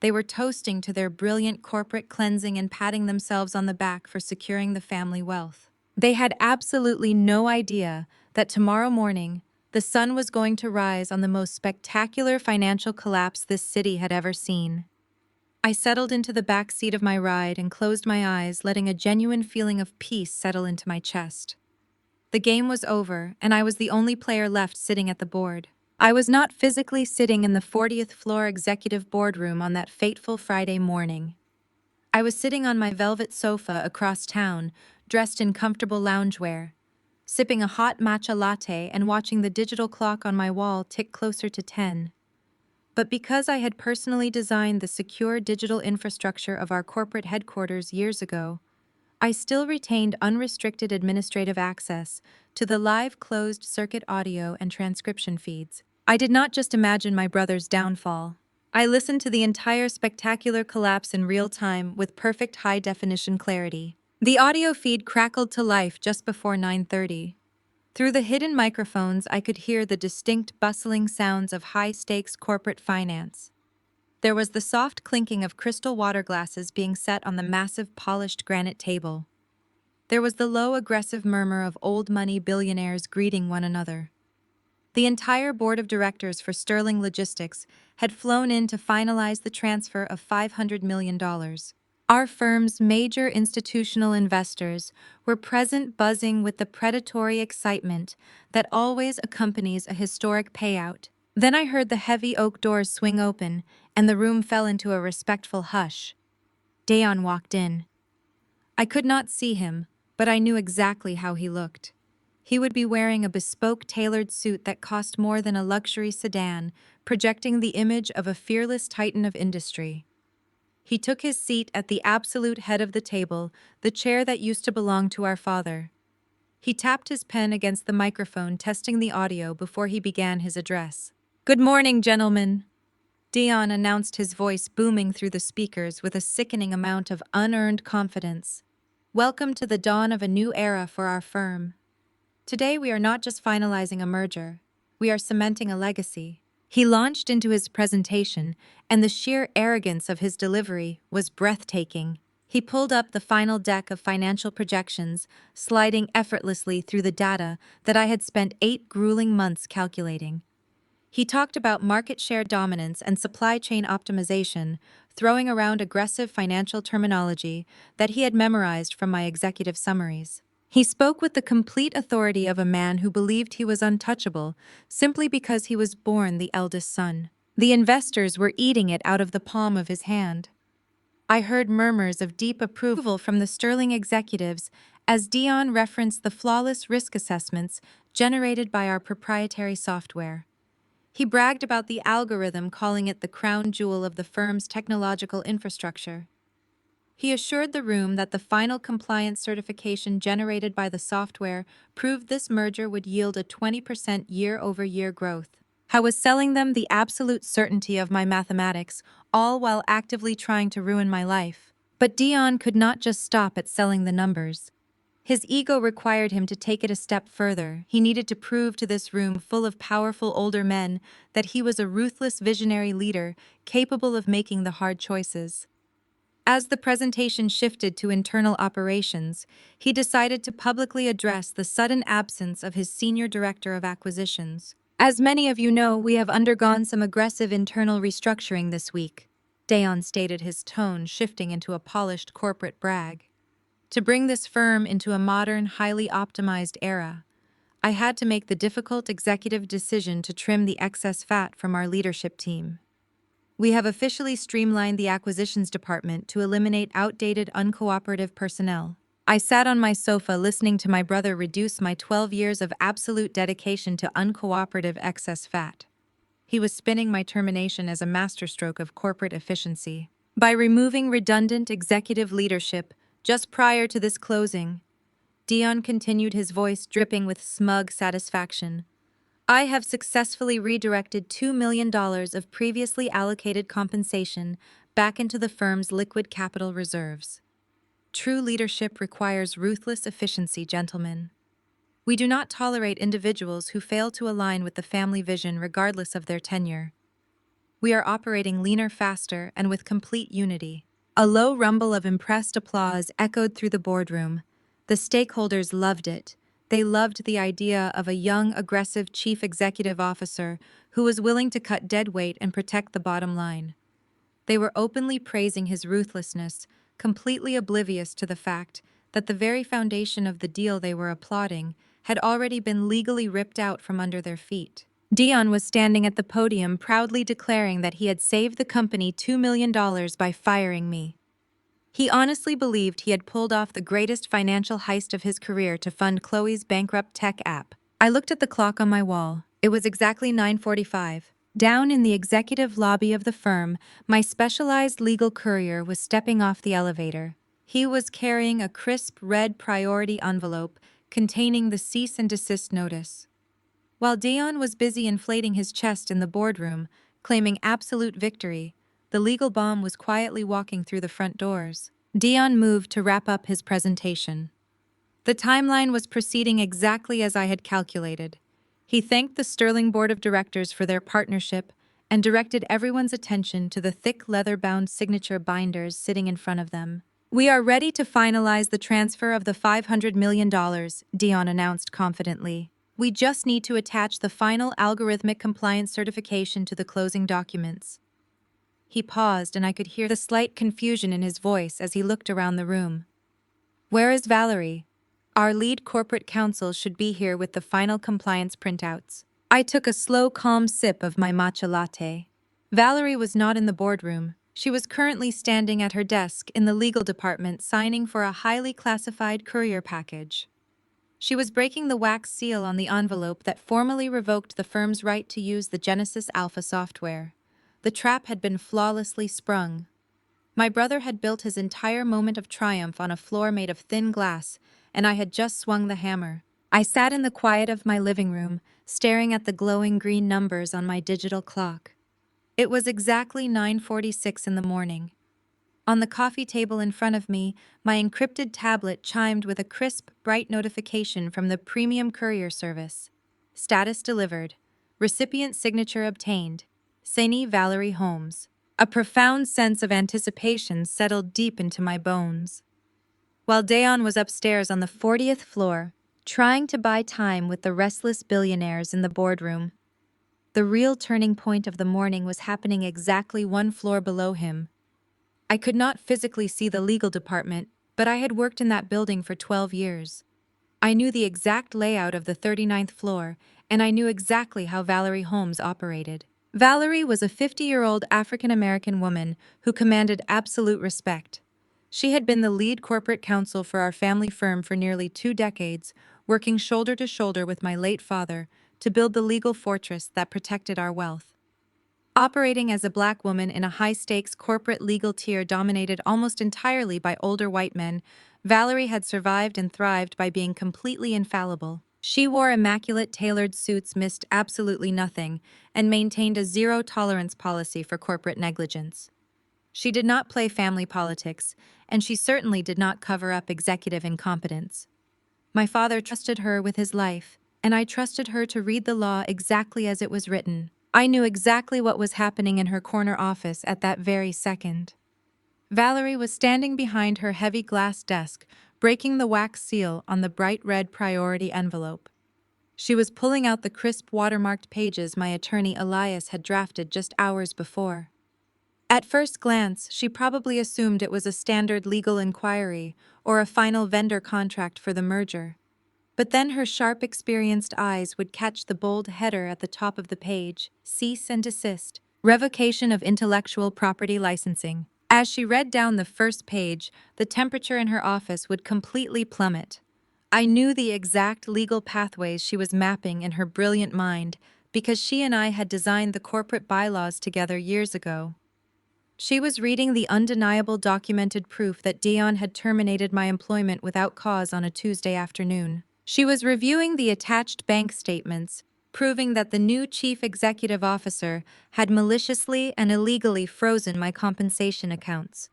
They were toasting to their brilliant corporate cleansing and patting themselves on the back for securing the family wealth. They had absolutely no idea that tomorrow morning, the sun was going to rise on the most spectacular financial collapse this city had ever seen. I settled into the back seat of my ride and closed my eyes, letting a genuine feeling of peace settle into my chest. The game was over, and I was the only player left sitting at the board. I was not physically sitting in the 40th floor executive boardroom on that fateful Friday morning. I was sitting on my velvet sofa across town, dressed in comfortable loungewear, sipping a hot matcha latte and watching the digital clock on my wall tick closer to 10. But because I had personally designed the secure digital infrastructure of our corporate headquarters years ago, I still retained unrestricted administrative access to the live closed-circuit audio and transcription feeds. I did not just imagine my brother's downfall. I listened to the entire spectacular collapse in real time with perfect high-definition clarity. The audio feed crackled to life just before 9:30. Through the hidden microphones, I could hear the distinct bustling sounds of high-stakes corporate finance. There was the soft clinking of crystal water glasses being set on the massive polished granite table. There was the low aggressive murmur of old money billionaires greeting one another. The entire board of directors for Sterling Logistics had flown in to finalize the transfer of $500 million. Our firm's major institutional investors were present, buzzing with the predatory excitement that always accompanies a historic payout. Then I heard the heavy oak doors swing open, and the room fell into a respectful hush. Dayon walked in. I could not see him, but I knew exactly how he looked. He would be wearing a bespoke tailored suit that cost more than a luxury sedan, projecting the image of a fearless titan of industry. He took his seat at the absolute head of the table, the chair that used to belong to our father. He tapped his pen against the microphone, testing the audio before he began his address. "Good morning, gentlemen," Dion announced, his voice booming through the speakers with a sickening amount of unearned confidence. "Welcome to the dawn of a new era for our firm. Today we are not just finalizing a merger, we are cementing a legacy." He launched into his presentation, and the sheer arrogance of his delivery was breathtaking. He pulled up the final deck of financial projections, sliding effortlessly through the data that I had spent 8 grueling months calculating. He talked about market share dominance and supply chain optimization, throwing around aggressive financial terminology that he had memorized from my executive summaries. He spoke with the complete authority of a man who believed he was untouchable simply because he was born the eldest son. The investors were eating it out of the palm of his hand. I heard murmurs of deep approval from the Sterling executives as Dion referenced the flawless risk assessments generated by our proprietary software. He bragged about the algorithm, calling it the crown jewel of the firm's technological infrastructure. He assured the room that the final compliance certification generated by the software proved this merger would yield a 20% year-over-year growth. I was selling them the absolute certainty of my mathematics, all while actively trying to ruin my life. But Dion could not just stop at selling the numbers. His ego required him to take it a step further. He needed to prove to this room full of powerful older men that he was a ruthless visionary leader capable of making the hard choices. As the presentation shifted to internal operations, he decided to publicly address the sudden absence of his senior director of acquisitions. "As many of you know, we have undergone some aggressive internal restructuring this week," Dayon stated, his tone shifting into a polished corporate brag. "To bring this firm into a modern, highly optimized era, I had to make the difficult executive decision to trim the excess fat from our leadership team. We have officially streamlined the acquisitions department to eliminate outdated, uncooperative personnel. I sat on my sofa listening to my brother reduce my 12 years of absolute dedication to uncooperative excess fat. He was spinning my termination as a masterstroke of corporate efficiency. By removing redundant executive leadership just prior to this closing, Dion continued, his voice dripping with smug satisfaction. I have successfully redirected $2 million of previously allocated compensation back into the firm's liquid capital reserves. True leadership requires ruthless efficiency, gentlemen. We do not tolerate individuals who fail to align with the family vision regardless of their tenure. We are operating leaner, faster, and with complete unity. A low rumble of impressed applause echoed through the boardroom. The stakeholders loved it. They loved the idea of a young, aggressive chief executive officer who was willing to cut dead weight and protect the bottom line. They were openly praising his ruthlessness, completely oblivious to the fact that the very foundation of the deal they were applauding had already been legally ripped out from under their feet. Dion was standing at the podium proudly declaring that he had saved the company $2 million by firing me. He honestly believed he had pulled off the greatest financial heist of his career to fund Chloe's bankrupt tech app. I looked at the clock on my wall. It was exactly 9:45. Down in the executive lobby of the firm, my specialized legal courier was stepping off the elevator. He was carrying a crisp red priority envelope containing the cease and desist notice. While Dion was busy inflating his chest in the boardroom, claiming absolute victory, the legal bomb was quietly walking through the front doors. Dion moved to wrap up his presentation. The timeline was proceeding exactly as I had calculated. He thanked the Sterling Board of Directors for their partnership and directed everyone's attention to the thick leather-bound signature binders sitting in front of them. We are ready to finalize the transfer of the $500 million, Dion announced confidently. We just need to attach the final algorithmic compliance certification to the closing documents. He paused, and I could hear the slight confusion in his voice as he looked around the room. Where is Valerie? Our lead corporate counsel should be here with the final compliance printouts. I took a slow, calm sip of my matcha latte. Valerie was not in the boardroom. She was currently standing at her desk in the legal department signing for a highly classified courier package. She was breaking the wax seal on the envelope that formally revoked the firm's right to use the Genesis Alpha software. The trap had been flawlessly sprung. My brother had built his entire moment of triumph on a floor made of thin glass, and I had just swung the hammer. I sat in the quiet of my living room, staring at the glowing green numbers on my digital clock. It was exactly 9:46 in the morning. On the coffee table in front of me, my encrypted tablet chimed with a crisp, bright notification from the premium courier service. Status delivered. Recipient signature obtained. Saini Valerie Holmes. A profound sense of anticipation settled deep into my bones. While Dayon was upstairs on the 40th floor, trying to buy time with the restless billionaires in the boardroom, the real turning point of the morning was happening exactly one floor below him. I could not physically see the legal department, but I had worked in that building for 12 years. I knew the exact layout of the 39th floor, and I knew exactly how Valerie Holmes operated. Valerie was a 50-year-old African-American woman who commanded absolute respect. She had been the lead corporate counsel for our family firm for nearly 2 decades, working shoulder to shoulder with my late father to build the legal fortress that protected our wealth. Operating as a black woman in a high-stakes corporate legal tier dominated almost entirely by older white men, Valerie had survived and thrived by being completely infallible. She wore immaculate tailored suits, missed absolutely nothing, and maintained a zero-tolerance policy for corporate negligence. She did not play family politics, and she certainly did not cover up executive incompetence. My father trusted her with his life, and I trusted her to read the law exactly as it was written. I knew exactly what was happening in her corner office at that very second. Valerie was standing behind her heavy glass desk, breaking the wax seal on the bright red priority envelope. She was pulling out the crisp watermarked pages my attorney Elias had drafted just hours before. At first glance, she probably assumed it was a standard legal inquiry or a final vendor contract for the merger. But then her sharp, experienced eyes would catch the bold header at the top of the page: cease and desist, revocation of intellectual property licensing. As she read down the first page, the temperature in her office would completely plummet. I knew the exact legal pathways she was mapping in her brilliant mind because she and I had designed the corporate bylaws together years ago. She was reading the undeniable documented proof that Dion had terminated my employment without cause on a Tuesday afternoon. She was reviewing the attached bank statements, proving that the new chief executive officer had maliciously and illegally frozen my compensation accounts.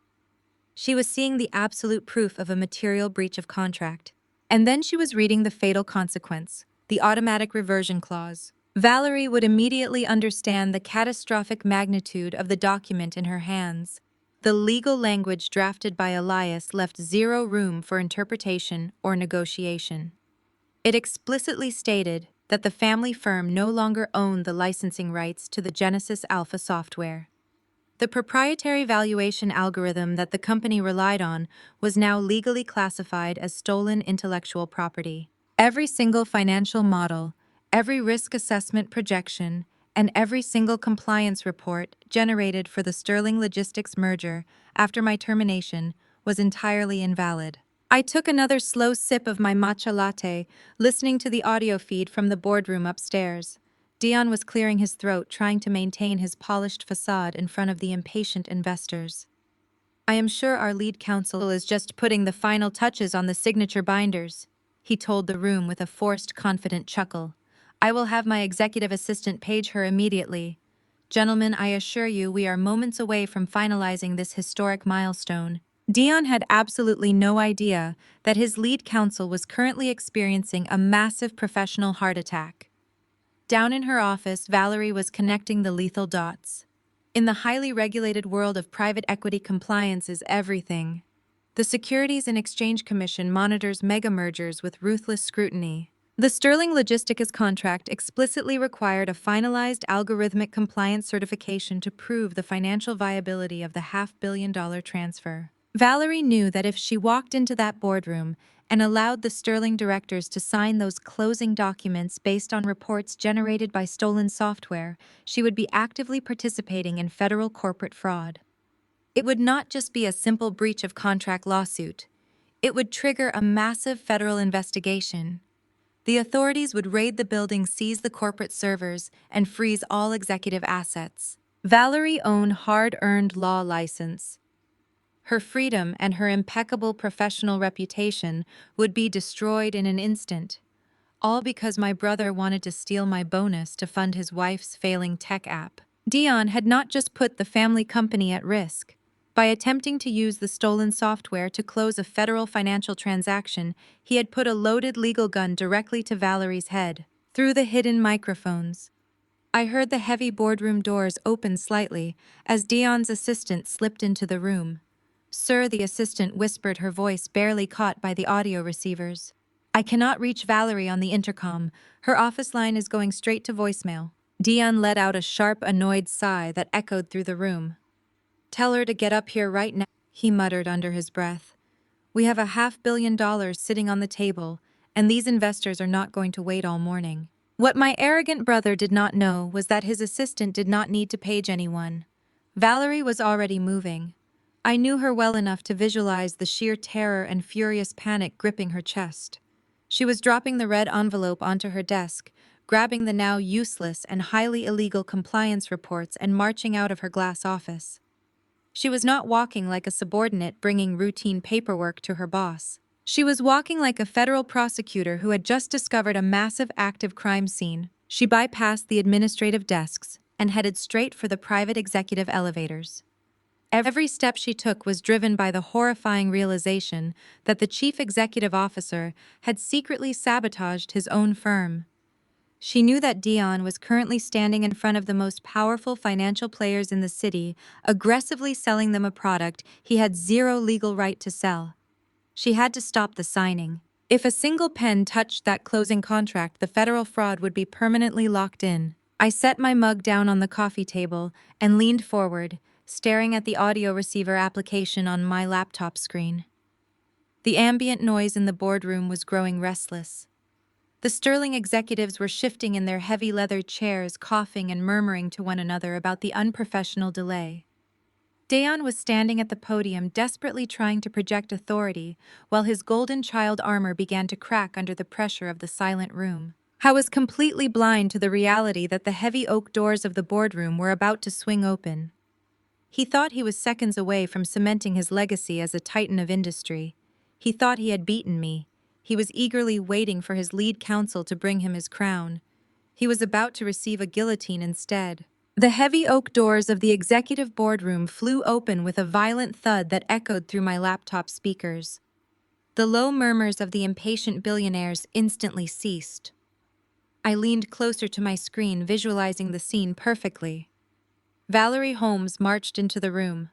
She was seeing the absolute proof of a material breach of contract. And then she was reading the fatal consequence, the automatic reversion clause. Valerie would immediately understand the catastrophic magnitude of the document in her hands. The legal language drafted by Elias left zero room for interpretation or negotiation. It explicitly stated that the family firm no longer owned the licensing rights to the Genesis Alpha software. The proprietary valuation algorithm that the company relied on was now legally classified as stolen intellectual property. Every single financial model, every risk assessment projection, and every single compliance report generated for the Sterling Logistics merger after my termination was entirely invalid. I took another slow sip of my matcha latte, listening to the audio feed from the boardroom upstairs. Dion was clearing his throat, trying to maintain his polished facade in front of the impatient investors. "I am sure our lead counsel is just putting the final touches on the signature binders," he told the room with a forced, confident chuckle. "I will have my executive assistant page her immediately. Gentlemen, I assure you we are moments away from finalizing this historic milestone." Dion had absolutely no idea that his lead counsel was currently experiencing a massive professional heart attack. Down in her office, Valerie was connecting the lethal dots. In the highly regulated world of private equity, compliance is everything. The Securities and Exchange Commission monitors mega mergers with ruthless scrutiny. The Sterling Logistics contract explicitly required a finalized algorithmic compliance certification to prove the financial viability of the $500 million transfer. Valerie knew that if she walked into that boardroom and allowed the Sterling directors to sign those closing documents based on reports generated by stolen software, she would be actively participating in federal corporate fraud. It would not just be a simple breach of contract lawsuit. It would trigger a massive federal investigation. The authorities would raid the building, seize the corporate servers, and freeze all executive assets. Valerie owned hard-earned law license. Her freedom and her impeccable professional reputation would be destroyed in an instant, all because my brother wanted to steal my bonus to fund his wife's failing tech app. Dion had not just put the family company at risk. By attempting to use the stolen software to close a federal financial transaction, he had put a loaded legal gun directly to Valerie's head. Through the hidden microphones, I heard the heavy boardroom doors open slightly as Dion's assistant slipped into the room. "Sir," the assistant whispered, her voice barely caught by the audio receivers. "I cannot reach Valerie on the intercom. Her office line is going straight to voicemail." Dion let out a sharp, annoyed sigh that echoed through the room. "Tell her to get up here right now," he muttered under his breath. "We have $500 million sitting on the table, and these investors are not going to wait all morning." What my arrogant brother did not know was that his assistant did not need to page anyone. Valerie was already moving. I knew her well enough to visualize the sheer terror and furious panic gripping her chest. She was dropping the red envelope onto her desk, grabbing the now useless and highly illegal compliance reports, and marching out of her glass office. She was not walking like a subordinate bringing routine paperwork to her boss. She was walking like a federal prosecutor who had just discovered a massive active crime scene. She bypassed the administrative desks and headed straight for the private executive elevators. Every step she took was driven by the horrifying realization that the chief executive officer had secretly sabotaged his own firm. She knew that Dion was currently standing in front of the most powerful financial players in the city, aggressively selling them a product he had zero legal right to sell. She had to stop the signing. If a single pen touched that closing contract, the federal fraud would be permanently locked in. I set my mug down on the coffee table and leaned forward, staring at the audio receiver application on my laptop screen. The ambient noise in the boardroom was growing restless. The Sterling executives were shifting in their heavy leather chairs, coughing and murmuring to one another about the unprofessional delay. Dayon was standing at the podium, desperately trying to project authority, while his golden child armor began to crack under the pressure of the silent room. I was completely blind to the reality that the heavy oak doors of the boardroom were about to swing open. He thought he was seconds away from cementing his legacy as a titan of industry. He thought he had beaten me. He was eagerly waiting for his lead counsel to bring him his crown. He was about to receive a guillotine instead. The heavy oak doors of the executive boardroom flew open with a violent thud that echoed through my laptop speakers. The low murmurs of the impatient billionaires instantly ceased. I leaned closer to my screen, visualizing the scene perfectly. Valerie Holmes marched into the room.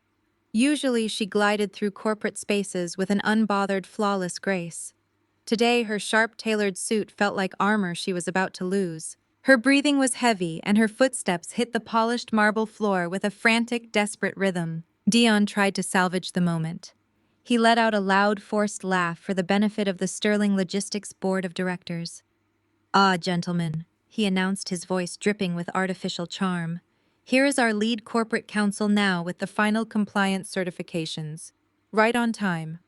Usually she glided through corporate spaces with an unbothered, flawless grace. Today her sharp-tailored suit felt like armor she was about to lose. Her breathing was heavy, and her footsteps hit the polished marble floor with a frantic, desperate rhythm. Dion tried to salvage the moment. He let out a loud, forced laugh for the benefit of the Sterling Logistics Board of Directors. "Ah, gentlemen," he announced, his voice dripping with artificial charm. "Here is our lead corporate counsel now with the final compliance certifications. Right on time.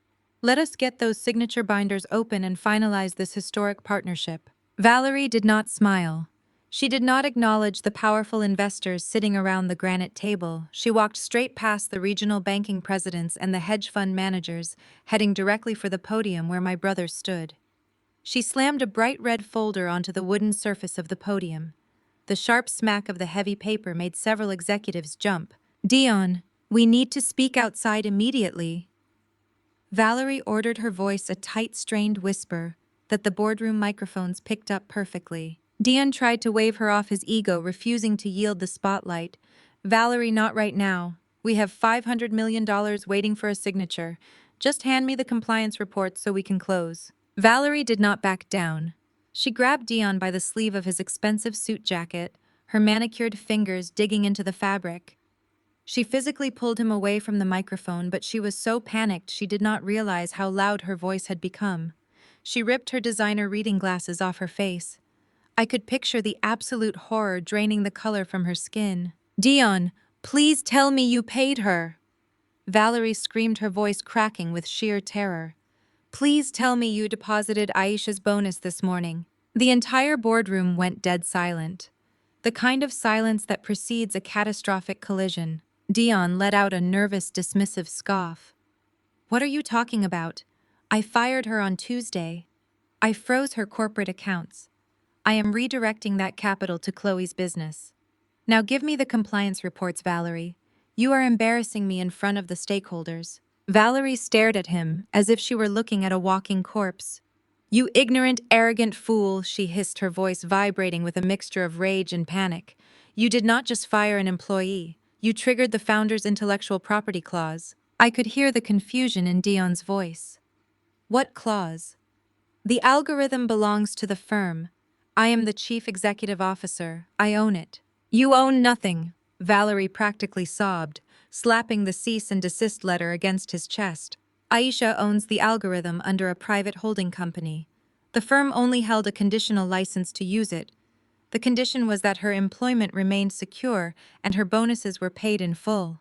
Let us get those signature binders open and finalize this historic partnership." Valerie did not smile. She did not acknowledge the powerful investors sitting around the granite table. She walked straight past the regional banking presidents and the hedge fund managers, heading directly for the podium where my brother stood. She slammed a bright red folder onto the wooden surface of the podium. The sharp smack of the heavy paper made several executives jump. "Dion, we need to speak outside immediately." Valerie ordered, her voice a tight, strained whisper that the boardroom microphones picked up perfectly. Dion tried to wave her off his ego, refusing to yield the spotlight. "Valerie, not right now. We have $500 million waiting for a signature. Just hand me the compliance report so we can close." Valerie did not back down. She grabbed Dion by the sleeve of his expensive suit jacket, her manicured fingers digging into the fabric. She physically pulled him away from the microphone, but she was so panicked she did not realize how loud her voice had become. She ripped her designer reading glasses off her face. I could picture the absolute horror draining the color from her skin. "Dion, please tell me you paid her." Valerie screamed, her voice cracking with sheer terror. "Please tell me you deposited Aisha's bonus this morning." The entire boardroom went dead silent. The kind of silence that precedes a catastrophic collision. Dion let out a nervous, dismissive scoff. "What are you talking about? I fired her on Tuesday. I froze her corporate accounts. I am redirecting that capital to Chloe's business. Now give me the compliance reports, Valerie. You are embarrassing me in front of the stakeholders." Valerie stared at him as if she were looking at a walking corpse. "You ignorant, arrogant fool," she hissed, her voice vibrating with a mixture of rage and panic. "You did not just fire an employee. You triggered the founder's intellectual property clause." I could hear the confusion in Dion's voice. "What clause?" "The algorithm belongs to the firm. I am the chief executive officer. I own it." "You own nothing," Valerie practically sobbed, slapping the cease and desist letter against his chest. "Aisha owns the algorithm under a private holding company. The firm only held a conditional license to use it. The condition was that her employment remained secure and her bonuses were paid in full.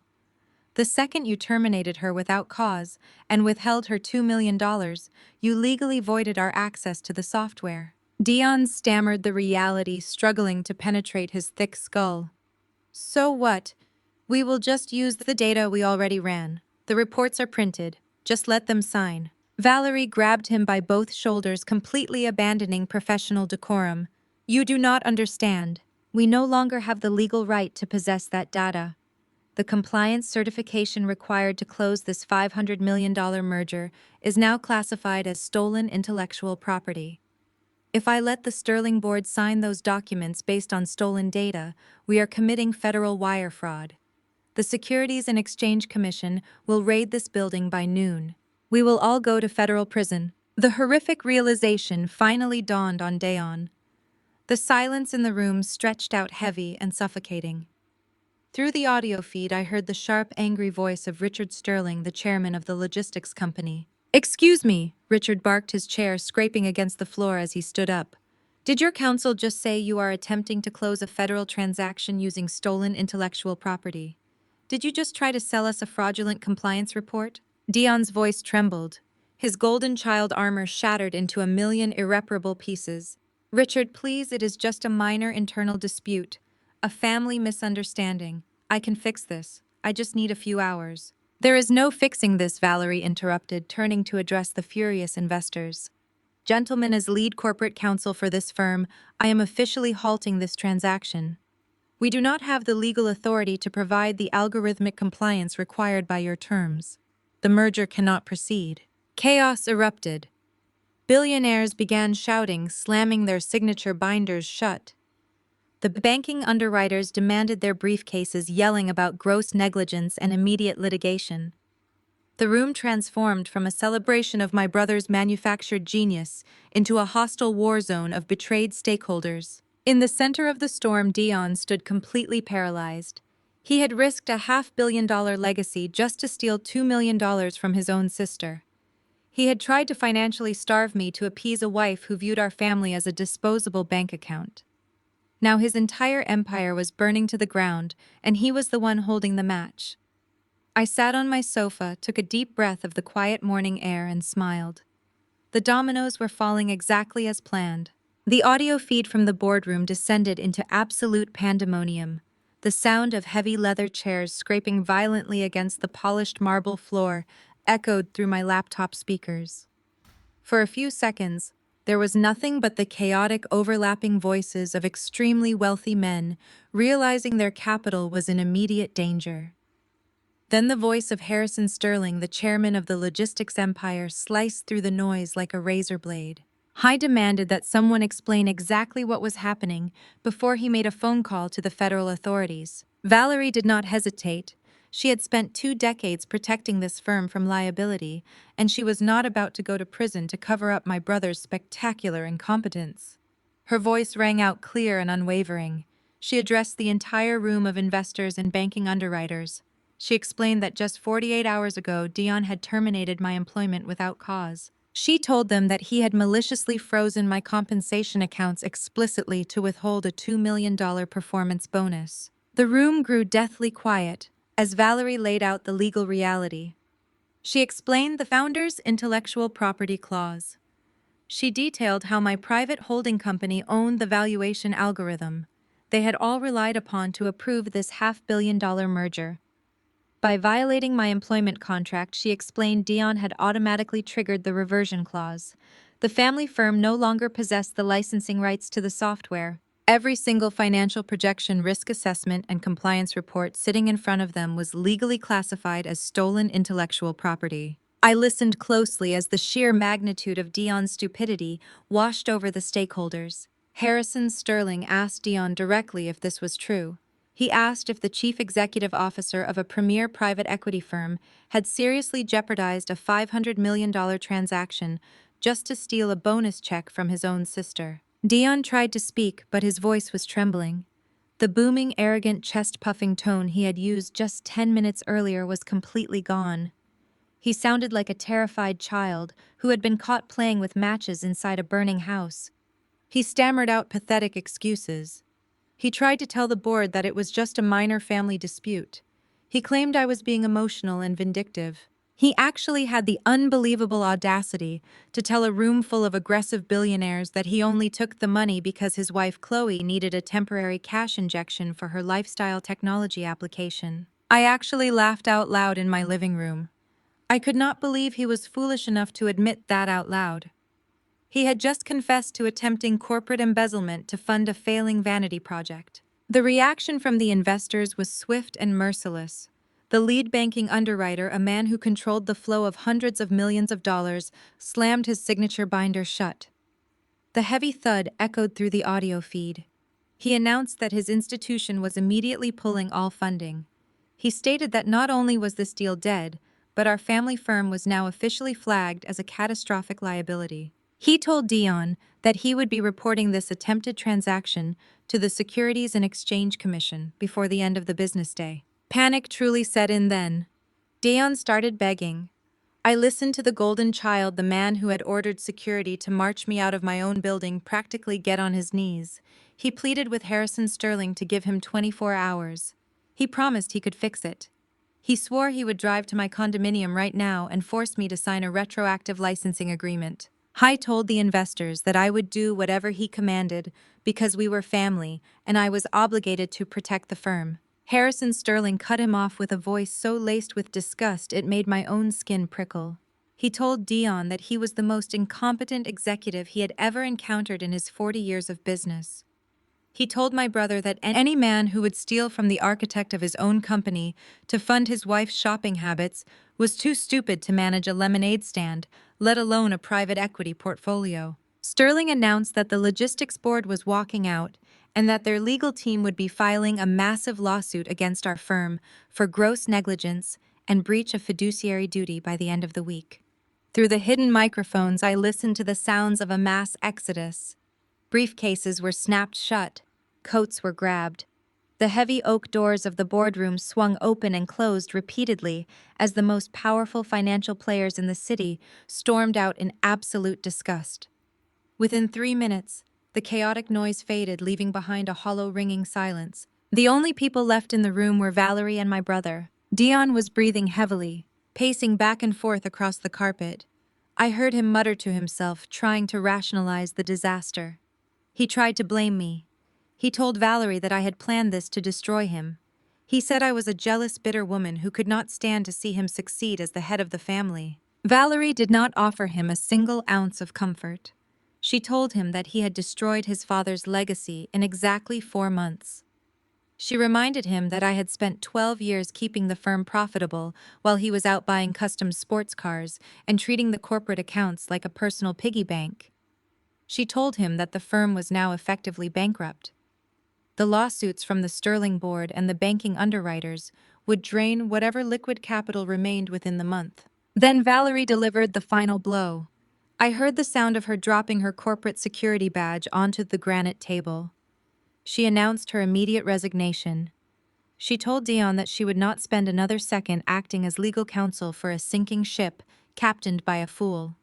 The second you terminated her without cause and withheld her $2 million, you legally voided our access to the software." Dion stammered the reality, struggling to penetrate his thick skull. "So what? We will just use the data we already ran. The reports are printed. Just let them sign." Valerie grabbed him by both shoulders, completely abandoning professional decorum. "You do not understand. We no longer have the legal right to possess that data. The compliance certification required to close this $500 million merger is now classified as stolen intellectual property. If I let the Sterling board sign those documents based on stolen data, we are committing federal wire fraud. The Securities and Exchange Commission will raid this building by noon. We will all go to federal prison." The horrific realization finally dawned on Dayon. The silence in the room stretched out heavy and suffocating. Through the audio feed, I heard the sharp, angry voice of Richard Sterling, the chairman of the logistics company. "Excuse me," Richard barked, his chair scraping against the floor as he stood up. Did your counsel just say you are attempting to close a federal transaction using stolen intellectual property? Did you just try to sell us a fraudulent compliance report? Dion's voice trembled. His golden child armor shattered into a million irreparable pieces. Richard, please, it is just a minor internal dispute. A family misunderstanding. I can fix this. I just need a few hours. There is no fixing this, Valerie interrupted, turning to address the furious investors. Gentlemen, as lead corporate counsel for this firm, I am officially halting this transaction. We do not have the legal authority to provide the algorithmic compliance required by your terms. The merger cannot proceed. Chaos erupted. Billionaires began shouting, slamming their signature binders shut. The banking underwriters demanded their briefcases, yelling about gross negligence and immediate litigation. The room transformed from a celebration of my brother's manufactured genius into a hostile war zone of betrayed stakeholders. In the center of the storm, Dion stood completely paralyzed. He had risked a $500 million legacy just to steal $2 million from his own sister. He had tried to financially starve me to appease a wife who viewed our family as a disposable bank account. Now his entire empire was burning to the ground, and he was the one holding the match. I sat on my sofa, took a deep breath of the quiet morning air, and smiled. The dominoes were falling exactly as planned. The audio feed from the boardroom descended into absolute pandemonium. The sound of heavy leather chairs scraping violently against the polished marble floor echoed through my laptop speakers. For a few seconds, there was nothing but the chaotic, overlapping voices of extremely wealthy men realizing their capital was in immediate danger. Then the voice of Harrison Sterling, the chairman of the logistics empire, sliced through the noise like a razor blade. He demanded that someone explain exactly what was happening before he made a phone call to the federal authorities. Valerie did not hesitate. She had spent 2 decades protecting this firm from liability, and she was not about to go to prison to cover up my brother's spectacular incompetence. Her voice rang out clear and unwavering. She addressed the entire room of investors and banking underwriters. She explained that just 48 hours ago, Dion had terminated my employment without cause. She told them that he had maliciously frozen my compensation accounts explicitly to withhold a $2 million performance bonus. The room grew deathly quiet as Valerie laid out the legal reality. She explained the founder's intellectual property clause. She detailed how my private holding company owned the valuation algorithm they had all relied upon to approve this $500 million merger. By violating my employment contract, she explained, Dion had automatically triggered the reversion clause. The family firm no longer possessed the licensing rights to the software. Every single financial projection, risk assessment, and compliance report sitting in front of them was legally classified as stolen intellectual property. I listened closely as the sheer magnitude of Dion's stupidity washed over the stakeholders. Harrison Sterling asked Dion directly if this was true. He asked if the chief executive officer of a premier private equity firm had seriously jeopardized a $500 million transaction just to steal a bonus check from his own sister. Dion tried to speak, but his voice was trembling. The booming, arrogant, chest-puffing tone he had used just 10 minutes earlier was completely gone. He sounded like a terrified child who had been caught playing with matches inside a burning house. He stammered out pathetic excuses. He tried to tell the board that it was just a minor family dispute. He claimed I was being emotional and vindictive. He actually had the unbelievable audacity to tell a room full of aggressive billionaires that he only took the money because his wife Chloe needed a temporary cash injection for her lifestyle technology application. I actually laughed out loud in my living room. I could not believe he was foolish enough to admit that out loud. He had just confessed to attempting corporate embezzlement to fund a failing vanity project. The reaction from the investors was swift and merciless. The lead banking underwriter, a man who controlled the flow of hundreds of millions of dollars, slammed his signature binder shut. The heavy thud echoed through the audio feed. He announced that his institution was immediately pulling all funding. He stated that not only was this deal dead, but our family firm was now officially flagged as a catastrophic liability. He told Dion that he would be reporting this attempted transaction to the Securities and Exchange Commission before the end of the business day. Panic truly set in then. Dion started begging. I listened to the golden child, the man who had ordered security to march me out of my own building, practically get on his knees. He pleaded with Harrison Sterling to give him 24 hours. He promised he could fix it. He swore he would drive to my condominium right now and force me to sign a retroactive licensing agreement. I told the investors that I would do whatever he commanded because we were family and I was obligated to protect the firm. Harrison Sterling cut him off with a voice so laced with disgust it made my own skin prickle. He told Dion that he was the most incompetent executive he had ever encountered in his 40 years of business. He told my brother that any man who would steal from the architect of his own company to fund his wife's shopping habits was too stupid to manage a lemonade stand, let alone a private equity portfolio. Sterling announced that the logistics board was walking out and that their legal team would be filing a massive lawsuit against our firm for gross negligence and breach of fiduciary duty by the end of the week. Through the hidden microphones, I listened to the sounds of a mass exodus. Briefcases were snapped shut, coats were grabbed. The heavy oak doors of the boardroom swung open and closed repeatedly as the most powerful financial players in the city stormed out in absolute disgust. Within 3 minutes, the chaotic noise faded, leaving behind a hollow, ringing silence. The only people left in the room were Valerie and my brother. Dion was breathing heavily, pacing back and forth across the carpet. I heard him mutter to himself, trying to rationalize the disaster. He tried to blame me. He told Valerie that I had planned this to destroy him. He said I was a jealous, bitter woman who could not stand to see him succeed as the head of the family. Valerie did not offer him a single ounce of comfort. She told him that he had destroyed his father's legacy in exactly 4 months. She reminded him that I had spent 12 years keeping the firm profitable while he was out buying custom sports cars and treating the corporate accounts like a personal piggy bank. She told him that the firm was now effectively bankrupt. The lawsuits from the Sterling board and the banking underwriters would drain whatever liquid capital remained within the month. Then Valerie delivered the final blow. I heard the sound of her dropping her corporate security badge onto the granite table. She announced her immediate resignation. She told Dion that she would not spend another second acting as legal counsel for a sinking ship captained by a fool.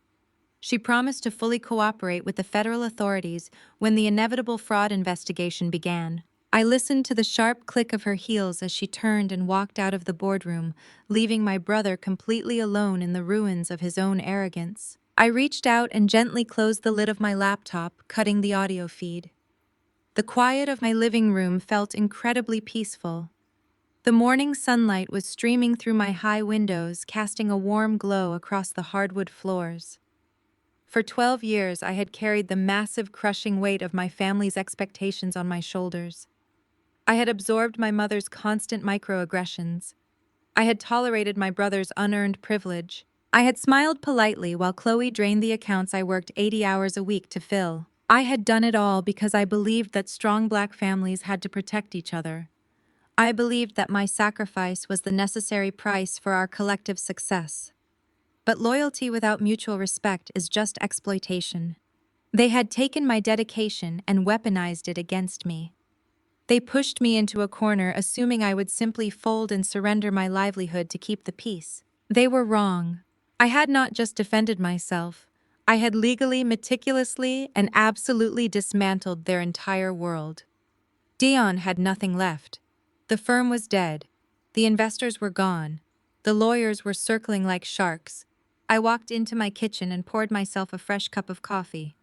She promised to fully cooperate with the federal authorities when the inevitable fraud investigation began. I listened to the sharp click of her heels as she turned and walked out of the boardroom, leaving my brother completely alone in the ruins of his own arrogance. I reached out and gently closed the lid of my laptop, cutting the audio feed. The quiet of my living room felt incredibly peaceful. The morning sunlight was streaming through my high windows, casting a warm glow across the hardwood floors. For 12 years, I had carried the massive, crushing weight of my family's expectations on my shoulders. I had absorbed my mother's constant microaggressions. I had tolerated my brother's unearned privilege. I had smiled politely while Chloe drained the accounts I worked 80 hours a week to fill. I had done it all because I believed that strong Black families had to protect each other. I believed that my sacrifice was the necessary price for our collective success. But loyalty without mutual respect is just exploitation. They had taken my dedication and weaponized it against me. They pushed me into a corner, assuming I would simply fold and surrender my livelihood to keep the peace. They were wrong. I had not just defended myself. I had legally, meticulously, and absolutely dismantled their entire world. Dion had nothing left. The firm was dead. The investors were gone. The lawyers were circling like sharks. I walked into my kitchen and poured myself a fresh cup of coffee.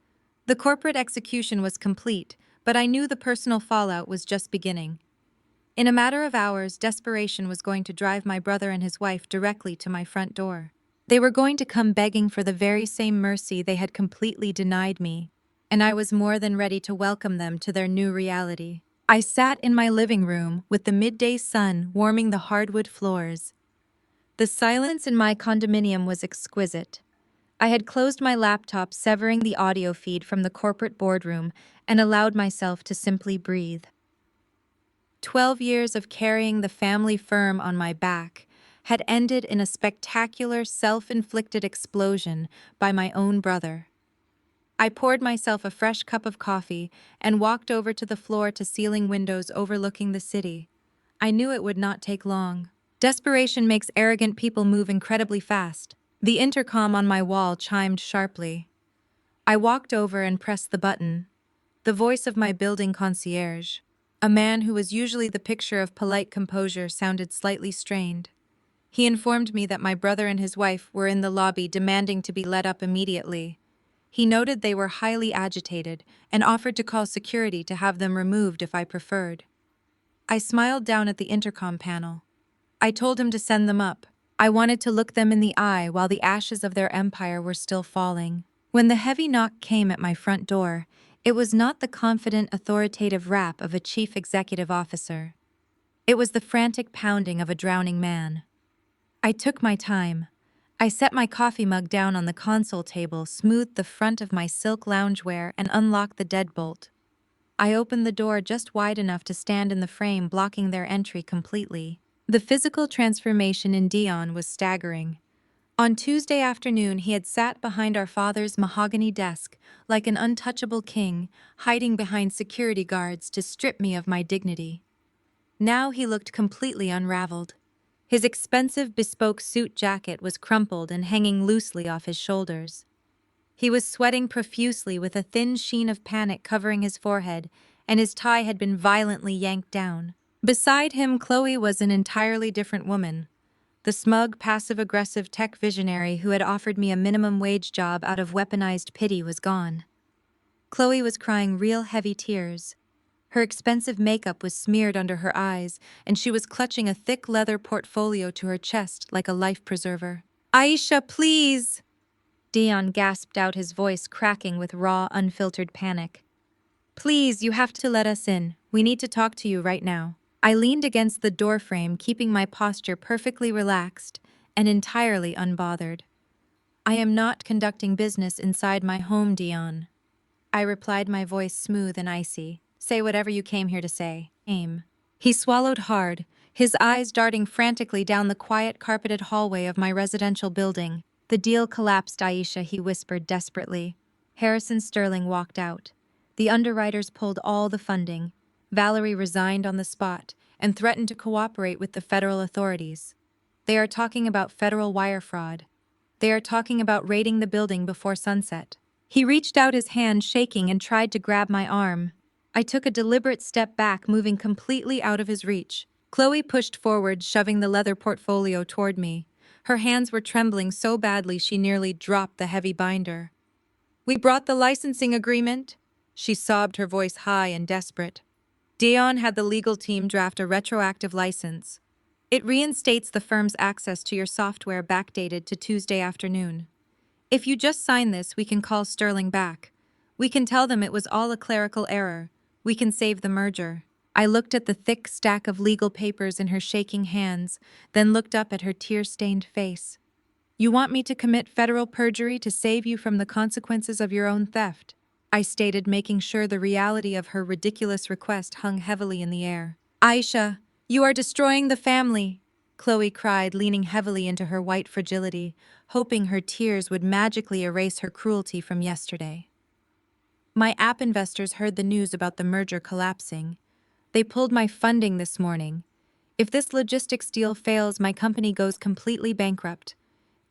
The corporate execution was complete, but I knew the personal fallout was just beginning. In a matter of hours, desperation was going to drive my brother and his wife directly to my front door. They were going to come begging for the very same mercy they had completely denied me, and I was more than ready to welcome them to their new reality. I sat in my living room with the midday sun warming the hardwood floors. The silence in my condominium was exquisite. I had closed my laptop, severing the audio feed from the corporate boardroom, and allowed myself to simply breathe. 12 years of carrying the family firm on my back had ended in a spectacular, self-inflicted explosion by my own brother. I poured myself a fresh cup of coffee and walked over to the floor-to-ceiling windows overlooking the city. I knew it would not take long. Desperation makes arrogant people move incredibly fast. The intercom on my wall chimed sharply. I walked over and pressed the button. The voice of my building concierge, a man who was usually the picture of polite composure, sounded slightly strained. He informed me that my brother and his wife were in the lobby demanding to be let up immediately. He noted they were highly agitated and offered to call security to have them removed if I preferred. I smiled down at the intercom panel. I told him to send them up. I wanted to look them in the eye while the ashes of their empire were still falling. When the heavy knock came at my front door, it was not the confident, authoritative rap of a chief executive officer. It was the frantic pounding of a drowning man. I took my time. I set my coffee mug down on the console table, smoothed the front of my silk loungewear, and unlocked the deadbolt. I opened the door just wide enough to stand in the frame, blocking their entry completely. The physical transformation in Dion was staggering. On Tuesday afternoon, he had sat behind our father's mahogany desk like an untouchable king, hiding behind security guards to strip me of my dignity. Now he looked completely unraveled. His expensive bespoke suit jacket was crumpled and hanging loosely off his shoulders. He was sweating profusely with a thin sheen of panic covering his forehead, and his tie had been violently yanked down. Beside him, Chloe was an entirely different woman. The smug, passive-aggressive tech visionary who had offered me a minimum wage job out of weaponized pity was gone. Chloe was crying real heavy tears. Her expensive makeup was smeared under her eyes, and she was clutching a thick leather portfolio to her chest like a life preserver. "Aisha, please!" Dion gasped out, his voice cracking with raw, unfiltered panic. "Please, you have to let us in. We need to talk to you right now." I leaned against the doorframe, keeping my posture perfectly relaxed and entirely unbothered. "I am not conducting business inside my home, Dion," I replied, my voice smooth and icy. "Say whatever you came here to say." Aim. He swallowed hard, his eyes darting frantically down the quiet, carpeted hallway of my residential building. "The deal collapsed, Aisha," he whispered desperately. Harrison Sterling walked out. The underwriters pulled all the funding. Valerie resigned on the spot and threatened to cooperate with the federal authorities. They are talking about federal wire fraud. They are talking about raiding the building before sunset. He reached out, his hand shaking, and tried to grab my arm. I took a deliberate step back, moving completely out of his reach. Chloe pushed forward, shoving the leather portfolio toward me. Her hands were trembling so badly she nearly dropped the heavy binder. "We brought the licensing agreement," she sobbed, her voice high and desperate. "Dion had the legal team draft a retroactive license. It reinstates the firm's access to your software backdated to Tuesday afternoon. If you just sign this, we can call Sterling back. We can tell them it was all a clerical error. We can save the merger." I looked at the thick stack of legal papers in her shaking hands, then looked up at her tear-stained face. "You want me to commit federal perjury to save you from the consequences of your own theft?" I stated, making sure the reality of her ridiculous request hung heavily in the air. "Aisha, you are destroying the family," Chloe cried, leaning heavily into her white fragility, hoping her tears would magically erase her cruelty from yesterday. "My app investors heard the news about the merger collapsing. They pulled my funding this morning. If this logistics deal fails, my company goes completely bankrupt.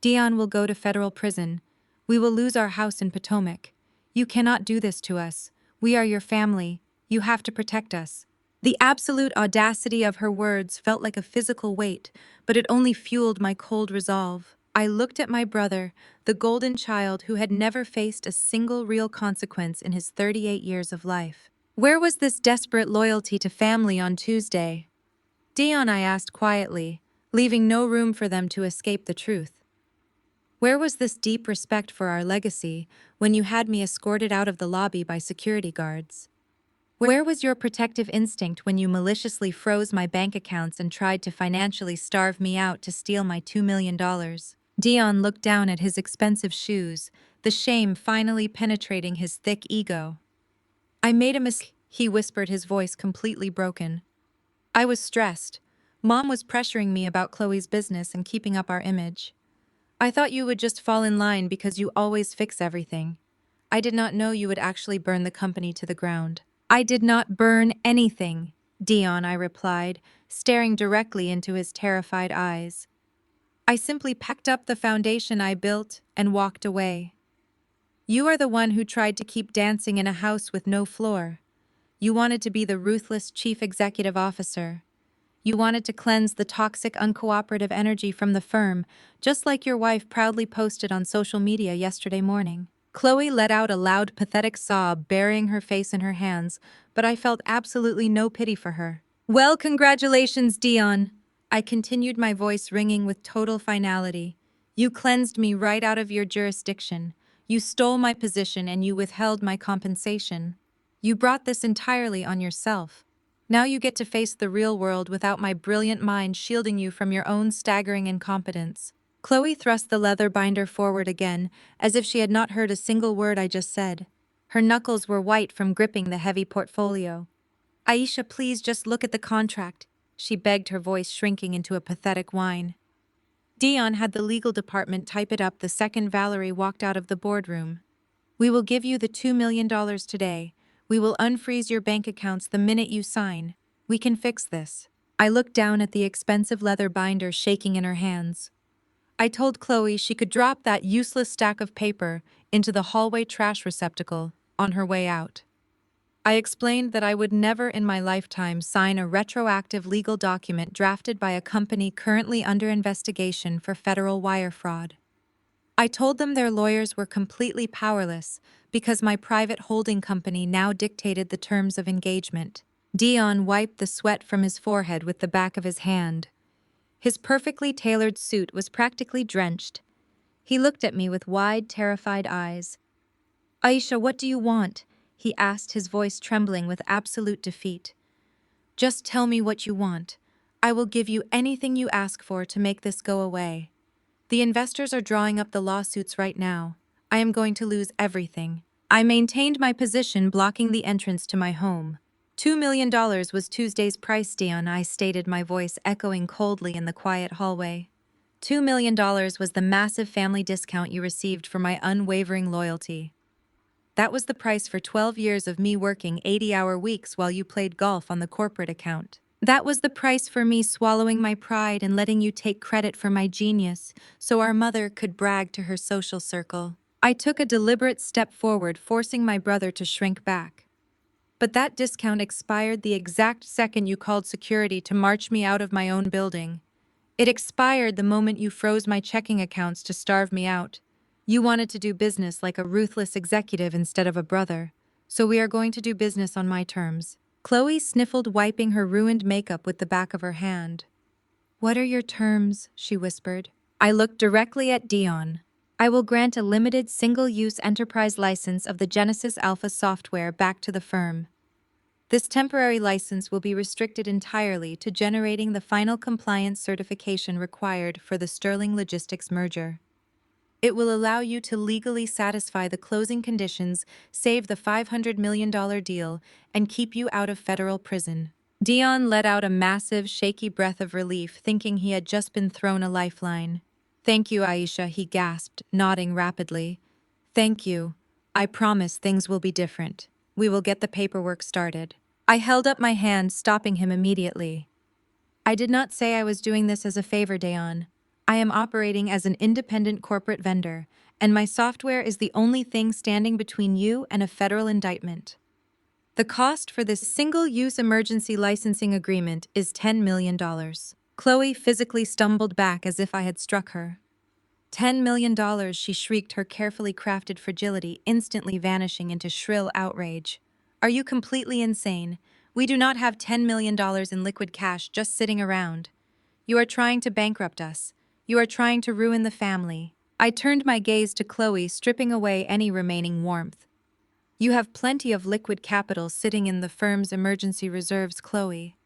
Dion will go to federal prison. We will lose our house in Potomac. You cannot do this to us. We are your family. You have to protect us." The absolute audacity of her words felt like a physical weight, but it only fueled my cold resolve. I looked at my brother, the golden child who had never faced a single real consequence in his 38 years of life. Where was this desperate loyalty to family on Tuesday? "Dion," I asked quietly, leaving no room for them to escape the truth. "Where was this deep respect for our legacy when you had me escorted out of the lobby by security guards? Where was your protective instinct when you maliciously froze my bank accounts and tried to financially starve me out to steal my $2 million? Dion looked down at his expensive shoes, the shame finally penetrating his thick ego. "I made a mistake," he whispered, his voice completely broken. "I was stressed. Mom was pressuring me about Chloe's business and keeping up our image. I thought you would just fall in line because you always fix everything. I did not know you would actually burn the company to the ground." "I did not burn anything, Dion," I replied, staring directly into his terrified eyes. I simply packed up the foundation I built and walked away. You are the one who tried to keep dancing in a house with no floor. You wanted to be the ruthless chief executive officer. You wanted to cleanse the toxic, uncooperative energy from the firm, just like your wife proudly posted on social media yesterday morning. Chloe let out a loud, pathetic sob, burying her face in her hands, but I felt absolutely no pity for her. Well, congratulations, Dion. I continued, my voice ringing with total finality. You cleansed me right out of your jurisdiction. You stole my position and you withheld my compensation. You brought this entirely on yourself. Now you get to face the real world without my brilliant mind shielding you from your own staggering incompetence. Chloe thrust the leather binder forward again, as if she had not heard a single word I just said. Her knuckles were white from gripping the heavy portfolio. Aisha, please just look at the contract, she begged, her voice shrinking into a pathetic whine. Dion had the legal department type it up the second Valerie walked out of the boardroom. We will give you the $2 million today. We will unfreeze your bank accounts the minute you sign. We can fix this. I looked down at the expensive leather binder shaking in her hands. I told Chloe she could drop that useless stack of paper into the hallway trash receptacle on her way out. I explained that I would never in my lifetime sign a retroactive legal document drafted by a company currently under investigation for federal wire fraud. I told them their lawyers were completely powerless because my private holding company now dictated the terms of engagement. Dion wiped the sweat from his forehead with the back of his hand. His perfectly tailored suit was practically drenched. He looked at me with wide, terrified eyes. Aisha, what do you want? He asked, his voice trembling with absolute defeat. Just tell me what you want. I will give you anything you ask for to make this go away. The investors are drawing up the lawsuits right now. I am going to lose everything. I maintained my position, blocking the entrance to my home. $2 million was Tuesday's price, Dion, I stated, my voice echoing coldly in the quiet hallway. $2 million was the massive family discount you received for my unwavering loyalty. That was the price for 12 years of me working 80-hour weeks while you played golf on the corporate account. That was the price for me swallowing my pride and letting you take credit for my genius so our mother could brag to her social circle. I took a deliberate step forward, forcing my brother to shrink back. But that discount expired the exact second you called security to march me out of my own building. It expired the moment you froze my checking accounts to starve me out. You wanted to do business like a ruthless executive instead of a brother, so we are going to do business on my terms. Chloe sniffled, wiping her ruined makeup with the back of her hand. What are your terms? She whispered. I looked directly at Dion. I will grant a limited single-use enterprise license of the Genesis Alpha software back to the firm. This temporary license will be restricted entirely to generating the final compliance certification required for the Sterling Logistics merger. It will allow you to legally satisfy the closing conditions, save the $500 million deal, and keep you out of federal prison. Dion let out a massive, shaky breath of relief, thinking he had just been thrown a lifeline. Thank you, Aisha, he gasped, nodding rapidly. Thank you. I promise things will be different. We will get the paperwork started. I held up my hand, stopping him immediately. I did not say I was doing this as a favor, Dion. I am operating as an independent corporate vendor, and my software is the only thing standing between you and a federal indictment. The cost for this single-use emergency licensing agreement is $10 million. Chloe physically stumbled back as if I had struck her. $10 million, she shrieked, her carefully crafted fragility instantly vanishing into shrill outrage. Are you completely insane? We do not have $10 million in liquid cash just sitting around. You are trying to bankrupt us. You are trying to ruin the family. I turned my gaze to Chloe, stripping away any remaining warmth. You have plenty of liquid capital sitting in the firm's emergency reserves, Chloe.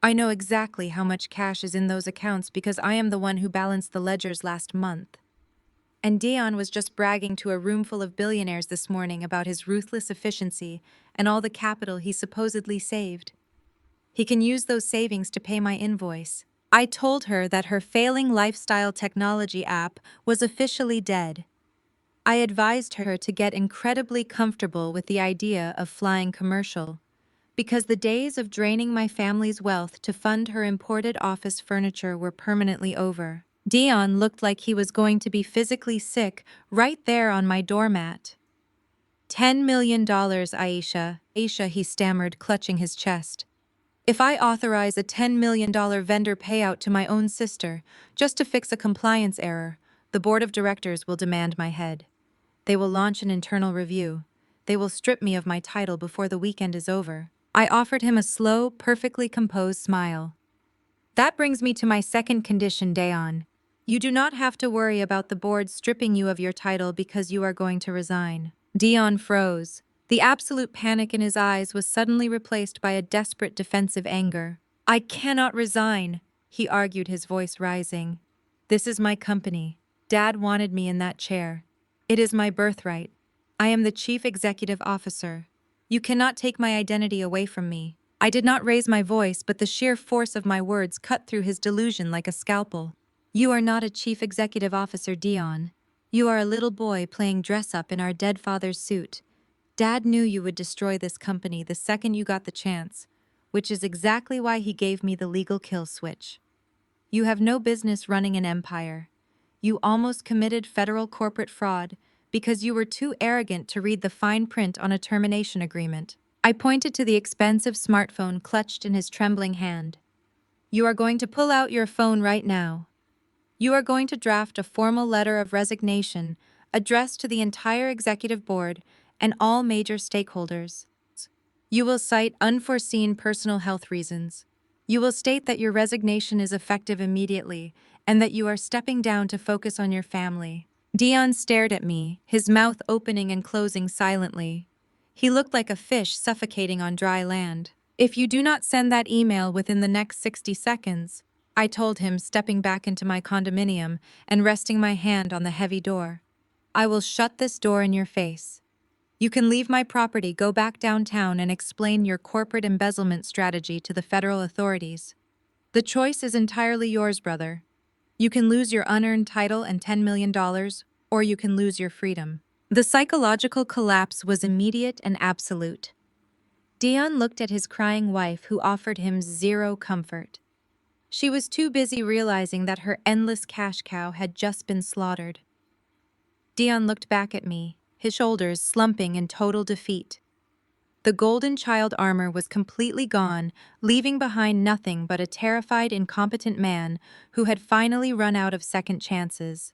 I know exactly how much cash is in those accounts because I am the one who balanced the ledgers last month. And Dion was just bragging to a room full of billionaires this morning about his ruthless efficiency and all the capital he supposedly saved. He can use those savings to pay my invoice. I told her that her failing lifestyle technology app was officially dead. I advised her to get incredibly comfortable with the idea of flying commercial, because the days of draining my family's wealth to fund her imported office furniture were permanently over. Dion looked like he was going to be physically sick right there on my doormat. $10 million, Aisha. Aisha, he stammered, clutching his chest. If I authorize a $10 million vendor payout to my own sister just to fix a compliance error, the board of directors will demand my head. They will launch an internal review. They will strip me of my title before the weekend is over. I offered him a slow, perfectly composed smile. That brings me to my second condition, Dayon. You do not have to worry about the board stripping you of your title because you are going to resign. Dion froze. The absolute panic in his eyes was suddenly replaced by a desperate defensive anger. I cannot resign, he argued, his voice rising. This is my company. Dad wanted me in that chair. It is my birthright. I am the chief executive officer. You cannot take my identity away from me. I did not raise my voice, but the sheer force of my words cut through his delusion like a scalpel. You are not a chief executive officer, Dion. You are a little boy playing dress-up in our dead father's suit. Dad knew you would destroy this company the second you got the chance, which is exactly why he gave me the legal kill switch. You have no business running an empire. You almost committed federal corporate fraud because you were too arrogant to read the fine print on a termination agreement. I pointed to the expensive smartphone clutched in his trembling hand. You are going to pull out your phone right now. You are going to draft a formal letter of resignation addressed to the entire executive board and all major stakeholders. You will cite unforeseen personal health reasons. You will state that your resignation is effective immediately and that you are stepping down to focus on your family. Dion stared at me, his mouth opening and closing silently. He looked like a fish suffocating on dry land. If you do not send that email within the next 60 seconds, I told him, stepping back into my condominium and resting my hand on the heavy door, I will shut this door in your face. You can leave my property, go back downtown, and explain your corporate embezzlement strategy to the federal authorities. The choice is entirely yours, brother. You can lose your unearned title and $10 million, or you can lose your freedom. The psychological collapse was immediate and absolute. Dion looked at his crying wife, who offered him zero comfort. She was too busy realizing that her endless cash cow had just been slaughtered. Dion looked back at me, his shoulders slumping in total defeat. The golden child armor was completely gone, leaving behind nothing but a terrified, incompetent man who had finally run out of second chances.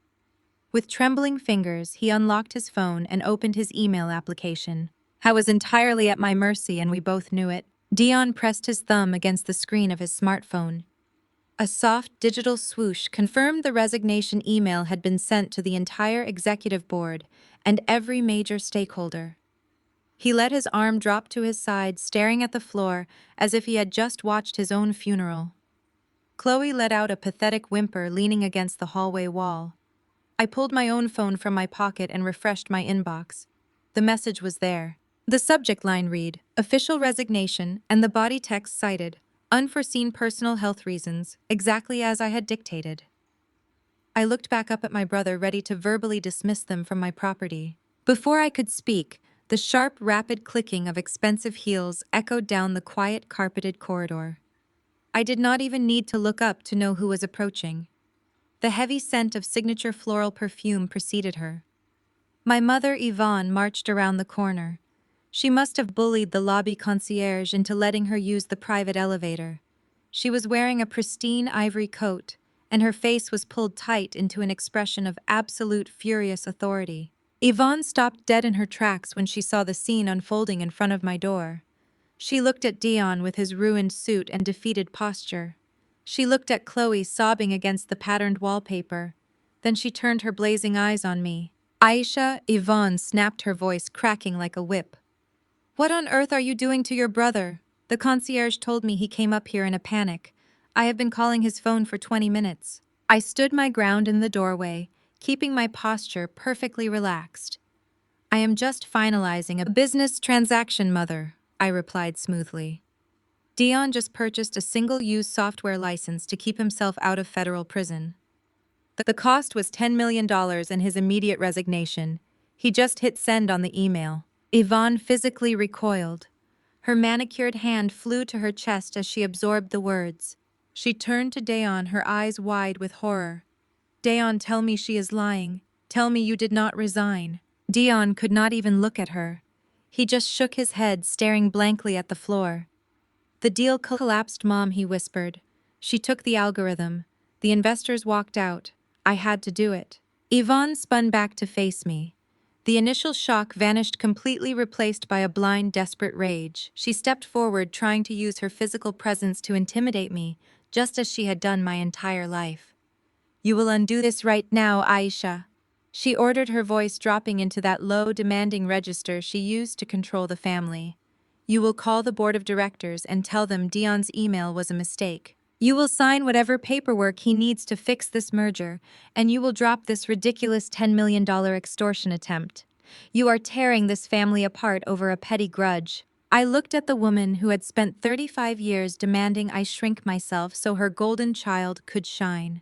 With trembling fingers, he unlocked his phone and opened his email application. I was entirely at my mercy, and we both knew it. Dion pressed his thumb against the screen of his smartphone. A soft digital swoosh confirmed the resignation email had been sent to the entire executive board and every major stakeholder. He let his arm drop to his side, staring at the floor as if he had just watched his own funeral. Chloe let out a pathetic whimper, leaning against the hallway wall. I pulled my own phone from my pocket and refreshed my inbox. The message was there. The subject line read, "Official resignation," and the body text cited, "Unforeseen personal health reasons," exactly as I had dictated. I looked back up at my brother, ready to verbally dismiss them from my property. Before I could speak, the sharp, rapid clicking of expensive heels echoed down the quiet, carpeted corridor. I did not even need to look up to know who was approaching. The heavy scent of signature floral perfume preceded her. My mother, Yvonne, marched around the corner. She must have bullied the lobby concierge into letting her use the private elevator. She was wearing a pristine ivory coat, and her face was pulled tight into an expression of absolute furious authority. Yvonne stopped dead in her tracks when she saw the scene unfolding in front of my door. She looked at Dion with his ruined suit and defeated posture. She looked at Chloe sobbing against the patterned wallpaper. Then she turned her blazing eyes on me. "Aisha," Yvonne snapped, her voice cracking like a whip. "What on earth are you doing to your brother? The concierge told me he came up here in a panic. I have been calling his phone for 20 minutes. I stood my ground in the doorway, keeping my posture perfectly relaxed. "I am just finalizing a business transaction, mother," I replied smoothly. Dion just purchased a single-use software license to keep himself out of federal prison. The cost was $10 million and his immediate resignation. He just hit send on the email. Yvonne physically recoiled. Her manicured hand flew to her chest as she absorbed the words. She turned to Dayon, her eyes wide with horror. Dion, tell me she is lying. Tell me you did not resign. Dion could not even look at her. He just shook his head, staring blankly at the floor. The deal collapsed, Mom, he whispered. She took the algorithm. The investors walked out. I had to do it. Yvonne spun back to face me. The initial shock vanished completely, replaced by a blind, desperate rage. She stepped forward, trying to use her physical presence to intimidate me, just as she had done my entire life. You will undo this right now, Aisha. She ordered, her voice dropping into that low, demanding register she used to control the family. You will call the board of directors and tell them Dion's email was a mistake. You will sign whatever paperwork he needs to fix this merger, and you will drop this ridiculous $10 million extortion attempt. You are tearing this family apart over a petty grudge. I looked at the woman who had spent 35 years demanding I shrink myself so her golden child could shine.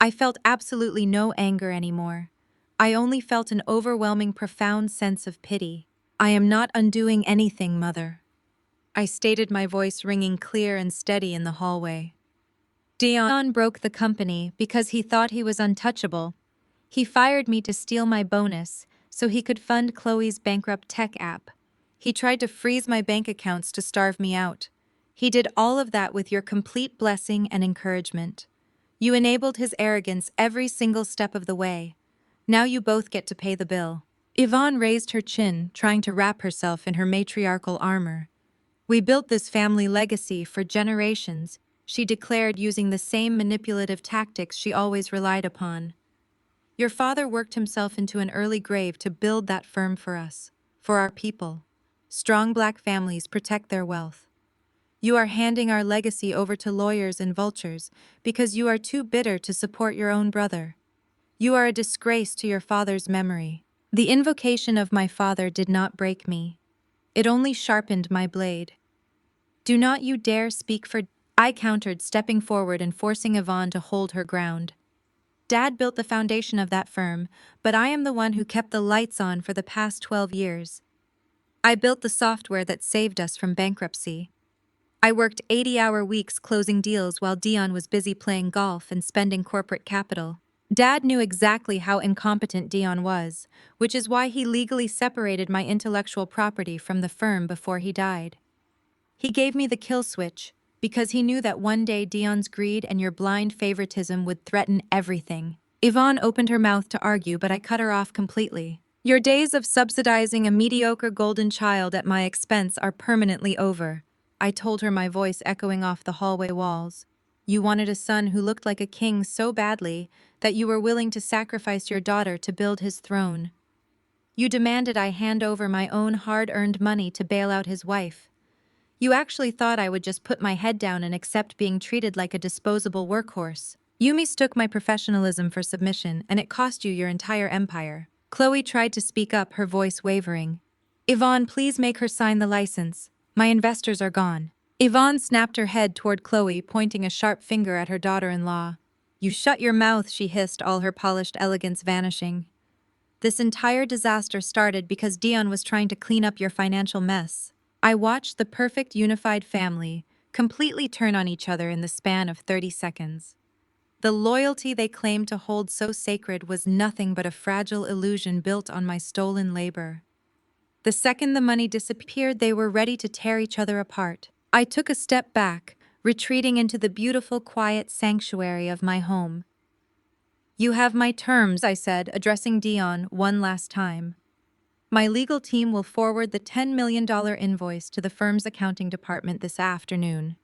I felt absolutely no anger anymore. I only felt an overwhelming, profound sense of pity. I am not undoing anything, Mother. I stated, my voice ringing clear and steady in the hallway. Dion broke the company because he thought he was untouchable. He fired me to steal my bonus so he could fund Chloe's bankrupt tech app. He tried to freeze my bank accounts to starve me out. He did all of that with your complete blessing and encouragement. You enabled his arrogance every single step of the way. Now you both get to pay the bill. Yvonne raised her chin, trying to wrap herself in her matriarchal armor. We built this family legacy for generations, she declared, using the same manipulative tactics she always relied upon. Your father worked himself into an early grave to build that firm for us, for our people. Strong Black families protect their wealth. You are handing our legacy over to lawyers and vultures because you are too bitter to support your own brother. You are a disgrace to your father's memory. The invocation of my father did not break me. It only sharpened my blade. Do not you dare speak for... I countered, stepping forward and forcing Yvonne to hold her ground. Dad built the foundation of that firm, but I am the one who kept the lights on for the past 12 years. I built the software that saved us from bankruptcy. I worked 80-hour weeks closing deals while Dion was busy playing golf and spending corporate capital. Dad knew exactly how incompetent Dion was, which is why he legally separated my intellectual property from the firm before he died. He gave me the kill switch because he knew that one day Dion's greed and your blind favoritism would threaten everything. Yvonne opened her mouth to argue, but I cut her off completely. Your days of subsidizing a mediocre golden child at my expense are permanently over, I told her, my voice echoing off the hallway walls. You wanted a son who looked like a king so badly that you were willing to sacrifice your daughter to build his throne. You demanded I hand over my own hard-earned money to bail out his wife. You actually thought I would just put my head down and accept being treated like a disposable workhorse. You mistook my professionalism for submission, and it cost you your entire empire. Chloe tried to speak up, her voice wavering. Yvonne, please make her sign the license. My investors are gone. Yvonne snapped her head toward Chloe, pointing a sharp finger at her daughter-in-law. You shut your mouth, she hissed, all her polished elegance vanishing. This entire disaster started because Dion was trying to clean up your financial mess. I watched the perfect unified family completely turn on each other in the span of 30 seconds. The loyalty they claimed to hold so sacred was nothing but a fragile illusion built on my stolen labor. The second the money disappeared, they were ready to tear each other apart. I took a step back, retreating into the beautiful, quiet sanctuary of my home. You have my terms, I said, addressing Dion one last time. My legal team will forward the $10 million invoice to the firm's accounting department this afternoon.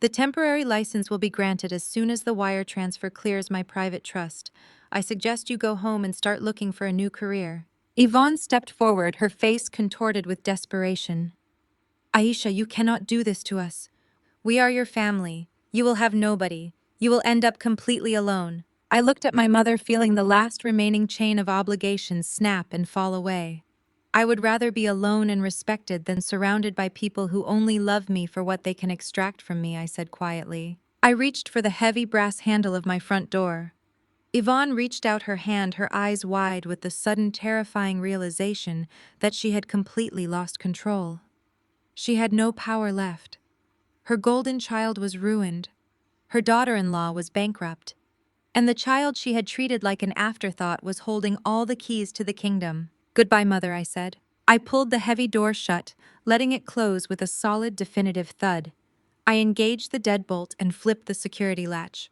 The temporary license will be granted as soon as the wire transfer clears my private trust. I suggest you go home and start looking for a new career. Yvonne stepped forward, her face contorted with desperation. Aisha, you cannot do this to us. We are your family. You will have nobody. You will end up completely alone. I looked at my mother, feeling the last remaining chain of obligations snap and fall away. I would rather be alone and respected than surrounded by people who only love me for what they can extract from me, I said quietly. I reached for the heavy brass handle of my front door. Yvonne reached out her hand, her eyes wide with the sudden terrifying realization that she had completely lost control. She had no power left. Her golden child was ruined. Her daughter-in-law was bankrupt. And the child she had treated like an afterthought was holding all the keys to the kingdom. "Goodbye, mother," I said. I pulled the heavy door shut, letting it close with a solid, definitive thud. I engaged the deadbolt and flipped the security latch.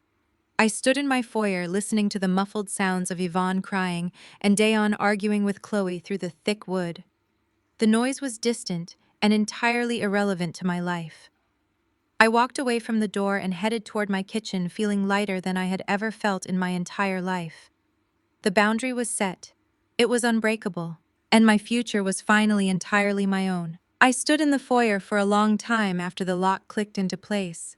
I stood in my foyer listening to the muffled sounds of Yvonne crying and Dayon arguing with Chloe through the thick wood. The noise was distant and entirely irrelevant to my life. I walked away from the door and headed toward my kitchen, feeling lighter than I had ever felt in my entire life. The boundary was set. It was unbreakable, and my future was finally entirely my own. I stood in the foyer for a long time after the lock clicked into place.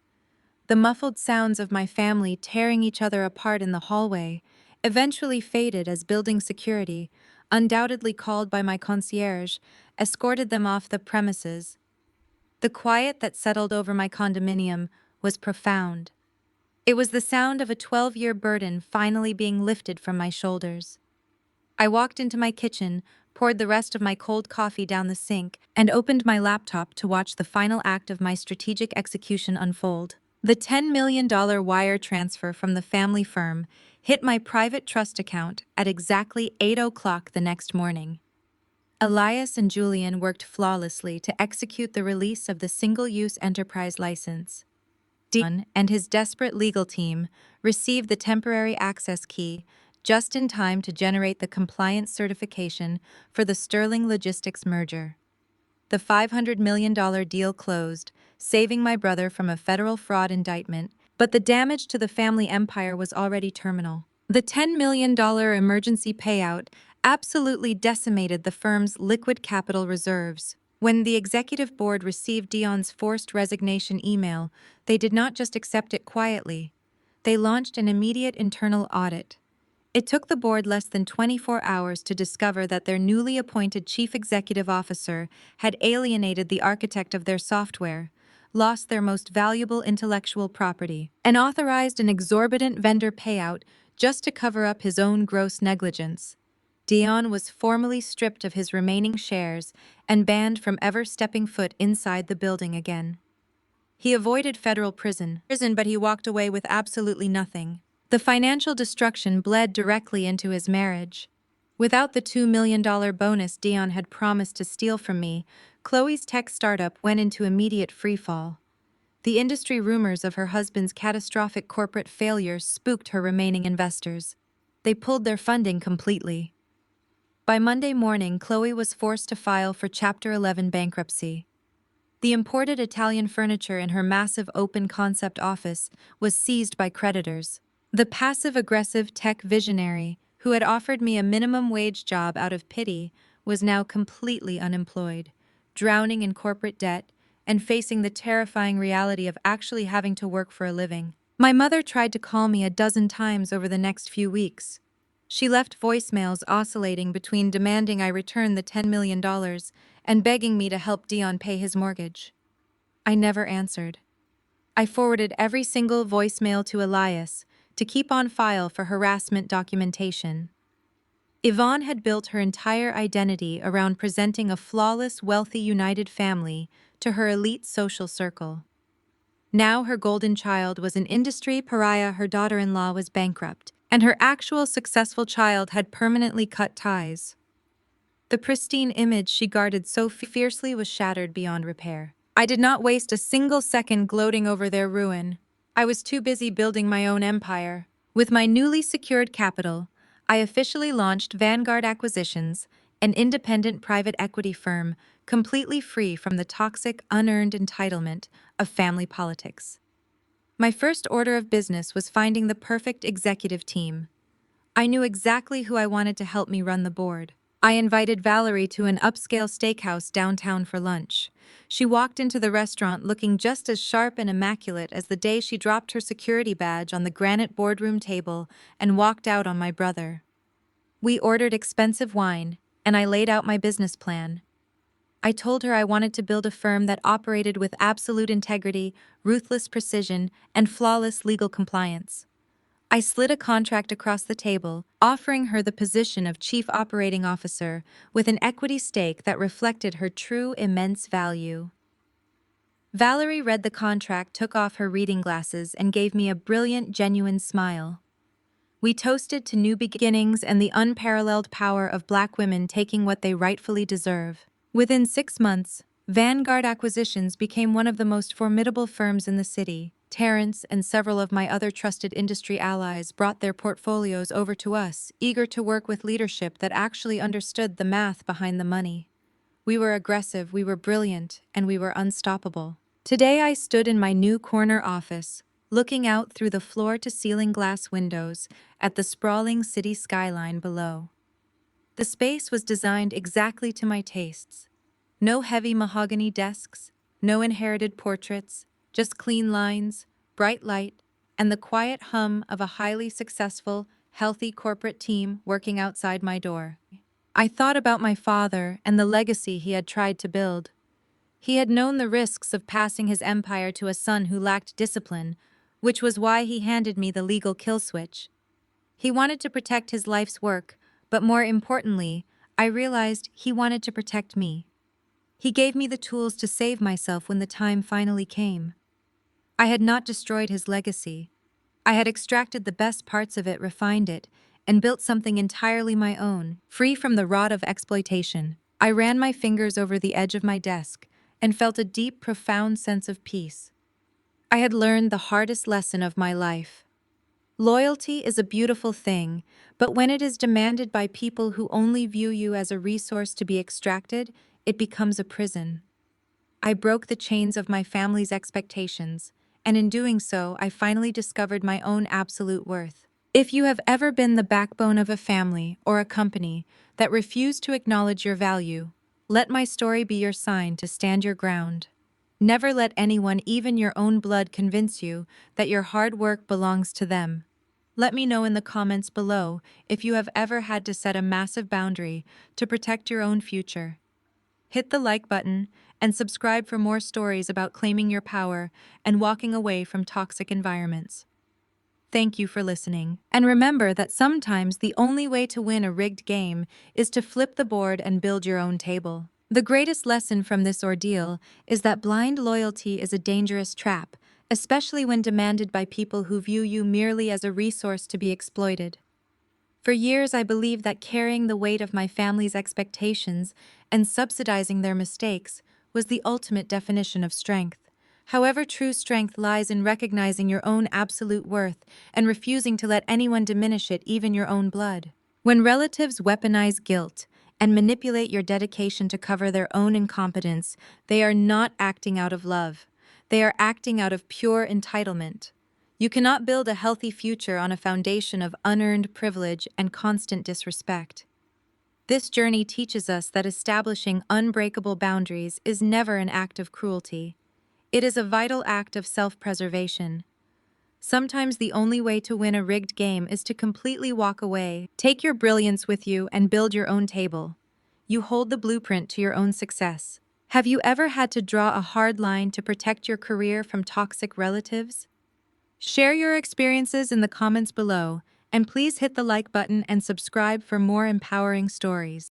The muffled sounds of my family tearing each other apart in the hallway eventually faded as building security, undoubtedly called by my concierge, escorted them off the premises. The quiet that settled over my condominium was profound. It was the sound of a 12-year burden finally being lifted from my shoulders. I walked into my kitchen, poured the rest of my cold coffee down the sink, and opened my laptop to watch the final act of my strategic execution unfold. The $10 million wire transfer from the family firm hit my private trust account at exactly 8 o'clock the next morning. Elias and Julian worked flawlessly to execute the release of the single-use enterprise license. Dion and his desperate legal team received the temporary access key just in time to generate the compliance certification for the Sterling Logistics merger. The $500 million deal closed, saving my brother from a federal fraud indictment, but the damage to the family empire was already terminal. The $10 million emergency payout absolutely decimated the firm's liquid capital reserves. When the executive board received Dion's forced resignation email, they did not just accept it quietly. They launched an immediate internal audit. It took the board less than 24 hours to discover that their newly appointed chief executive officer had alienated the architect of their software, lost their most valuable intellectual property, and authorized an exorbitant vendor payout just to cover up his own gross negligence. Dion was formally stripped of his remaining shares and banned from ever stepping foot inside the building again. He avoided federal prison, but he walked away with absolutely nothing. The financial destruction bled directly into his marriage. Without the $2 million bonus Dion had promised to steal from me, Chloe's tech startup went into immediate freefall. The industry rumors of her husband's catastrophic corporate failure spooked her remaining investors. They pulled their funding completely. By Monday morning, Chloe was forced to file for Chapter 11 bankruptcy. The imported Italian furniture in her massive open-concept office was seized by creditors. The passive-aggressive tech visionary, who had offered me a minimum wage job out of pity, was now completely unemployed, drowning in corporate debt, and facing the terrifying reality of actually having to work for a living. My mother tried to call me a dozen times over the next few weeks. She left voicemails oscillating between demanding I return the $10 million and begging me to help Dion pay his mortgage. I never answered. I forwarded every single voicemail to Elias to keep on file for harassment documentation. Yvonne had built her entire identity around presenting a flawless, wealthy, united family to her elite social circle. Now her golden child was an industry pariah, her daughter-in-law was bankrupt, and her actual successful child had permanently cut ties. The pristine image she guarded so fiercely was shattered beyond repair. I did not waste a single second gloating over their ruin. I was too busy building my own empire. With my newly secured capital, I officially launched Vanguard Acquisitions, an independent private equity firm completely free from the toxic, unearned entitlement of family politics. My first order of business was finding the perfect executive team. I knew exactly who I wanted to help me run the board. I invited Valerie to an upscale steakhouse downtown for lunch. She walked into the restaurant looking just as sharp and immaculate as the day she dropped her security badge on the granite boardroom table and walked out on my brother. We ordered expensive wine, and I laid out my business plan. I told her I wanted to build a firm that operated with absolute integrity, ruthless precision, and flawless legal compliance. I slid a contract across the table, offering her the position of Chief Operating Officer with an equity stake that reflected her true immense value. Valerie read the contract, took off her reading glasses, and gave me a brilliant, genuine smile. We toasted to new beginnings and the unparalleled power of Black women taking what they rightfully deserve. Within 6 months, Vanguard Acquisitions became one of the most formidable firms in the city. Terrence and several of my other trusted industry allies brought their portfolios over to us, eager to work with leadership that actually understood the math behind the money. We were aggressive, we were brilliant, and we were unstoppable. Today I stood in my new corner office, looking out through the floor-to-ceiling glass windows at the sprawling city skyline below. The space was designed exactly to my tastes. No heavy mahogany desks, no inherited portraits, just clean lines, bright light, and the quiet hum of a highly successful, healthy corporate team working outside my door. I thought about my father and the legacy he had tried to build. He had known the risks of passing his empire to a son who lacked discipline, which was why he handed me the legal kill switch. He wanted to protect his life's work, but more importantly, I realized he wanted to protect me. He gave me the tools to save myself when the time finally came. I had not destroyed his legacy. I had extracted the best parts of it, refined it, and built something entirely my own, free from the rot of exploitation. I ran my fingers over the edge of my desk and felt a deep, profound sense of peace. I had learned the hardest lesson of my life. Loyalty is a beautiful thing, but when it is demanded by people who only view you as a resource to be extracted, it becomes a prison. I broke the chains of my family's expectations, and in doing so, I finally discovered my own absolute worth. If you have ever been the backbone of a family or a company that refused to acknowledge your value, let my story be your sign to stand your ground. Never let anyone, even your own blood, convince you that your hard work belongs to them. Let me know in the comments below if you have ever had to set a massive boundary to protect your own future. Hit the like button and subscribe for more stories about claiming your power and walking away from toxic environments. Thank you for listening. And remember that sometimes the only way to win a rigged game is to flip the board and build your own table. The greatest lesson from this ordeal is that blind loyalty is a dangerous trap, especially when demanded by people who view you merely as a resource to be exploited. For years, I believed that carrying the weight of my family's expectations and subsidizing their mistakes was the ultimate definition of strength. However, true strength lies in recognizing your own absolute worth and refusing to let anyone diminish it, even your own blood. When relatives weaponize guilt and manipulate your dedication to cover their own incompetence, they are not acting out of love. They are acting out of pure entitlement. You cannot build a healthy future on a foundation of unearned privilege and constant disrespect. This journey teaches us that establishing unbreakable boundaries is never an act of cruelty. It is a vital act of self-preservation. Sometimes the only way to win a rigged game is to completely walk away. Take your brilliance with you and build your own table. You hold the blueprint to your own success. Have you ever had to draw a hard line to protect your career from toxic relatives? Share your experiences in the comments below, and please hit the like button and subscribe for more empowering stories.